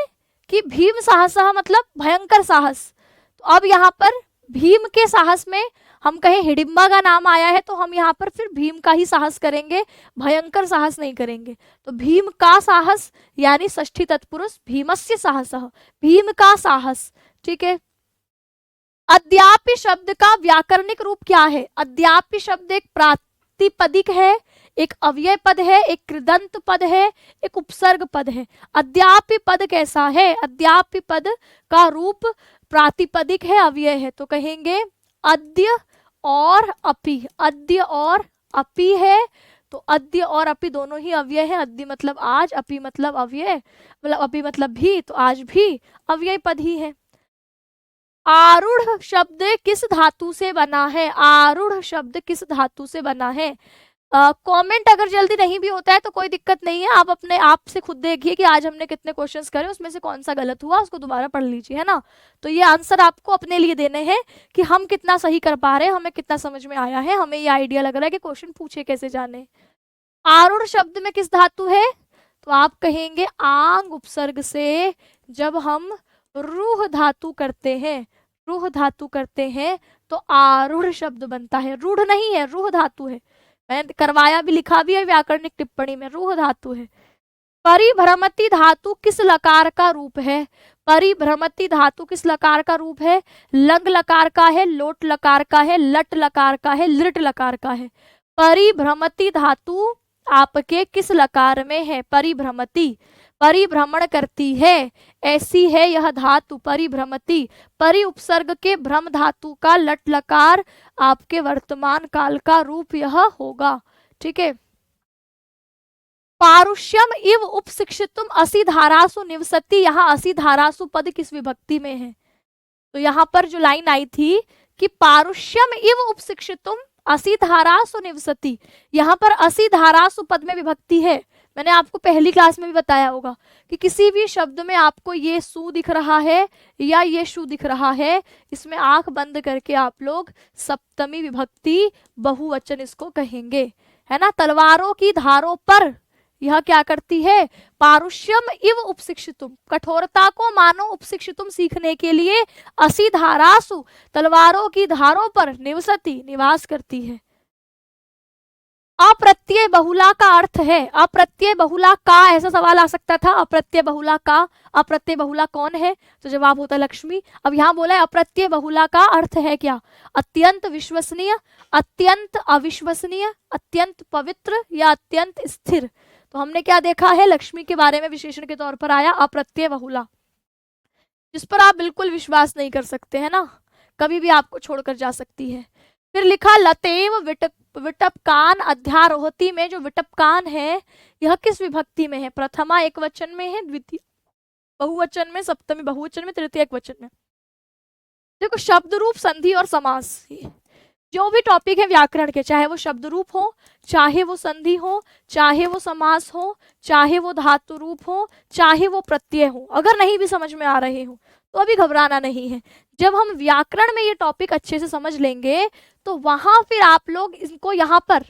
कि भीम साहसः मतलब भयंकर साहस। तो अब यहाँ पर भीम के साहस में हम कहें हिडिंबा का नाम आया है तो हम यहाँ पर फिर भीम का ही साहस करेंगे, भयंकर साहस नहीं करेंगे। तो भीम का साहस यानी षष्ठी तत्पुरुष भीमस्य साहसः, भीम का साहस। ठीक है। अद्यापि शब्द का व्याकरणिक रूप क्या है? अद्यापि शब्द एक प्रातिपदिक है, एक अव्यय पद है, एक कृदंत पद है, एक उपसर्ग पद है। अद्यापि पद कैसा है? अद्यापि पद का रूप प्रातिपदिक है, अव्यय है। तो कहेंगे अद्य और अपि, अद्य और अपि है। तो अद्य और अपि दोनों ही अव्यय है। अद्य मतलब आज, अपि मतलब अव्यय, मतलब अपि मतलब भी, तो आज भी अव्यय पद ही है। आरूढ़ शब्द किस धातु से बना है? आरूढ़ शब्द किस धातु से बना है? कमेंट अगर जल्दी नहीं भी होता है तो कोई दिक्कत नहीं है, आप अपने आप से खुद देखिए कि आज हमने कितने क्वेश्चंस करे, उसमें से कौन सा गलत हुआ उसको दोबारा पढ़ लीजिए, है ना। तो ये आंसर आपको अपने लिए देने हैं कि हम कितना सही कर पा रहे हैं, हमें कितना समझ में आया है, हमें ये आइडिया लग रहा है कि क्वेश्चन पूछे कैसे जाने। आरूढ़ शब्द में किस धातु है? तो आप कहेंगे आंग उपसर्ग से जब हम रूह धातु करते हैं, रूह धातु करते हैं तो आरूढ़ शब्द बनता है। रूढ़ नहीं है, रूह धातु है। मैंने करवाया भी, लिखा भी है व्याकरणिक टिप्पणी में, रूह धातु है। परिभ्रमति धातु किस लकार का रूप है? परिभ्रमति धातु किस लकार का रूप है? लंग लकार का है, लोट लकार का है, लट लकार का है, लिट लकार का है। परिभ्रमति धातु आपके किस लकार में है? परिभ्रमति, परिभ्रमण करती है, ऐसी है यह धातु परिभ्रमति। परि उपसर्ग के भ्रम धातु का लट लकार आपके वर्तमान काल का रूप यह होगा। ठीक है। पारुष्यम इव उपशिक्षितुम असि धारासु निवसति, यहाँ असि धारासु पद किस विभक्ति में है? तो यहाँ पर जो लाइन आई थी कि पारुष्यम इव उपशिक्षितुम असि धारासु निवसति, यहाँ पर असि धारासु पद में विभक्ति है। मैंने आपको पहली क्लास में भी बताया होगा कि किसी भी शब्द में आपको ये सु दिख रहा है या ये शु दिख रहा है, इसमें आंख बंद करके आप लोग सप्तमी विभक्ति बहुवचन इसको कहेंगे, है ना। तलवारों की धारों पर यह क्या करती है? पारुष्यम इव उपशिक्षितुम, कठोरता को मानो उपशिक्षितुम सीखने के लिए असि धारासु, तलवारों की धारों पर निवसति, निवास करती है। अप्रत्यय बहुला का अर्थ है, अप्रत्यय बहुला का, ऐसा सवाल आ सकता था, अप्रत्यय बहुला का, अप्रत्यय बहुला कौन है? तो जवाब होता है लक्ष्मी। अब यहाँ बोला है अप्रत्यय बहुला का अर्थ है क्या? अत्यंत विश्वसनीय, अत्यंत अविश्वसनीय, अत्यंत पवित्र या अत्यंत स्थिर। तो हमने क्या देखा है? लक्ष्मी के बारे में विशेषण के तौर पर आया अप्रत्यय बहुला, जिस पर आप बिल्कुल विश्वास नहीं कर सकते, है ना, कभी भी आपको छोड़कर जा सकती है। फिर लिखा लतेव विटपकान अध्यारोहति में जो विटपकान है यह किस विभक्ति में है? प्रथमा एक वचन में है, द्वितीय बहुवचन में, सप्तमी बहुवचन में, तृतीय एक वचन में। देखो शब्द रूप, संधि और समास, जो भी टॉपिक है व्याकरण के, चाहे वो शब्द रूप हो, चाहे वो संधि हो, चाहे वो समास हो, चाहे वो धातु रूप हो, चाहे वो प्रत्यय हो, अगर नहीं भी समझ में आ रहे हो तो अभी घबराना नहीं है। जब हम व्याकरण में ये टॉपिक अच्छे से समझ लेंगे तो वहां फिर आप लोग इनको यहाँ पर,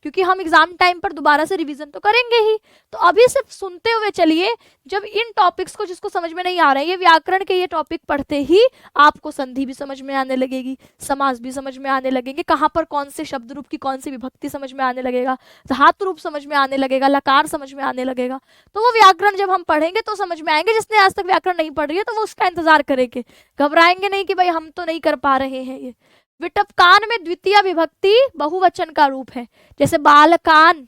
क्योंकि हम एग्जाम टाइम पर दोबारा से रिवीजन तो करेंगे ही, तो अभी सिर्फ सुनते हुए चलिए। जब इन टॉपिक्स को जिसको समझ में नहीं आ रहा है, ये व्याकरण के ये टॉपिक पढ़ते ही आपको संधि भी समझ में आने लगेगी, समास भी समझ में आने लगेंगे, कहाँ पर कौन से शब्द रूप की कौन सी विभक्ति समझ में आने लगेगा, धातु रूप समझ में आने लगेगा, लकार समझ में आने लगेगा। तो वो व्याकरण जब हम पढ़ेंगे तो समझ में आएंगे। जिसने आज तक व्याकरण नहीं पढ़ रही है तो वो उसका इंतजार करेंगे, घबराएंगे नहीं कि भाई हम तो नहीं कर पा रहे हैं। ये विटपकान में द्वितीय विभक्ति बहुवचन का रूप है, जैसे बालकान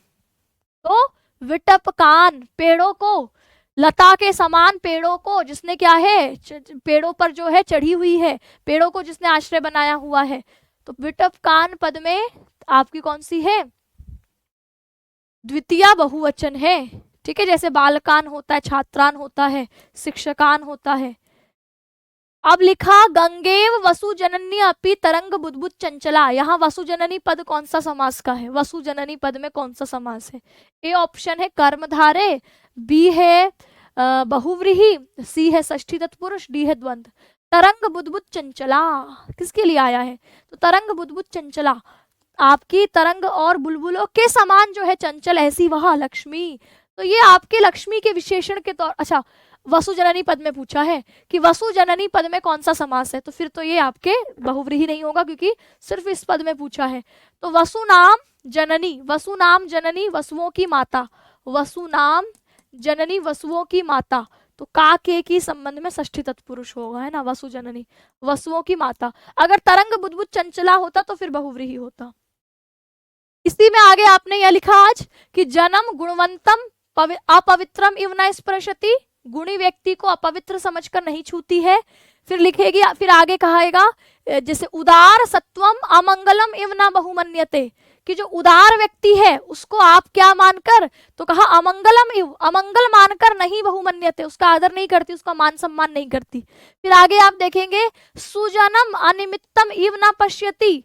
तो विटपकान, पेड़ों को, लता के समान पेड़ों को, जिसने क्या है पेड़ों पर जो है चढ़ी हुई है, पेड़ों को जिसने आश्रय बनाया हुआ है। तो विटपकान पद में आपकी कौन सी है? द्वितीय बहुवचन है। ठीक है, जैसे बालकान होता है, छात्रान होता है, शिक्षकान होता है। अब लिखा गंगेव वसु जननी अपि तरंग बुदबुद चंचला, यहाँ वसु जननी पद कौन सा समास का है? वसु जननी पद में कौन सा समास है? ए ऑप्शन है कर्मधारय, बी है बहुव्रीहि, सी है षष्ठी तत्पुरुष, डी है द्वंद्व। तरंग बुदबुद चंचला किसके लिए आया है? तो तरंग बुदबुद चंचला, आपकी तरंग और बुलबुलों के समान जो है चंचल, ऐसी वह लक्ष्मी। तो ये आपके लक्ष्मी के विशेषण के तौर, अच्छा वसु जननी पद में पूछा है कि वसु जननी पद में कौन सा समास है, तो फिर तो ये आपके बहुव्रीहि नहीं होगा क्योंकि सिर्फ इस पद में पूछा है। तो वसु नाम जननी, वसु नाम जननी वसुओं की माता, वसु नाम जननी वसुओं की माता, तो का के की संबंध में षष्ठी तत्पुरुष होगा, है ना, वसु जननी वसुओं की माता। अगर तरंग बुद्बुद चंचला होता तो फिर बहुव्रीहि होता। इसी में आगे आपने यह लिखा आज कि जन्म गुणवंतम अपवित्रम इव न स्पृशति, गुणी व्यक्ति को अपवित्र समझकर नहीं छूती है। फिर लिखेगी, फिर आगे कहेगा जैसे उदार सत्वम अमंगलम इव न बहुमन्यते, कि जो उदार व्यक्ति है उसको आप क्या मानकर, तो कहा अमंगलम इव, अमंगल मानकर नहीं बहुमन्यते, उसका आदर नहीं करती, उसका मान सम्मान नहीं करती। फिर आगे आप देखेंगे सुजनम अनिमित्तम इव न पश्यति,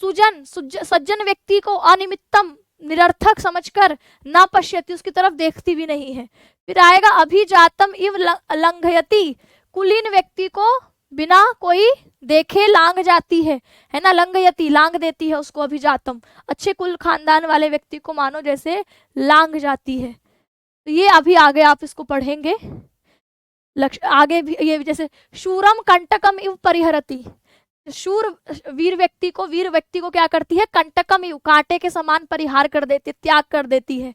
सुजन सज्जन व्यक्ति को अनिमित्तम निरर्थक समझकर ना पश्यति, उसकी तरफ देखती भी नहीं है। फिर आएगा अभिजातम इव लंघयति, कुलीन व्यक्ति को बिना कोई देखे लांग जाती है ना, लंघयति लांग देती है उसको अभिजातम, अच्छे कुल खानदान वाले व्यक्ति को मानो जैसे लांग जाती है। तो ये अभी आगे आप इसको पढ़ेंगे, आगे भी ये जैसे शूरम कंटकम इव परिहरति, शूर वीर व्यक्ति को क्या करती है, कंटकम इव कांटे के समान परिहार कर देती, त्याग कर देती है।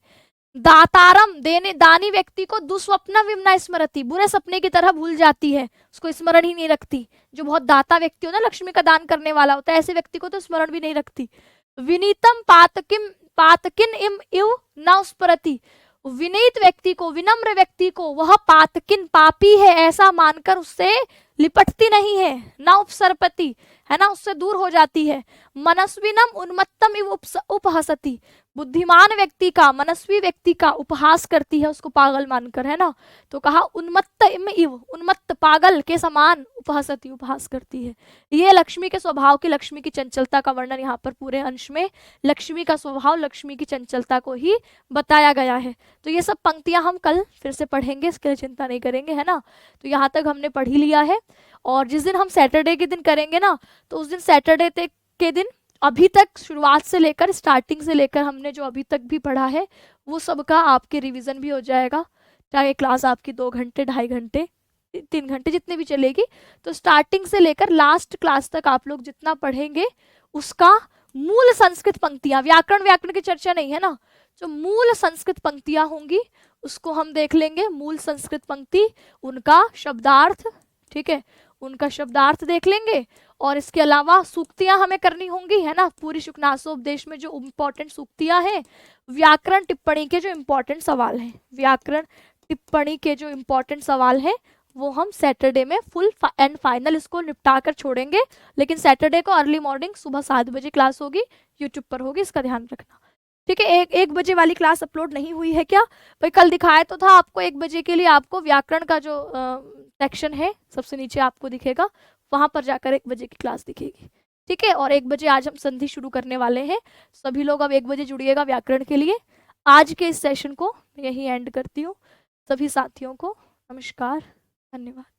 दातारम दानी व्यक्ति को दुस्वप्न विमना स्मरति, बुरे सपने की तरह भूल जाती है, उसको स्मरण ही नहीं रखती। जो बहुत दाता व्यक्ति हो ना, लक्ष्मी का दान करने वाला होता है, ऐसे व्यक्ति को तो स्मरण भी नहीं रखती। विनीतम पातकिन इम इव न स्मरति, विनीत व्यक्ति को, विनम्र व्यक्ति को वह पातकिन पापी है ऐसा मानकर उससे लिपटती नहीं है, ना उपसर्पति, है ना, उससे दूर हो जाती है। मनस्विनम उन्मत्तम इव उपहसति, बुद्धिमान व्यक्ति का, मनस्वी व्यक्ति का उपहास करती है उसको पागल मानकर, है ना, तो कहा उन्मत्त इव, उन्मत्त पागल के समान उपहसति, उपहास करती है। ये लक्ष्मी के स्वभाव की, लक्ष्मी की चंचलता का वर्णन यहाँ पर पूरे अंश में लक्ष्मी का स्वभाव, लक्ष्मी की चंचलता को ही बताया गया है। तो ये सब पंक्तियां हम कल फिर से पढ़ेंगे, इसके लिए चिंता नहीं करेंगे, है ना। तो यहाँ तक हमने पढ़ ही लिया है, और जिस दिन हम सैटरडे के दिन करेंगे ना, तो उस दिन सैटरडे के दिन अभी तक शुरुआत से लेकर, स्टार्टिंग से लेकर हमने जो अभी तक भी पढ़ा है वो सबका आपके रिवीजन भी हो जाएगा। चाहे क्लास आपकी 2 घंटे, 2.5 घंटे, 3 घंटे जितने भी चलेगी, तो स्टार्टिंग से लेकर लास्ट क्लास तक आप लोग जितना पढ़ेंगे उसका मूल संस्कृत पंक्तियां, व्याकरण की चर्चा नहीं है ना, जो मूल संस्कृत पंक्तियां होंगी उसको हम देख लेंगे। मूल संस्कृत पंक्ति, उनका शब्दार्थ, ठीक है, उनका शब्दार्थ देख लेंगे, और इसके अलावा सूक्तियां हमें करनी होंगी, है ना, पूरी शुकनासोपदेश में जो इम्पोर्टेंट सूक्तियां हैं, व्याकरण टिप्पणी के जो इम्पोर्टेंट सवाल हैं, व्याकरण टिप्पणी के जो इम्पोर्टेंट सवाल हैं वो हम सैटरडे में फुल एंड फाइनल इसको निपटा कर छोड़ेंगे। लेकिन सैटरडे को अर्ली मॉर्निंग सुबह 7 बजे क्लास होगी, यूट्यूब पर होगी, इसका ध्यान रखना, ठीक है। 1 बजे वाली क्लास अपलोड नहीं हुई है क्या भाई, कल दिखाया तो था आपको 1 बजे के लिए, आपको व्याकरण का जो सेक्शन है सबसे नीचे आपको दिखेगा, वहां पर जाकर 1 बजे की क्लास दिखेगी, ठीक है। और 1 बजे आज हम संधि शुरू करने वाले हैं, सभी लोग अब 1 बजे जुड़िएगा व्याकरण के लिए। आज के इस सेशन को यहीं एंड करती हूँ। सभी साथियों को नमस्कार, धन्यवाद।